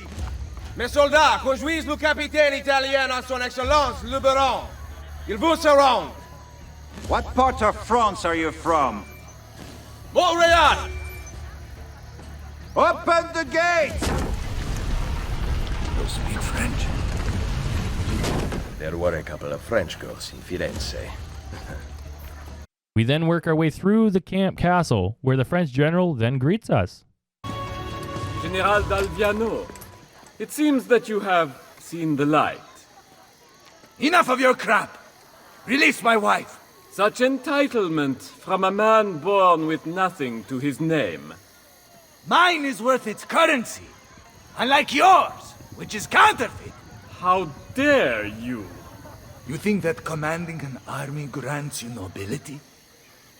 Mes soldats, conduisent le capitaine italien à son excellence, le Baron. Il vous surround. What part of France are you from? Montreal! Open the gate! You speak French? There were a couple of French girls in Firenze. We then work our way through the camp castle, where the French general then greets us. General d'Alviano, it seems that you have seen the light. Enough of your crap! Release my wife! Such entitlement from a man born with nothing to his name. Mine is worth its currency, unlike yours, which is counterfeit. How dare you? You think that commanding an army grants you nobility?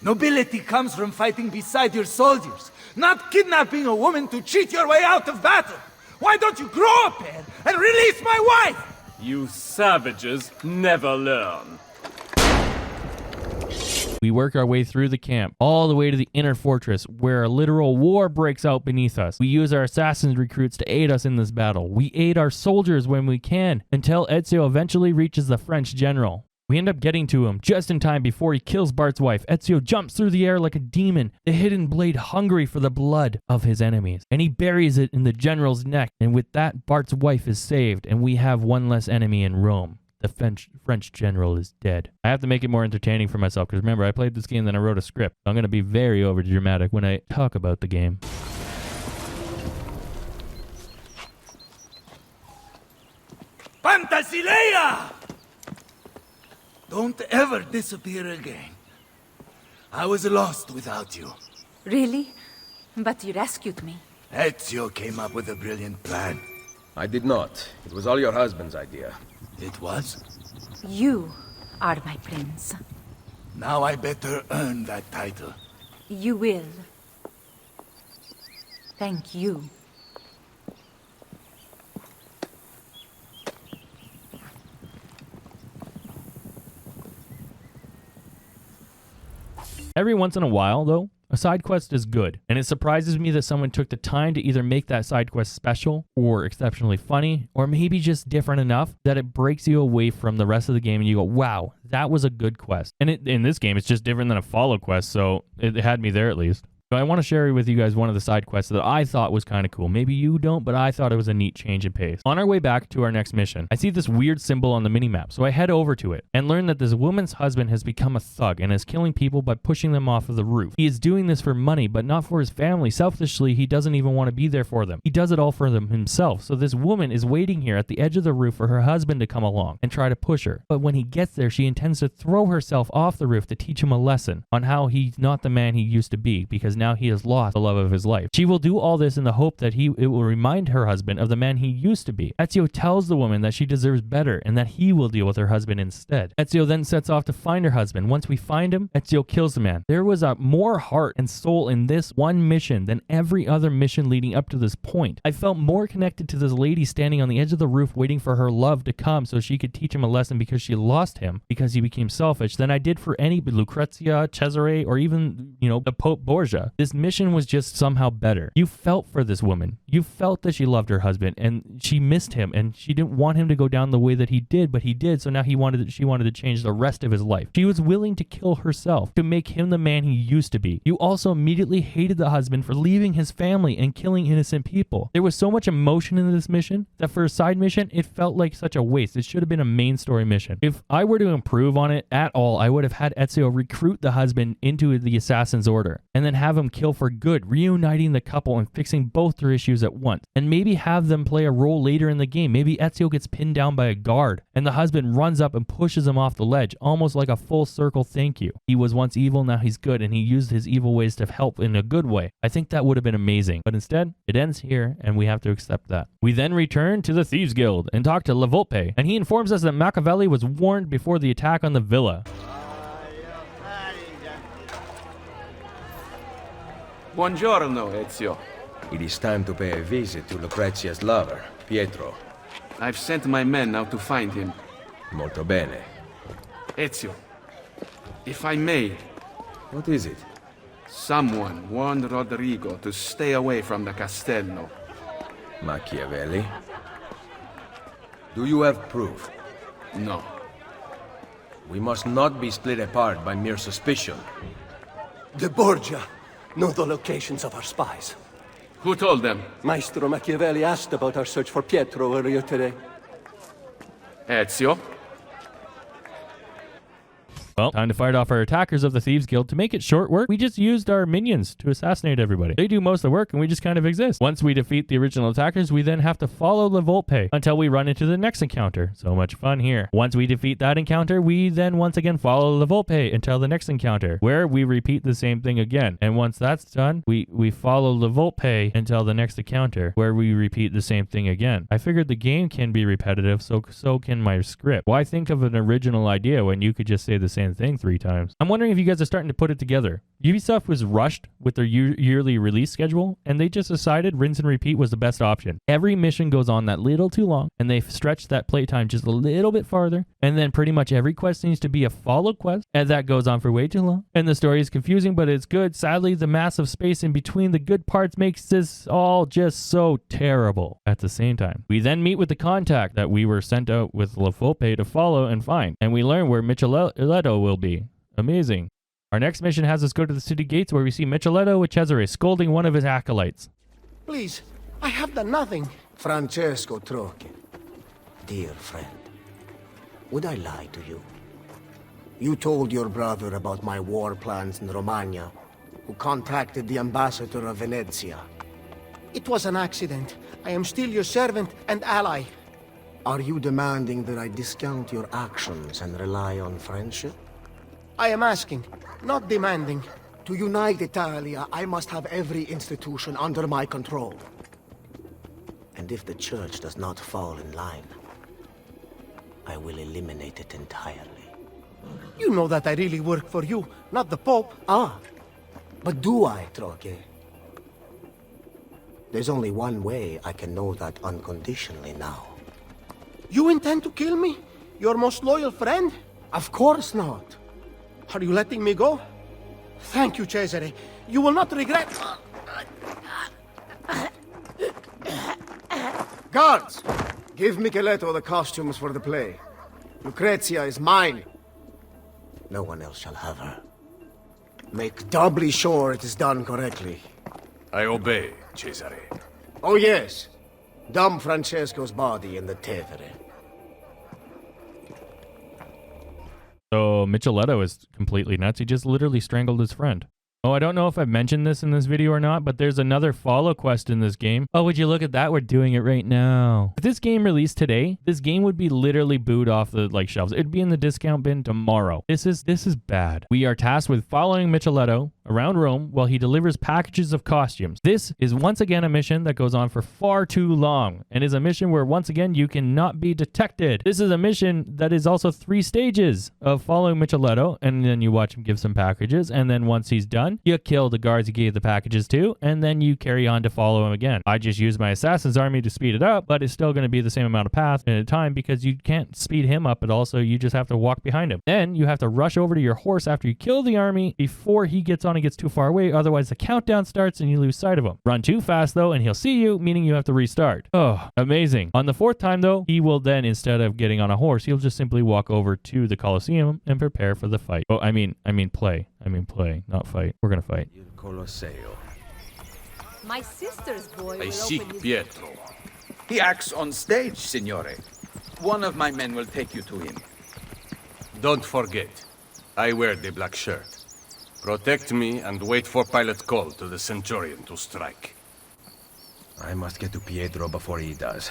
Nobility comes from fighting beside your soldiers, not kidnapping a woman to cheat your way out of battle. Why don't you grow up, man, and release my wife? You savages never learn. We work our way through the camp, all the way to the inner fortress, where a literal war breaks out beneath us. We use our assassin recruits to aid us in this battle. We aid our soldiers when we can, until Ezio eventually reaches the French general. We end up getting to him just in time before he kills Bart's wife. Ezio jumps through the air like a demon, the hidden blade hungry for the blood of his enemies. And he buries it in the general's neck. And with that, Bart's wife is saved, and we have one less enemy in Rome. The French general is dead. I have to make it more entertaining for myself, because remember, I played this game, then I wrote a script. I'm going to be very overdramatic when I talk about the game. Pantasilea! Don't ever disappear again. I was lost without you. Really? But you rescued me. Ezio came up with a brilliant plan. I did not. It was all your husband's idea. It was? You are my prince. Now I better earn that title. You will. Thank you. Every once in a while, though, a side quest is good, and it surprises me that someone took the time to either make that side quest special, or exceptionally funny, or maybe just different enough that it breaks you away from the rest of the game and you go, wow, that was a good quest. And in this game, it's just different than a follow quest, so it had me there at least. So I want to share with you guys one of the side quests that I thought was kind of cool. Maybe you don't, but I thought it was a neat change in pace. On our way back to our next mission, I see this weird symbol on the minimap, so I head over to it and learn that this woman's husband has become a thug and is killing people by pushing them off of the roof. He is doing this for money, but not for his family. Selfishly, he doesn't even want to be there for them. He does it all for them himself. So this woman is waiting here at the edge of the roof for her husband to come along and try to push her. But when he gets there, she intends to throw herself off the roof to teach him a lesson on how he's not the man he used to be, because now he has lost the love of his life. She will do all this in the hope that it will remind her husband of the man he used to be. Ezio tells the woman that she deserves better and that he will deal with her husband instead. Ezio then sets off to find her husband. Once we find him, Ezio kills the man. There was more heart and soul in this one mission than every other mission leading up to this point. I felt more connected to this lady standing on the edge of the roof waiting for her love to come so she could teach him a lesson because she lost him because he became selfish than I did for any Lucrezia, Cesare, or even, the Pope Borgia. This mission was just somehow better. You felt for this woman. You felt that she loved her husband and she missed him and she didn't want him to go down the way that he did, but he did. So now she wanted to change the rest of his life. She was willing to kill herself to make him the man he used to be. You also immediately hated the husband for leaving his family and killing innocent people. There was so much emotion in this mission that for a side mission, it felt like such a waste. It should have been a main story mission. If I were to improve on it at all, I would have had Ezio recruit the husband into the Assassin's Order and then have him kill for good, reuniting the couple and fixing both their issues at once. And maybe have them play a role later in the game. Maybe Ezio gets pinned down by a guard and the husband runs up and pushes him off the ledge, almost like a full circle thank you. He was once evil, now he's good, and he used his evil ways to help in a good way. I think that would have been amazing. But instead, it ends here and we have to accept that. We then return to the Thieves Guild and talk to La Volpe, and he informs us that Machiavelli was warned before the attack on the villa. Buongiorno, Ezio. It is time to pay a visit to Lucrezia's lover, Pietro. I've sent my men out to find him. Molto bene. Ezio, if I may... What is it? Someone warned Rodrigo to stay away from the castello. Machiavelli? Do you have proof? No. We must not be split apart by mere suspicion. The Borgia know the locations of our spies. Who told them? Maestro Machiavelli asked about our search for Pietro earlier today. Ezio? Well, time to fight off our attackers of the Thieves Guild. To make it short work, we just used our minions to assassinate everybody. They do most of the work and we just kind of exist. Once we defeat the original attackers, we then have to follow the Volpe until we run into the next encounter. So much fun here. Once we defeat that encounter, we then once again follow the Volpe until the next encounter, where we repeat the same thing again. And once that's done, we follow the Volpe until the next encounter, where we repeat the same thing again. I figured the game can be repetitive, so can my script. Why think of an original idea when you could just say the same thing 3 times? I'm wondering if you guys are starting to put it together. Ubisoft was rushed with their yearly release schedule, and they just decided rinse and repeat was the best option. Every mission goes on that little too long, and they've stretched that playtime just a little bit farther, and then pretty much every quest needs to be a follow quest, and that goes on for way too long. And the story is confusing, but it's good. Sadly, the massive space in between the good parts makes this all just so terrible at the same time. We then meet with the contact that we were sent out with La Volpe to follow and find, and we learn where Micheletto will be. Amazing. Our next mission has us go to the city gates where we see Micheletto with Cesare scolding one of his acolytes. Please, I have done nothing. Francesco Trocchi, dear friend, would I lie to you? You told your brother about my war plans in Romagna, who contacted the ambassador of Venezia. It was an accident. I am still your servant and ally. Are you demanding that I discount your actions and rely on friendship? I am asking, not demanding. To unite Italia, I must have every institution under my control. And if the church does not fall in line, I will eliminate it entirely. You know that I really work for you, not the Pope. Ah, but do I, Trocchi? There's only one way I can know that unconditionally now. You intend to kill me? Your most loyal friend? Of course not. Are you letting me go? Thank you, Cesare. You will not regret... Guards! Give Micheletto the costumes for the play. Lucrezia is mine. No one else shall have her. Make doubly sure it is done correctly. I obey, Cesare. Oh yes. Dump Francesco's body in the Tevere. So Micheletto is completely nuts. He just literally strangled his friend. Oh, I don't know if I've mentioned this in this video or not, but there's another follow quest in this game. Oh, would you look at that? We're doing it right now. If this game released today, this game would be literally booed off the shelves. It'd be in the discount bin tomorrow. This is bad. We are tasked with following Micheletto around Rome while he delivers packages of costumes. This is once again a mission that goes on for far too long and is a mission where once again you cannot be detected. This is a mission that is also 3 stages of following Micheletto, and then you watch him give some packages, and then once he's done, you kill the guards he gave the packages to, and then you carry on to follow him again. I just used my assassin's army to speed it up, but it's still going to be the same amount of path at a time because you can't speed him up at all, so you just have to walk behind him. Then you have to rush over to your horse after you kill the army before he gets on and gets too far away, otherwise the countdown starts and you lose sight of him. Run too fast though and he'll see you, meaning you have to restart. Oh, amazing. On the 4th time though, he will then, instead of getting on a horse, he'll just simply walk over to the Colosseum and prepare for the fight. Oh, I mean play, not fight. We're gonna fight. Colosseo. My sister's boy I will seek open his... Pietro. He acts on stage, signore. One of my men will take you to him. Don't forget, I wear the black shirt. Protect me and wait for pilot call to the Centurion to strike. I must get to Pietro before he does.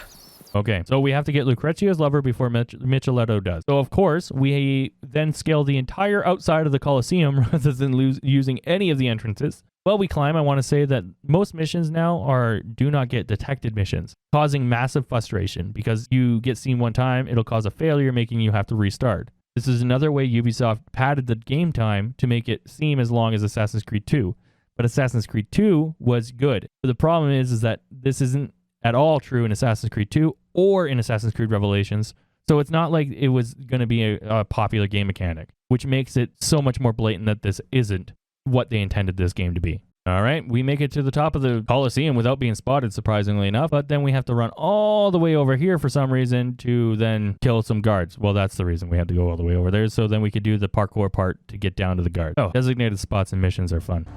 Okay, so we have to get Lucrezia's lover before Micheletto does. So of course, we then scale the entire outside of the Colosseum rather than using any of the entrances. While we climb, I want to say that most missions now are do not get detected missions, causing massive frustration because you get seen one time, it'll cause a failure, making you have to restart. This is another way Ubisoft padded the game time to make it seem as long as Assassin's Creed 2. But Assassin's Creed 2 was good. But the problem is that this isn't at all true in Assassin's Creed 2 or in Assassin's Creed Revelations. So it's not like it was going to be a popular game mechanic, which makes it so much more blatant that this isn't what they intended this game to be. All right, we make it to the top of the Colosseum without being spotted, surprisingly enough, but then we have to run all the way over here for some reason to then kill some guards. Well, that's the reason we had to go all the way over there, so then we could do the parkour part to get down to the guard. Oh, designated spots and missions are fun.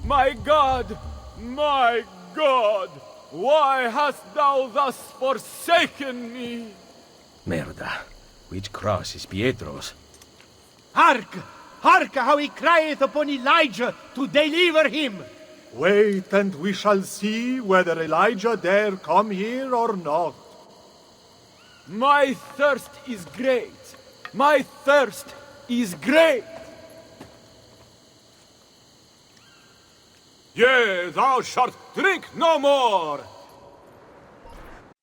My God! My God! Why hast thou thus forsaken me? Merda. Which cross is Pietro's? Hark! Hark how he crieth upon Elijah to deliver him! Wait, and we shall see whether Elijah dare come here or not. My thirst is great. My thirst is great. Yea, thou shalt drink no more.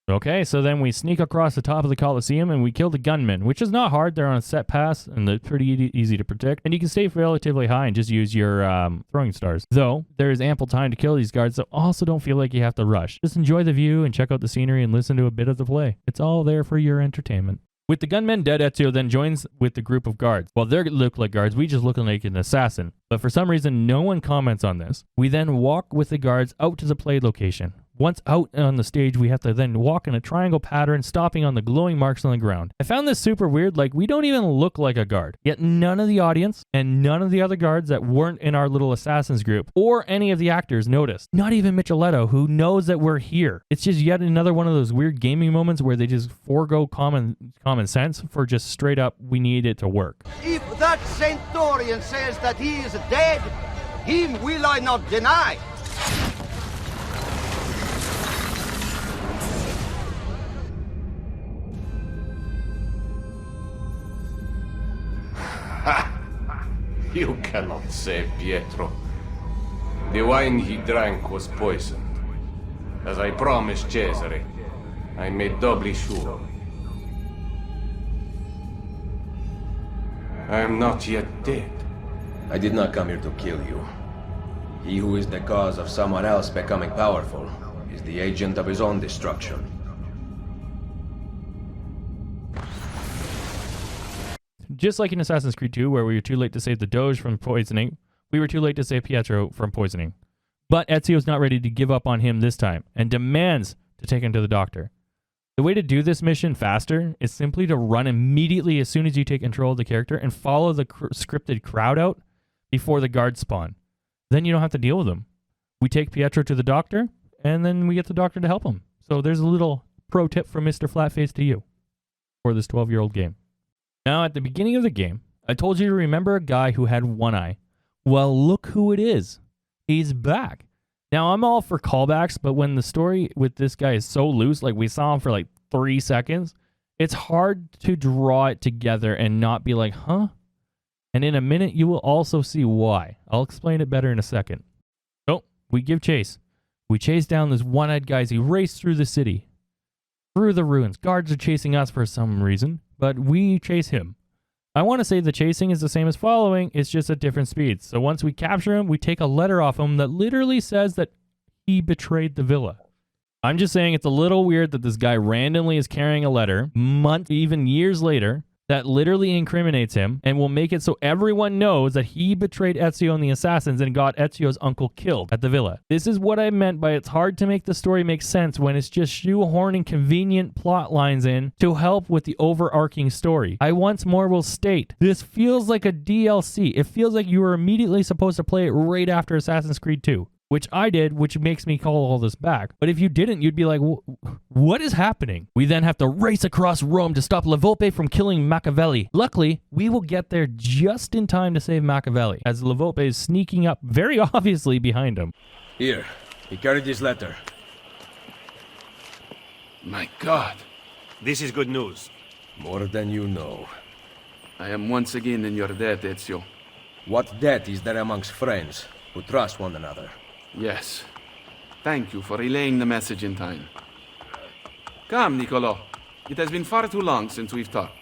Okay, so then we sneak across the top of the Colosseum and we kill the gunmen, which is not hard. They're on a set pass and they're pretty easy to protect. And you can stay relatively high and just use your throwing stars. Though, there is ample time to kill these guards, so also don't feel like you have to rush. Just enjoy the view and check out the scenery and listen to a bit of the play. It's all there for your entertainment. With the gunmen dead, Ezio then joins with the group of guards. While they look like guards, we just look like an assassin. But for some reason, no one comments on this. We then walk with the guards out to the play location. Once out on the stage, we have to then walk in a triangle pattern, stopping on the glowing marks on the ground. I found this super weird, like we don't even look like a guard. Yet none of the audience and none of the other guards that weren't in our little assassins group or any of the actors noticed. Not even Micheletto, who knows that we're here. It's just yet another one of those weird gaming moments where they just forego common sense for just straight up, we need it to work. If that centurion says that he is dead, him will I not deny. You cannot save Pietro. The wine he drank was poisoned. As I promised Cesare, I made doubly sure. I am not yet dead. I did not come here to kill you. He who is the cause of someone else becoming powerful is the agent of his own destruction. Just like in Assassin's Creed 2, where we were too late to save the Doge from poisoning, we were too late to save Pietro from poisoning. But Ezio's not ready to give up on him this time, and demands to take him to the doctor. The way to do this mission faster is simply to run immediately as soon as you take control of the character and follow the scripted crowd out before the guards spawn. Then you don't have to deal with them. We take Pietro to the doctor, and then we get the doctor to help him. So there's a little pro tip from Mr. Flatfaceyt to you for this 12-year-old game. Now, at the beginning of the game, I told you to remember a guy who had one eye. Well, look who it is. He's back. Now, I'm all for callbacks, but when the story with this guy is so loose, like we saw him for like 3 seconds, it's hard to draw it together and not be like, huh? And in a minute, you will also see why. I'll explain it better in a second. So, we give chase. We chase down this one-eyed guy as he races through the city. Through the ruins. Guards are chasing us for some reason, but we chase him. I want to say the chasing is the same as following, it's just at different speeds. So once we capture him, we take a letter off him that literally says that he betrayed the villa. I'm just saying it's a little weird that this guy randomly is carrying a letter, months, even years later, that literally incriminates him and will make it so everyone knows that he betrayed Ezio and the assassins and got Ezio's uncle killed at the villa. This is what I meant by it's hard to make the story make sense when it's just shoehorning convenient plot lines in to help with the overarching story. I once more will state, this feels like a DLC. It feels like you were immediately supposed to play it right after Assassin's Creed 2. Which I did, which makes me call all this back. But if you didn't, you'd be like, what is happening? We then have to race across Rome to stop La Volpe from killing Machiavelli. Luckily, we will get there just in time to save Machiavelli, as La Volpe is sneaking up very obviously behind him. Here, he carried this letter. My God. This is good news. More than you know. I am once again in your debt, Ezio. What debt is there amongst friends who trust one another? Yes. Thank you for relaying the message in time. Come, Niccolo. It has been far too long since we've talked.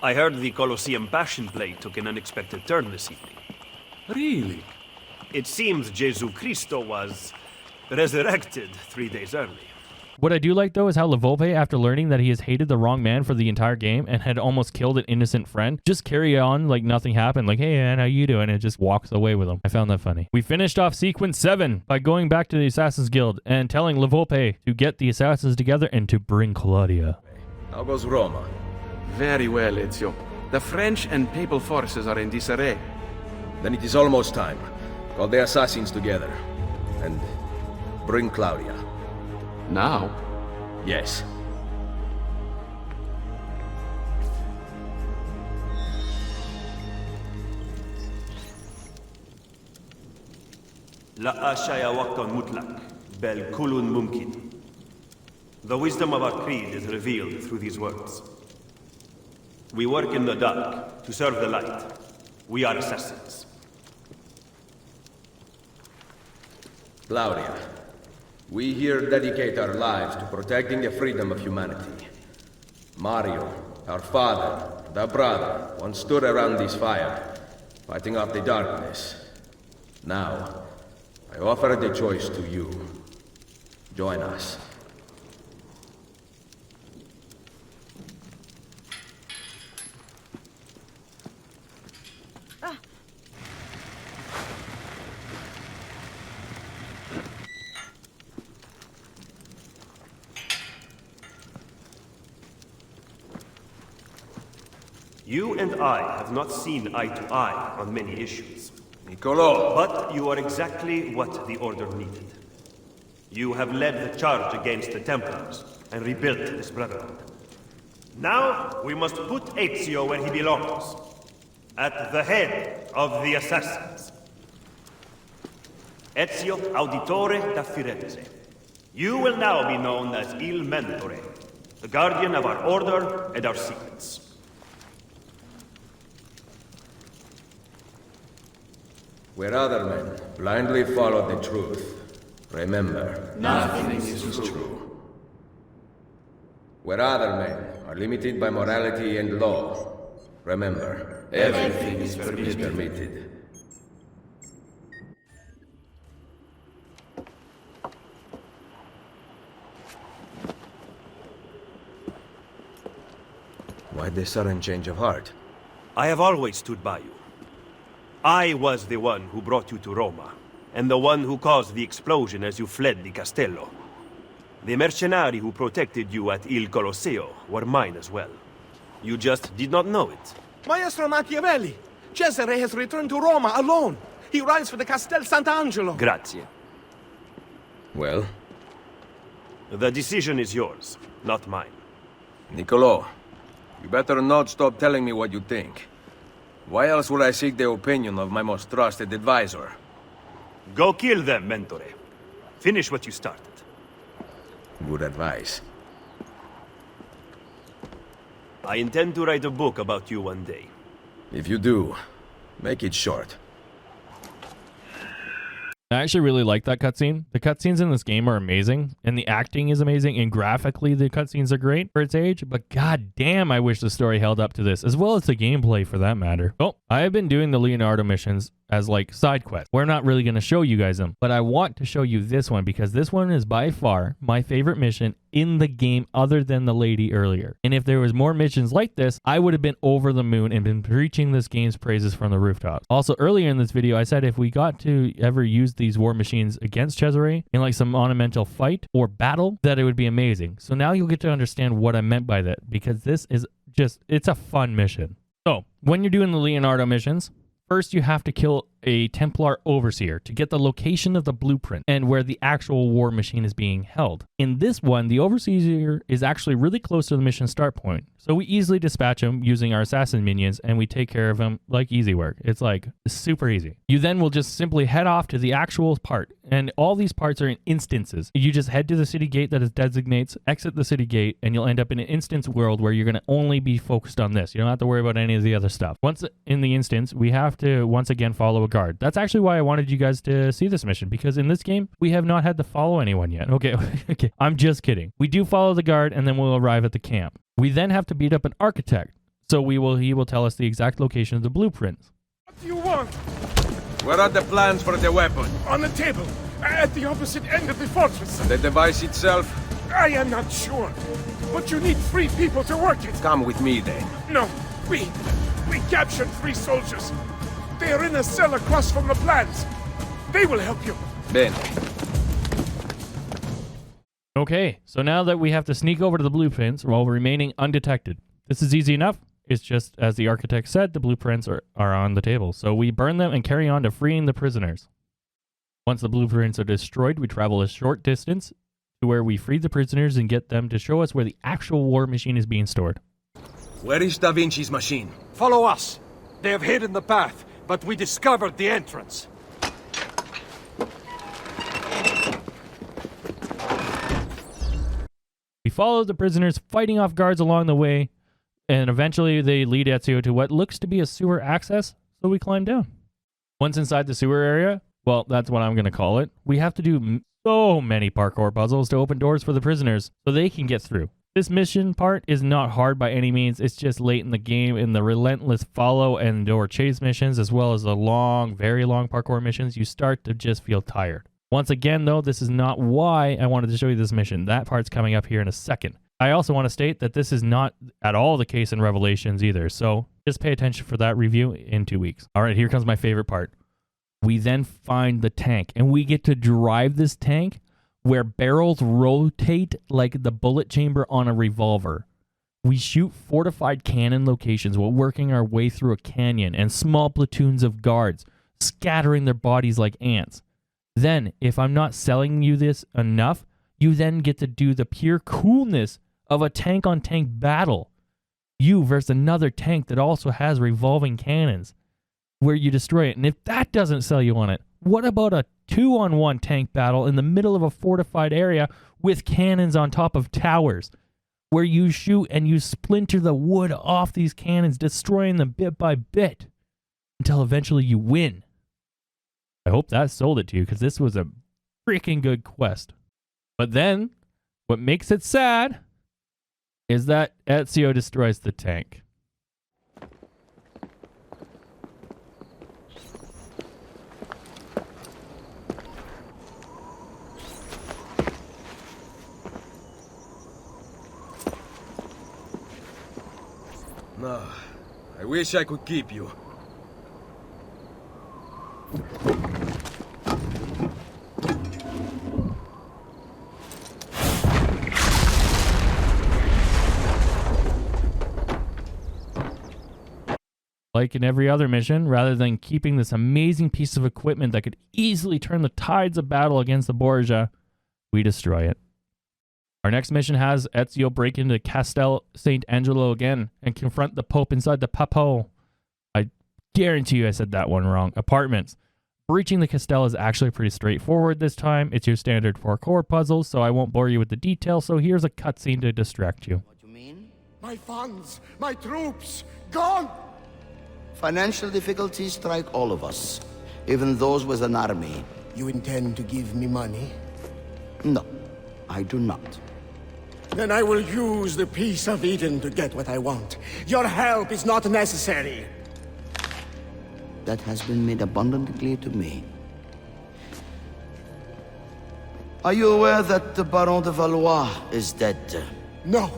I heard the Colosseum Passion Play took an unexpected turn this evening. Really? It seems Jesu Cristo was resurrected 3 days early. What I do like, though, is how La Volpe, after learning that he has hated the wrong man for the entire game and had almost killed an innocent friend, just carry on like nothing happened. Like, hey, man, how you doing? And just walks away with him. I found that funny. We finished off Sequence 7 by going back to the Assassin's Guild and telling La Volpe to get the assassins together and to bring Claudia. How goes Roma? Very well, Ezio. The French and Papal forces are in disarray. Then it is almost time. Call the assassins together. And bring Claudia. Now? Yes. La ashaya wakton mutlak, bel kulun mumkin. The wisdom of our creed is revealed through these words. We work in the dark to serve the light. We are assassins. Claudia, we here dedicate our lives to protecting the freedom of humanity. Mario, our father, the brother, once stood around this fire, fighting off the darkness. Now, I offer the choice to you. Join us. You and I have not seen eye to eye on many issues. Niccolo! But you are exactly what the Order needed. You have led the charge against the Templars and rebuilt this Brotherhood. Now, we must put Ezio where he belongs. At the head of the assassins. Ezio Auditore da Firenze. You will now be known as Il Mentore, the guardian of our Order and our secrets. Where other men blindly follow the truth, remember, nothing is true. Where other men are limited by morality and law, remember, everything is permitted. Why this sudden change of heart? I have always stood by you. I was the one who brought you to Roma, and the one who caused the explosion as you fled the Castello. The mercenari who protected you at Il Colosseo were mine as well. You just did not know it. Maestro Machiavelli! Cesare has returned to Roma alone! He rides for the Castel Sant'Angelo! Grazie. Well? The decision is yours, not mine. Niccolo, you better not stop telling me what you think. Why else would I seek the opinion of my most trusted advisor? Go kill them, Mentore. Finish what you started. Good advice. I intend to write a book about you one day. If you do, make it short. I actually really like that cutscene. The cutscenes in this game are amazing, and the acting is amazing, and graphically the cutscenes are great for its age, but god damn, I wish the story held up to this, as well as the gameplay for that matter. Oh, I have been doing the Leonardo missions as like side quests. We're not really going to show you guys them, but I want to show you this one because this one is by far my favorite mission in the game other than the lady earlier. And if there was more missions like this, I would have been over the moon and been preaching this game's praises from the rooftops. Also, earlier in this video, I said if we got to ever use these war machines against Cesare in like some monumental fight or battle, that it would be amazing. So now you'll get to understand what I meant by that, because this is just, it's a fun mission. So when you're doing the Leonardo missions, first, you have to kill a Templar overseer to get the location of the blueprint and where the actual war machine is being held. In this one, the overseer is actually really close to the mission start point, so we easily dispatch him using our assassin minions, and we take care of him like easy work. It's like super easy. You then will just simply head off to the actual part, and all these parts are in instances. You just head to the city gate that it designates, exit the city gate, and you'll end up in an instance world where you're going to only be focused on this. You don't have to worry about any of the other stuff. Once in the instance, we have to once again follow a guard. That's actually why I wanted you guys to see this mission, because in this game, we have not had to follow anyone yet. Okay, okay, I'm just kidding. We do follow the guard, and then we'll arrive at the camp. We then have to beat up an architect, so he will tell us the exact location of the blueprints. What do you want? Where are the plans for the weapon? On the table, at the opposite end of the fortress. The device itself? I am not sure, but you need 3 people to work it. Come with me, then. No, we captured 3 soldiers. They are in a cell across from the plans. They will help you. Ben. Okay, so now that we have to sneak over to the blueprints while remaining undetected. This is easy enough. It's just, as the architect said, the blueprints are on the table. So we burn them and carry on to freeing the prisoners. Once the blueprints are destroyed, we travel a short distance to where we free the prisoners and get them to show us where the actual war machine is being stored. Where is Da Vinci's machine? Follow us. They have hidden the path, but we discovered the entrance. We follow the prisoners, fighting off guards along the way, and eventually they lead Ezio to what looks to be a sewer access, so we climb down. Once inside the sewer area, well, that's what I'm going to call it, we have to do so many parkour puzzles to open doors for the prisoners so they can get through. This mission part is not hard by any means, it's just late in the game in the relentless follow and door chase missions as well as the long, very long parkour missions, you start to just feel tired. Once again though, this is not why I wanted to show you this mission. That part's coming up here in a second. I also want to state that this is not at all the case in Revelations either, so just pay attention for that review in 2 weeks. Alright, here comes my favorite part. We then find the tank, and we get to drive this tank where barrels rotate like the bullet chamber on a revolver. We shoot fortified cannon locations while working our way through a canyon and small platoons of guards, scattering their bodies like ants. Then, if I'm not selling you this enough, you then get to do the pure coolness of a tank-on-tank battle. You versus another tank that also has revolving cannons, where you destroy it. And if that doesn't sell you on it, what about a 2-on-1 tank battle in the middle of a fortified area with cannons on top of towers, where you shoot and you splinter the wood off these cannons, destroying them bit by bit until eventually you win? I hope that sold it to you, because this was a freaking good quest. But then, what makes it sad is that Ezio destroys the tank. No, I wish I could keep you. Like in every other mission, rather than keeping this amazing piece of equipment that could easily turn the tides of battle against the Borgia, we destroy it. Our next mission has Ezio break into Castel St. Angelo again and confront the Pope inside the Papo. I guarantee you I said that one wrong. Apartments. Breaching the Castel is actually pretty straightforward this time. It's your standard parkour puzzles, so I won't bore you with the details, so here's a cutscene to distract you. What do you mean? My funds, my troops, gone! Financial difficulties strike all of us, even those with an army. You intend to give me money? No, I do not. Then I will use the piece of Eden to get what I want. Your help is not necessary. That has been made abundantly clear to me. Are you aware that the Baron de Valois is dead? No.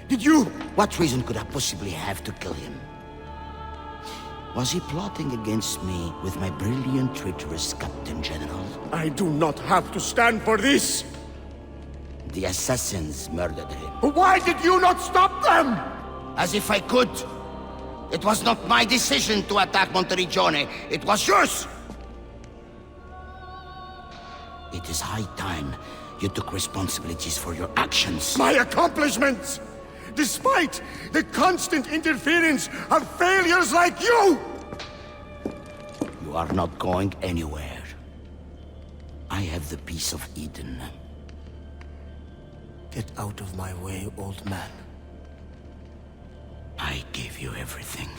Did you? What reason could I possibly have to kill him? Was he plotting against me with my brilliant, traitorous Captain General? I do not have to stand for this! The assassins murdered him. Why did you not stop them? As if I could! It was not my decision to attack Monteriggione. It was yours! It is high time you took responsibilities for your actions. My accomplishments! Despite the constant interference of failures like you! You are not going anywhere. I have the piece of Eden. Get out of my way, old man. I gave you everything,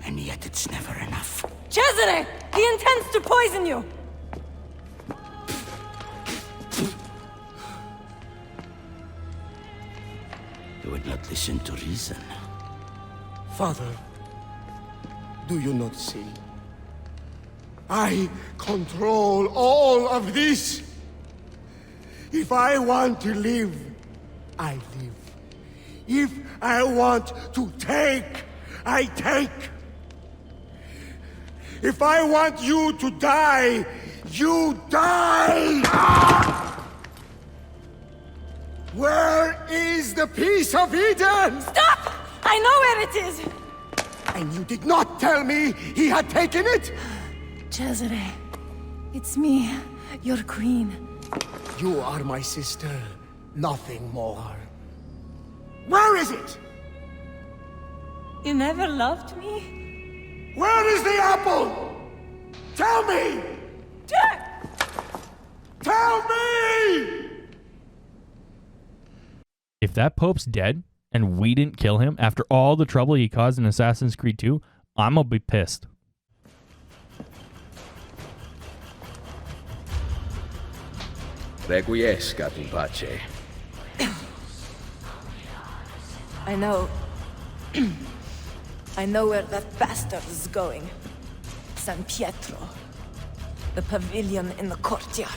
and yet it's never enough. Cesare! He intends to poison you! You would not listen to reason. Father, do you not see? I control all of this! If I want to live, I live. If I want to take, I take. If I want you to die, you die! Where is the piece of Eden? Stop! I know where it is! And you did not tell me he had taken it? Cesare, it's me, your queen. You are my sister, nothing more. Where is it? You never loved me? Where is the apple? Tell me! Tell me! If that Pope's dead and we didn't kill him after all the trouble he caused in Assassin's Creed 2, I'm gonna be pissed. Requiescat in pace. I know. I know where that bastard is going. San Pietro. The pavilion in the courtyard.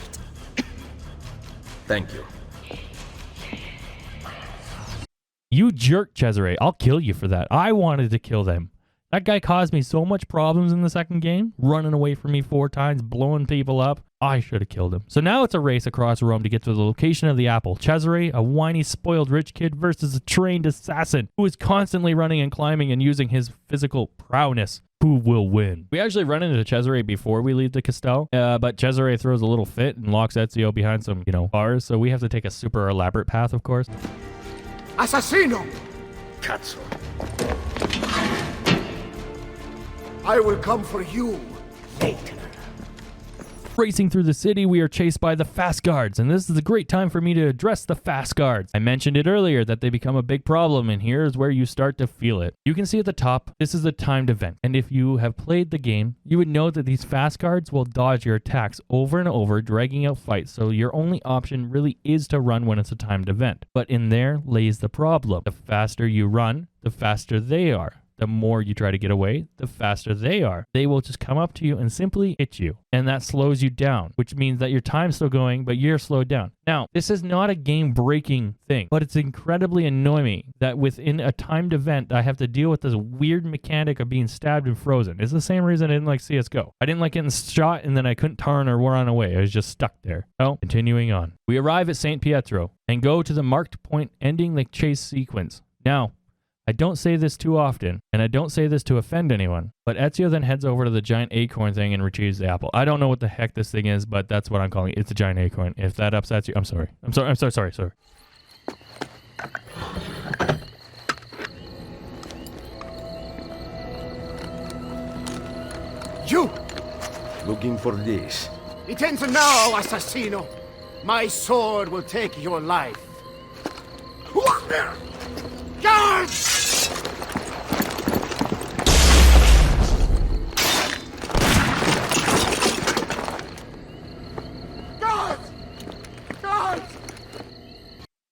Thank you. You jerk, Cesare. I'll kill you for that. I wanted to kill them. That guy caused me so much problems in the second game, running away from me 4 times, blowing people up. I should have killed him. So now it's a race across Rome to get to the location of the apple. Cesare, a whiny, spoiled rich kid, versus a trained assassin who is constantly running and climbing and using his physical prowess. Who will win? We actually run into Cesare before we leave the Castel, but Cesare throws a little fit and locks Ezio behind some, bars, so we have to take a super elaborate path, of course. Assassino! Cazzo. I will come for you later. Racing through the city, we are chased by the fast guards, and this is a great time for me to address the fast guards. I mentioned it earlier that they become a big problem, and here is where you start to feel it. You can see at the top, this is a timed event, and if you have played the game, you would know that these fast guards will dodge your attacks over and over, dragging out fights, so your only option really is to run when it's a timed event. But in there lays the problem. The faster you run, the faster they are. The more you try to get away, the faster they are. They will just come up to you and simply hit you. And that slows you down, which means that your time's still going, but you're slowed down. Now, this is not a game-breaking thing, but it's incredibly annoying that within a timed event, I have to deal with this weird mechanic of being stabbed and frozen. It's the same reason I didn't like CSGO. I didn't like getting shot and then I couldn't turn or run away. I was just stuck there. So, continuing on. We arrive at St. Pietro and go to the marked point ending the chase sequence. Now, I don't say this too often, and I don't say this to offend anyone, but Ezio then heads over to the giant acorn thing and retrieves the apple. I don't know what the heck this thing is, but that's what I'm calling it. It's a giant acorn. If that upsets you, I'm sorry. I'm sorry. You! Looking for this. It ends now, Assassino. My sword will take your life. Guards!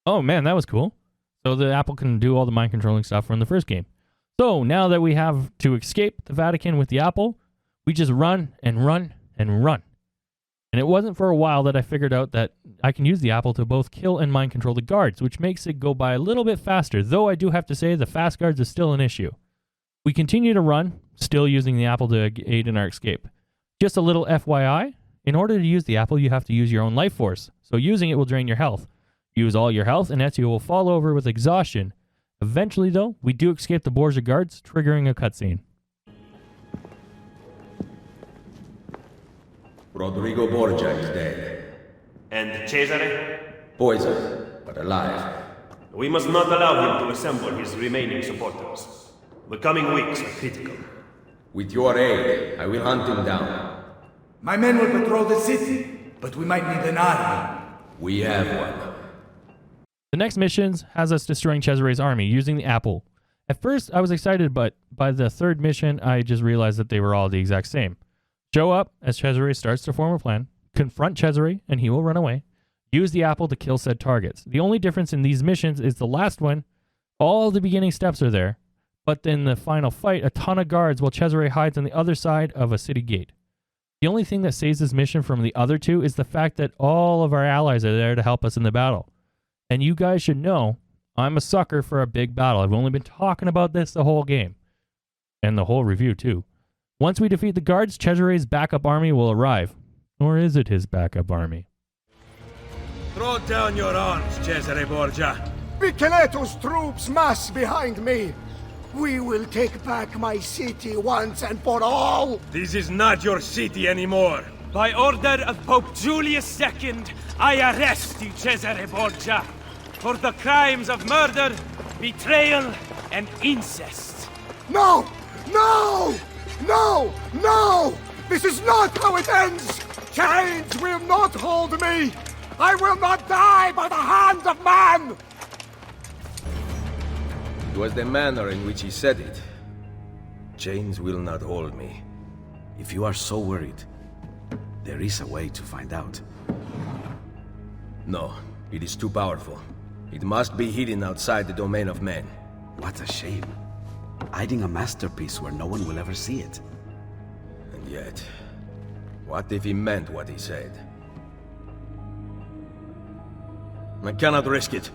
Oh man, that was cool. So the apple can do all the mind controlling stuff from the first game. So now that we have to escape the Vatican with the apple, we just run and run and run. And it wasn't for a while that I figured out that I can use the apple to both kill and mind control the guards, which makes it go by a little bit faster, though I do have to say the fast guards is still an issue. We continue to run, still using the apple to aid in our escape. Just a little FYI, in order to use the apple, you have to use your own life force, so using it will drain your health. Use all your health and Ezio will fall over with exhaustion. Eventually, though, we do escape the Borgia guards, triggering a cutscene. Rodrigo Borgia is dead. And Cesare? Poisoned, but alive. We must not allow him to assemble his remaining supporters. The coming weeks are critical. With your aid, I will hunt him down. My men will patrol the city, but we might need an army. We have one. The next missions has us destroying Cesare's army using the apple. At first, I was excited, but by the third mission, I just realized that they were all the exact same. Show up as Cesare starts to form a plan, confront Cesare, and he will run away. Use the apple to kill said targets. The only difference in these missions is the last one, all the beginning steps are there, but in the final fight, a ton of guards while Cesare hides on the other side of a city gate. The only thing that saves this mission from the other two is the fact that all of our allies are there to help us in the battle. And you guys should know, I'm a sucker for a big battle. I've only been talking about this the whole game. And the whole review, too. Once we defeat the guards, Cesare's backup army will arrive. Or is it his backup army? Throw down your arms, Cesare Borgia. Micheletto's troops mass behind me. We will take back my city once and for all. This is not your city anymore. By order of Pope Julius II, I arrest you, Cesare Borgia, for the crimes of murder, betrayal, and incest. No! No! No! No! This is not how it ends! Chains will not hold me! I will not die by the hand of man! It was the manner in which he said it. Chains will not hold me. If you are so worried, there is a way to find out. No, it is too powerful. It must be hidden outside the domain of men. What a shame. Hiding a masterpiece where no one will ever see it. And yet, what if he meant what he said? I cannot risk it.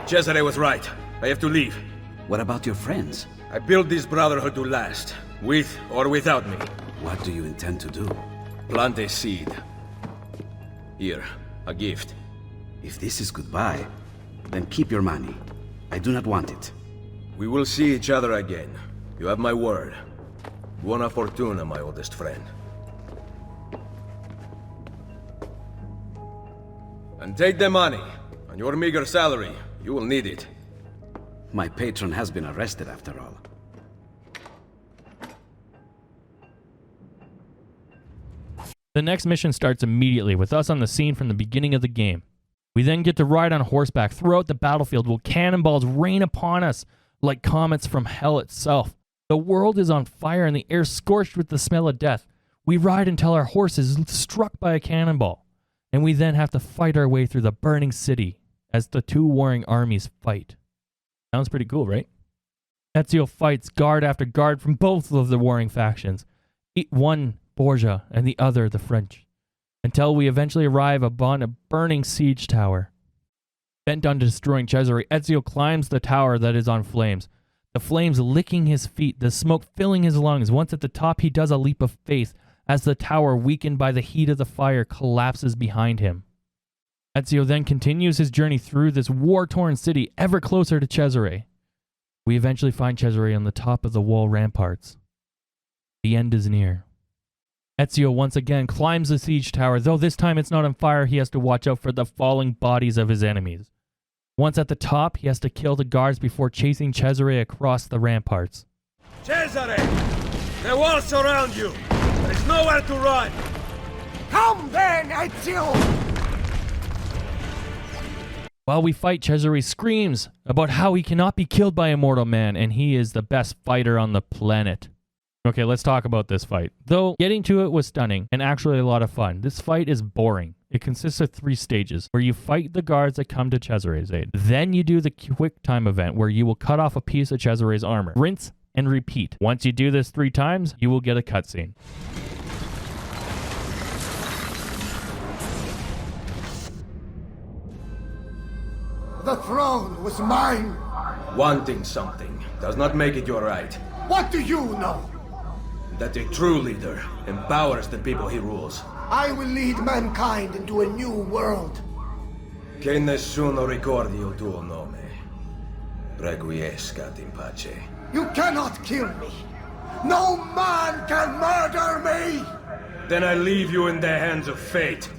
Cesare was right. I have to leave. What about your friends? I built this Brotherhood to last, with or without me. What do you intend to do? Plant a seed. Here, a gift. If this is goodbye, then keep your money. I do not want it. We will see each other again. You have my word. Buona fortuna, my oldest friend. And take the money. On your meager salary, you will need it. My patron has been arrested after all. The next mission starts immediately with us on the scene from the beginning of the game. We then get to ride on horseback throughout the battlefield while cannonballs rain upon us like comets from hell itself. The world is on fire and the air scorched with the smell of death. We ride until our horse is struck by a cannonball, and we then have to fight our way through the burning city as the two warring armies fight. Sounds pretty cool, right? Ezio fights guard after guard from both of the warring factions, one Borgia and the other the French, until we eventually arrive upon a burning siege tower. Bent on destroying Cesare, Ezio climbs the tower that is on flames, the flames licking his feet, the smoke filling his lungs. Once at the top, he does a leap of faith as the tower, weakened by the heat of the fire, collapses behind him. Ezio then continues his journey through this war-torn city, ever closer to Cesare. We eventually find Cesare on the top of the wall ramparts. The end is near. Ezio once again climbs the siege tower, though this time it's not on fire. He has to watch out for the falling bodies of his enemies. Once at the top, he has to kill the guards before chasing Cesare across the ramparts. Cesare! The walls surround you! There is nowhere to run! Come then, Ezio! While we fight, Cesare screams about how he cannot be killed by a mortal man, and he is the best fighter on the planet. Okay, let's talk about this fight. Though getting to it was stunning and actually a lot of fun, this fight is boring. It consists of 3 stages, where you fight the guards that come to Cesare's aid. Then you do the quick time event, where you will cut off a piece of Cesare's armor. Rinse and repeat. Once you do this 3 times, you will get a cutscene. The throne was mine. Wanting something does not make it your right. What do you know? That a true leader empowers the people he rules. I will lead mankind into a new world. Che nessuno ricordi il tuo nome. Requiescat in pace. You cannot kill me. No man can murder me! Then I leave you in the hands of fate.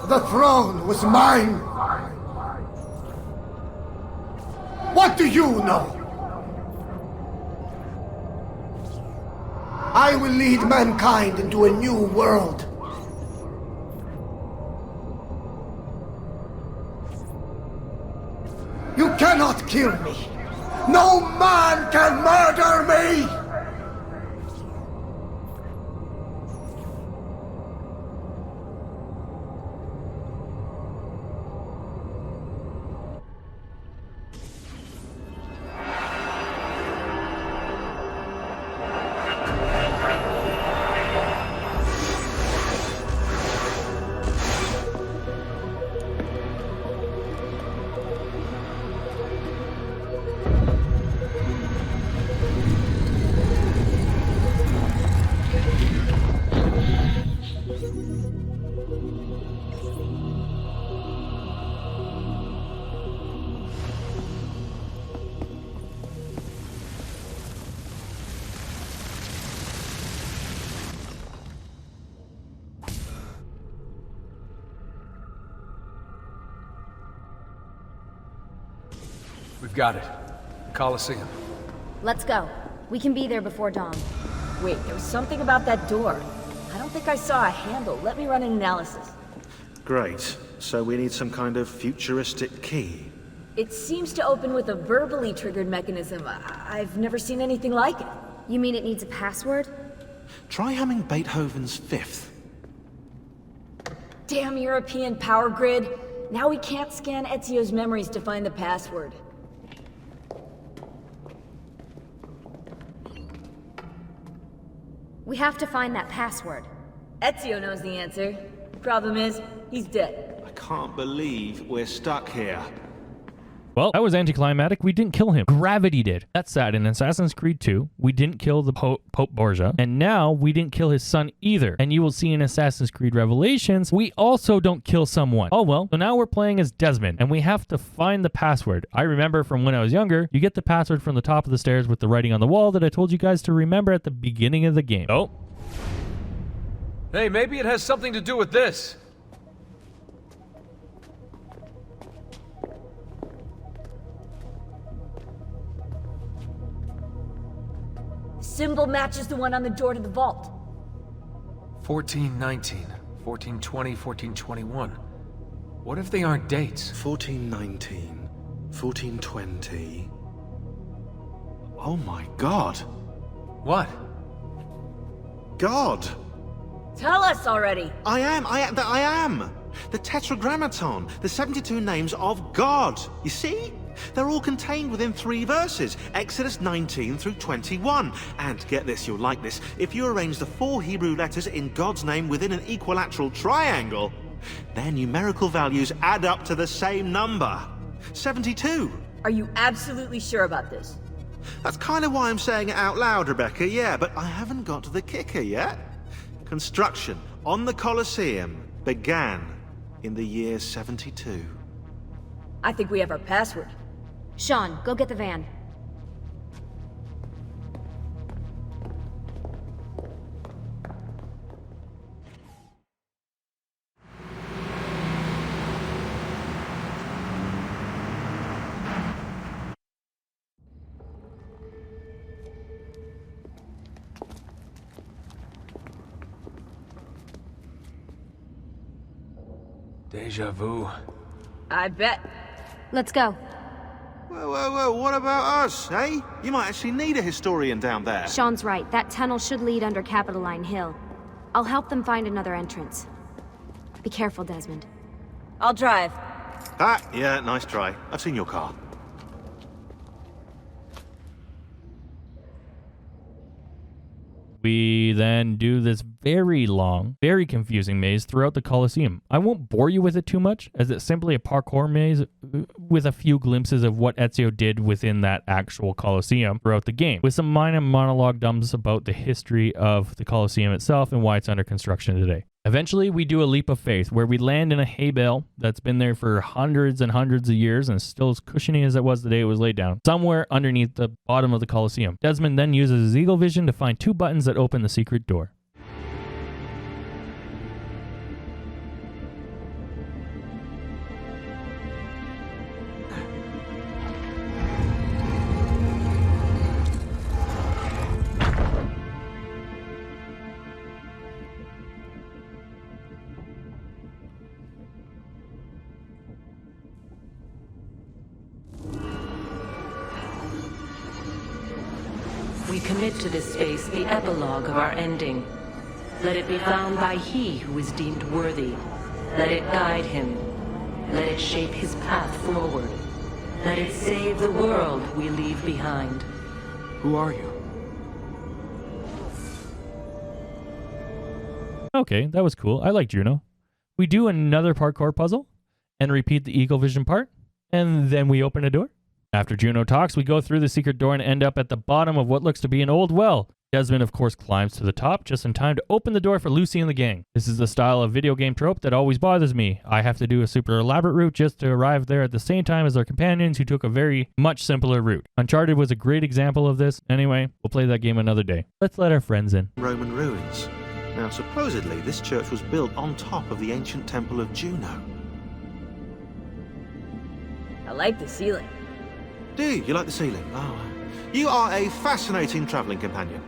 The throne was mine. What do you know? I will lead mankind into a new world. You cannot kill me. No man can murder me! We've got it. Colosseum. Let's go. We can be there before dawn. Wait, there was something about that door. I don't think I saw a handle. Let me run an analysis. Great. So we need some kind of futuristic key. It seems to open with a verbally triggered mechanism. I've never seen anything like it. You mean it needs a password? Try humming Beethoven's Fifth. Damn European power grid. Now we can't scan Ezio's memories to find the password. We have to find that password. Ezio knows the answer. Problem is, he's dead. I can't believe we're stuck here. Well, that was anticlimactic. We didn't kill him. Gravity did. That's sad. In Assassin's Creed 2, we didn't kill the Pope Borgia, and now we didn't kill his son either. And you will see in Assassin's Creed Revelations, we also don't kill someone. Oh well, so now we're playing as Desmond, and we have to find the password. I remember from when I was younger, you get the password from the top of the stairs with the writing on the wall that I told you guys to remember at the beginning of the game. Oh. Hey, maybe it has something to do with this. Symbol matches the one on the door to the vault. 1419, 1420, 1421. What if they aren't dates? 1419, 1420. Oh my god. What? God! Tell us already! I am! The Tetragrammaton, the 72 names of God. You see? They're all contained within 3 verses, Exodus 19 through 21. And get this, you'll like this, if you arrange the 4 Hebrew letters in God's name within an equilateral triangle, their numerical values add up to the same number. 72. Are you absolutely sure about this? That's kind of why I'm saying it out loud, Rebecca, yeah, but I haven't got to the kicker yet. Construction on the Colosseum began in the year 72. I think we have our password. Sean, go get the van. Deja vu. I bet. Let's go. Whoa, what about us, eh? You might actually need a historian down there. Sean's right. That tunnel should lead under Capitoline Hill. I'll help them find another entrance. Be careful, Desmond. I'll drive. Ah, yeah, nice try. I've seen your car. We then do this very long, very confusing maze throughout the Colosseum. I won't bore you with it too much, as it's simply a parkour maze with a few glimpses of what Ezio did within that actual Colosseum throughout the game, with some minor monologue dumps about the history of the Colosseum itself and why it's under construction today. Eventually, we do a leap of faith where we land in a hay bale that's been there for hundreds and hundreds of years and still as cushiony as it was the day it was laid down, somewhere underneath the bottom of the Colosseum. Desmond then uses his eagle vision to find 2 buttons that open the secret door. We commit to this space the epilogue of our ending. Let it be found by he who is deemed worthy. Let it guide him. Let it shape his path forward. Let it save the world we leave behind. Who are you? Okay, that was cool. I like Juno. We do another parkour puzzle and repeat the eagle vision part, and then we open a door. After Juno talks, we go through the secret door and end up at the bottom of what looks to be an old well. Desmond, of course, climbs to the top just in time to open the door for Lucy and the gang. This is the style of video game trope that always bothers me. I have to do a super elaborate route just to arrive there at the same time as our companions who took a very much simpler route. Uncharted was a great example of this. Anyway, we'll play that game another day. Let's let our friends in. Roman ruins. Now, supposedly, this church was built on top of the ancient temple of Juno. I like the ceiling. Do you? You like the ceiling? Oh, you are a fascinating travelling companion.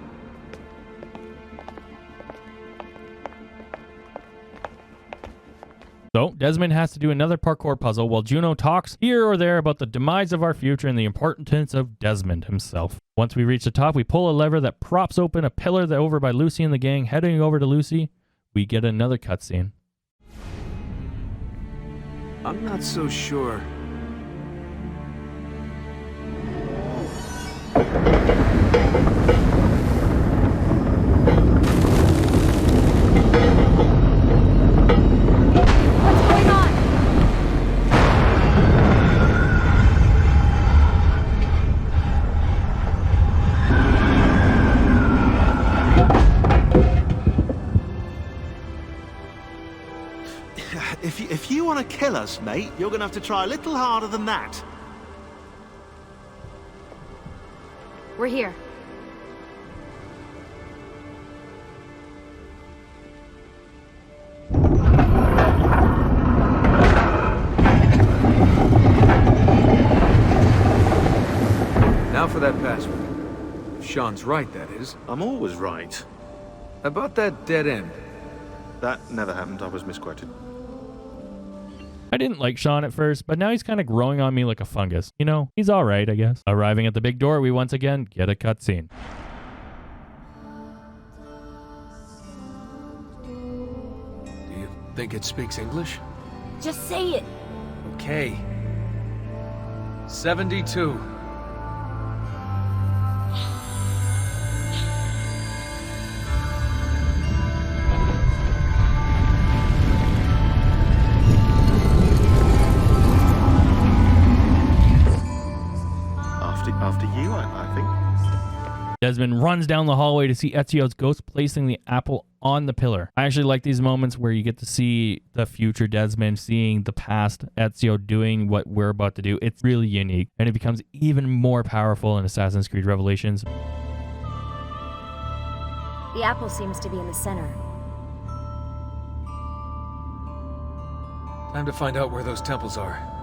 So, Desmond has to do another parkour puzzle while Juno talks here or there about the demise of our future and the importance of Desmond himself. Once we reach the top, we pull a lever that props open a pillar that over by Lucy and the gang. Heading over to Lucy, we get another cutscene. I'm not so sure. If you want to kill us, mate, you're going to have to try a little harder than that. We're here. Now for that password. If Sean's right, that is. I'm always right. About that dead end. That never happened. I was misquoted. I didn't like Sean at first, but now he's kind of growing on me like a fungus. You know, he's alright, I guess. Arriving at the big door, we once again get a cutscene. Do you think it speaks English? Just say it. Okay. 72. After you, I think. Desmond runs down the hallway to see Ezio's ghost placing the apple on the pillar. I actually like these moments where you get to see the future Desmond seeing the past Ezio doing what we're about to do. It's really unique, and it becomes even more powerful in Assassin's Creed Revelations. The apple seems to be in the center. Time to find out where those temples are.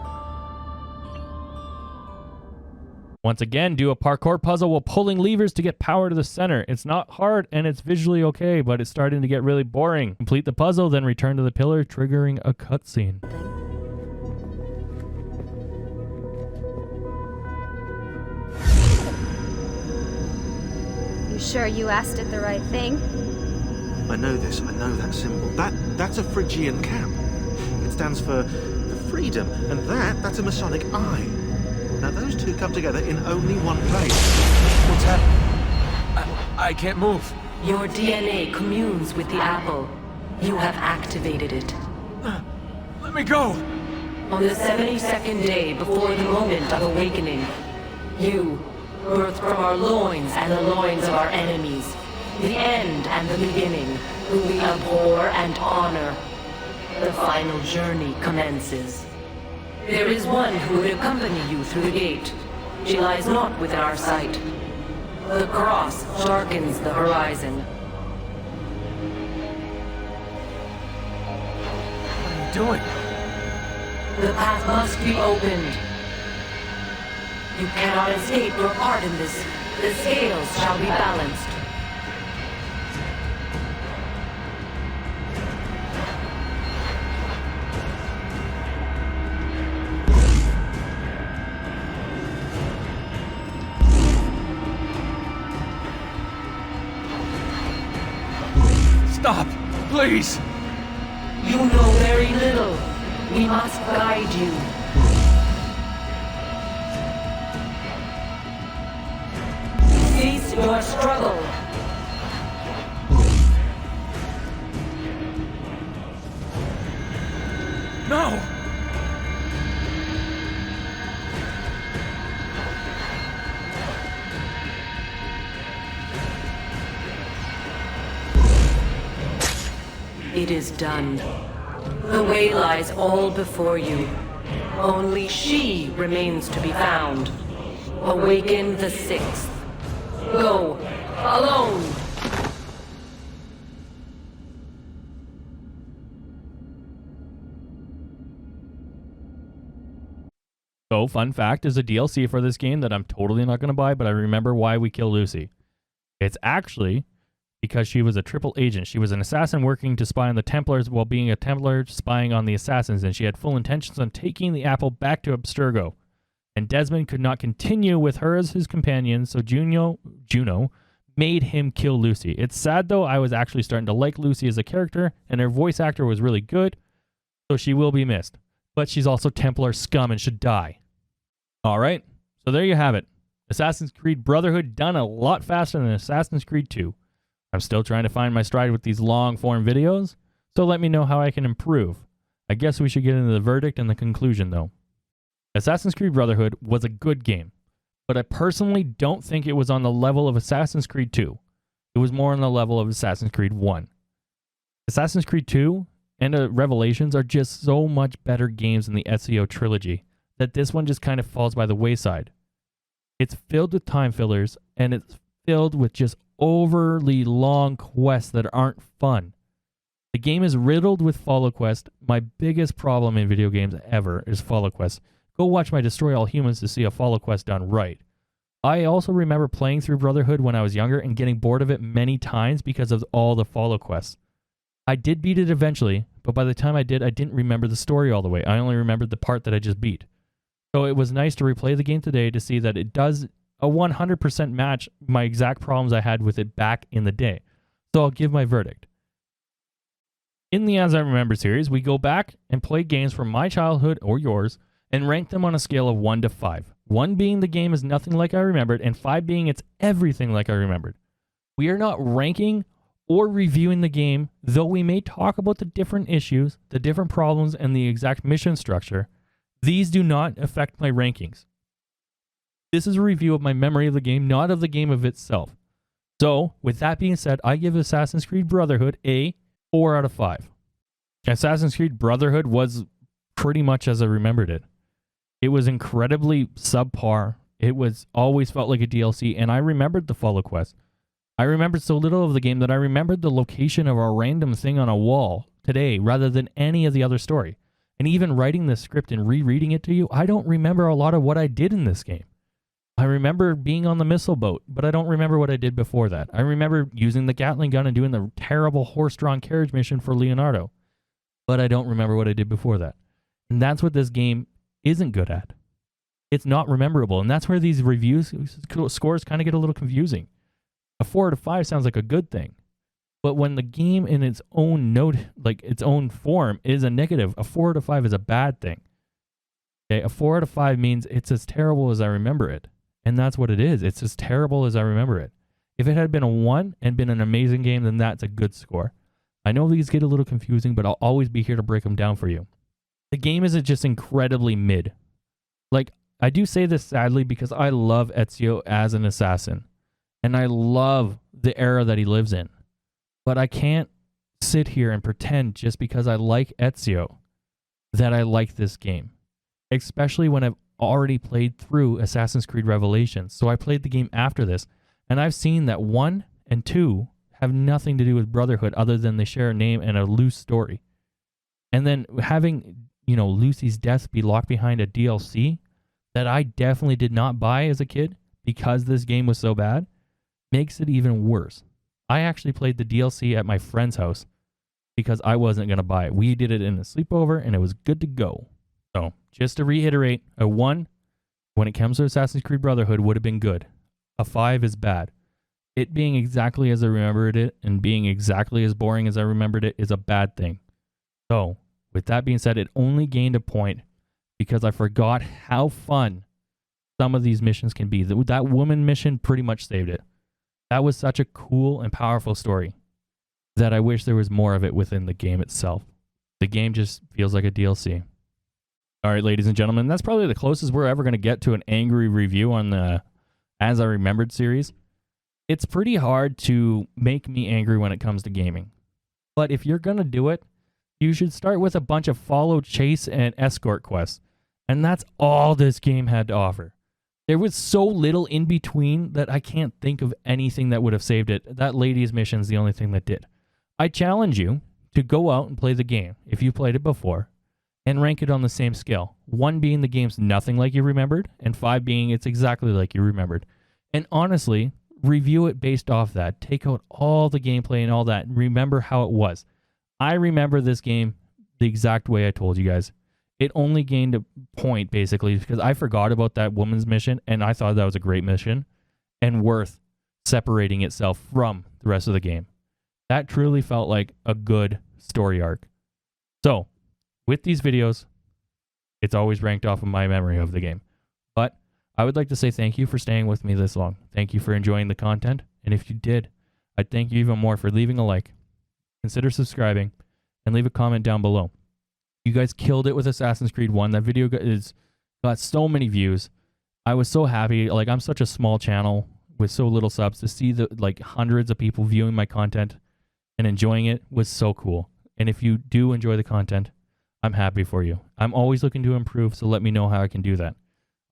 Once again, do a parkour puzzle while pulling levers to get power to the center. It's not hard and it's visually okay, but it's starting to get really boring. Complete the puzzle, then return to the pillar, triggering a cutscene. You sure you asked it the right thing? I know this. I know that symbol. That's a Phrygian cap. It stands for freedom, and that's a Masonic eye. Now those two come together in only one place. What's happening? I can't move. Your DNA communes with the apple. You have activated it. Let me go! On the 72nd day before the moment of awakening, you, birthed from our loins and the loins of our enemies, the end and the beginning, whom we abhor and honor, the final journey commences. There is one who would accompany you through the gate. She lies not within our sight. The cross darkens the horizon. What are you doing? The path must be opened. You cannot escape your part in this. The scales shall be balanced. Stop! Please! You know very little. We must guide you. Cease your struggle. No! It is done. The way lies all before you. Only she remains to be found. Awaken the sixth. Go, alone! So, fun fact, is a DLC for this game that I'm totally not going to buy, but I remember why we kill Lucy. It's actually because she was a triple agent. She was an assassin working to spy on the Templars while being a Templar spying on the assassins, and she had full intentions on taking the apple back to Abstergo. And Desmond could not continue with her as his companion, so Juno made him kill Lucy. It's sad, though. I was actually starting to like Lucy as a character, and her voice actor was really good, so she will be missed. But she's also Templar scum and should die. All right, so there you have it. Assassin's Creed Brotherhood done a lot faster than Assassin's Creed 2. I'm still trying to find my stride with these long-form videos, so let me know how I can improve. I guess we should get into the verdict and the conclusion, though. Assassin's Creed Brotherhood was a good game, but I personally don't think it was on the level of Assassin's Creed 2. It was more on the level of Assassin's Creed 1. Assassin's Creed 2 and Revelations are just so much better games than the Ezio trilogy that this one just kind of falls by the wayside. It's filled with time fillers, and it's filled with just overly long quests that aren't fun. The game is riddled with follow quests. My biggest problem in video games ever is follow quests. Go watch my Destroy All Humans to see a follow quest done right. I also remember playing through Brotherhood when I was younger and getting bored of it many times because of all the follow quests. I did beat it eventually, but by the time I didn't remember the story all the way. I only remembered the part that I just beat. So it was nice to replay the game today to see that it does a 100% match my exact problems I had with it back in the day. So I'll give my verdict. In the As I Remember series, we go back and play games from my childhood or yours and rank them on a scale of 1 to 5. 1 being the game is nothing like I remembered, and 5 being it's everything like I remembered. We are not ranking or reviewing the game, though we may talk about the different issues, the different problems, and the exact mission structure. These do not affect my rankings. This is a review of my memory of the game, not of the game of itself. So, with that being said, I give Assassin's Creed Brotherhood a 4 out of 5. Assassin's Creed Brotherhood was pretty much as I remembered it. It was incredibly subpar. It was always felt like a DLC, and I remembered the follow quest. I remembered so little of the game that I remembered the location of a random thing on a wall today rather than any of the other story. And even writing the script and rereading it to you, I don't remember a lot of what I did in this game. I remember being on the missile boat, but I don't remember what I did before that. I remember using the Gatling gun and doing the terrible horse-drawn carriage mission for Leonardo, but I don't remember what I did before that. And that's what this game isn't good at. It's not rememberable, and that's where these reviews scores kind of get a little confusing. A 4 out of 5 sounds like a good thing. But when the game in its own note, like its own form, is a negative, a 4 out of 5 is a bad thing. Okay, a 4 out of 5 means it's as terrible as I remember it. And that's what it is. It's as terrible as I remember it. If it had been a 1 and been an amazing game, then that's a good score. I know these get a little confusing, but I'll always be here to break them down for you. The game is just incredibly mid. Like, I do say this sadly because I love Ezio as an assassin. And I love the era that he lives in. But I can't sit here and pretend just because I like Ezio that I like this game. Especially when I've already played through Assassin's Creed Revelations. So I played the game after this, and I've seen that 1 and 2 have nothing to do with Brotherhood other than they share a name and a loose story. And then having, Lucy's death be locked behind a DLC that I definitely did not buy as a kid because this game was so bad makes it even worse. I actually played the DLC at my friend's house because I wasn't going to buy it. We did it in a sleepover, and it was good to go. So, just to reiterate, a 1 when it comes to Assassin's Creed Brotherhood would have been good. A 5 is bad. It being exactly as I remembered it and being exactly as boring as I remembered it is a bad thing. So, with that being said, it only gained a point because I forgot how fun some of these missions can be. That woman mission pretty much saved it. That was such a cool and powerful story that I wish there was more of it within the game itself. The game just feels like a DLC. All right, ladies and gentlemen, that's probably the closest we're ever going to get to an angry review on the As I Remembered series. It's pretty hard to make me angry when it comes to gaming. But if you're going to do it, you should start with a bunch of follow, chase, and escort quests. And that's all this game had to offer. There was so little in between that I can't think of anything that would have saved it. That lady's mission is the only thing that did. I challenge you to go out and play the game if you played it before and rank it on the same scale. 1 being the game's nothing like you remembered, and 5 being it's exactly like you remembered. And honestly, review it based off that. Take out all the gameplay and all that, and remember how it was. I remember this game the exact way I told you guys. It only gained a point, basically, because I forgot about that woman's mission, and I thought that was a great mission, and worth separating itself from the rest of the game. That truly felt like a good story arc. So, with these videos, it's always ranked off of my memory of the game. But I would like to say thank you for staying with me this long. Thank you for enjoying the content, and if you did, I'd thank you even more for leaving a like, consider subscribing, and leave a comment down below. You guys killed it with Assassin's Creed 1. That video got so many views. I was so happy. Like, I'm such a small channel with so little subs. To see the hundreds of people viewing my content and enjoying it was so cool. And if you do enjoy the content, I'm happy for you. I'm always looking to improve, so let me know how I can do that.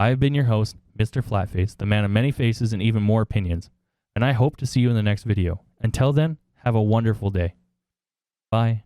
I have been your host, Mr. Flatfaceyt, the man of many faces and even more opinions. And I hope to see you in the next video. Until then, have a wonderful day. Bye.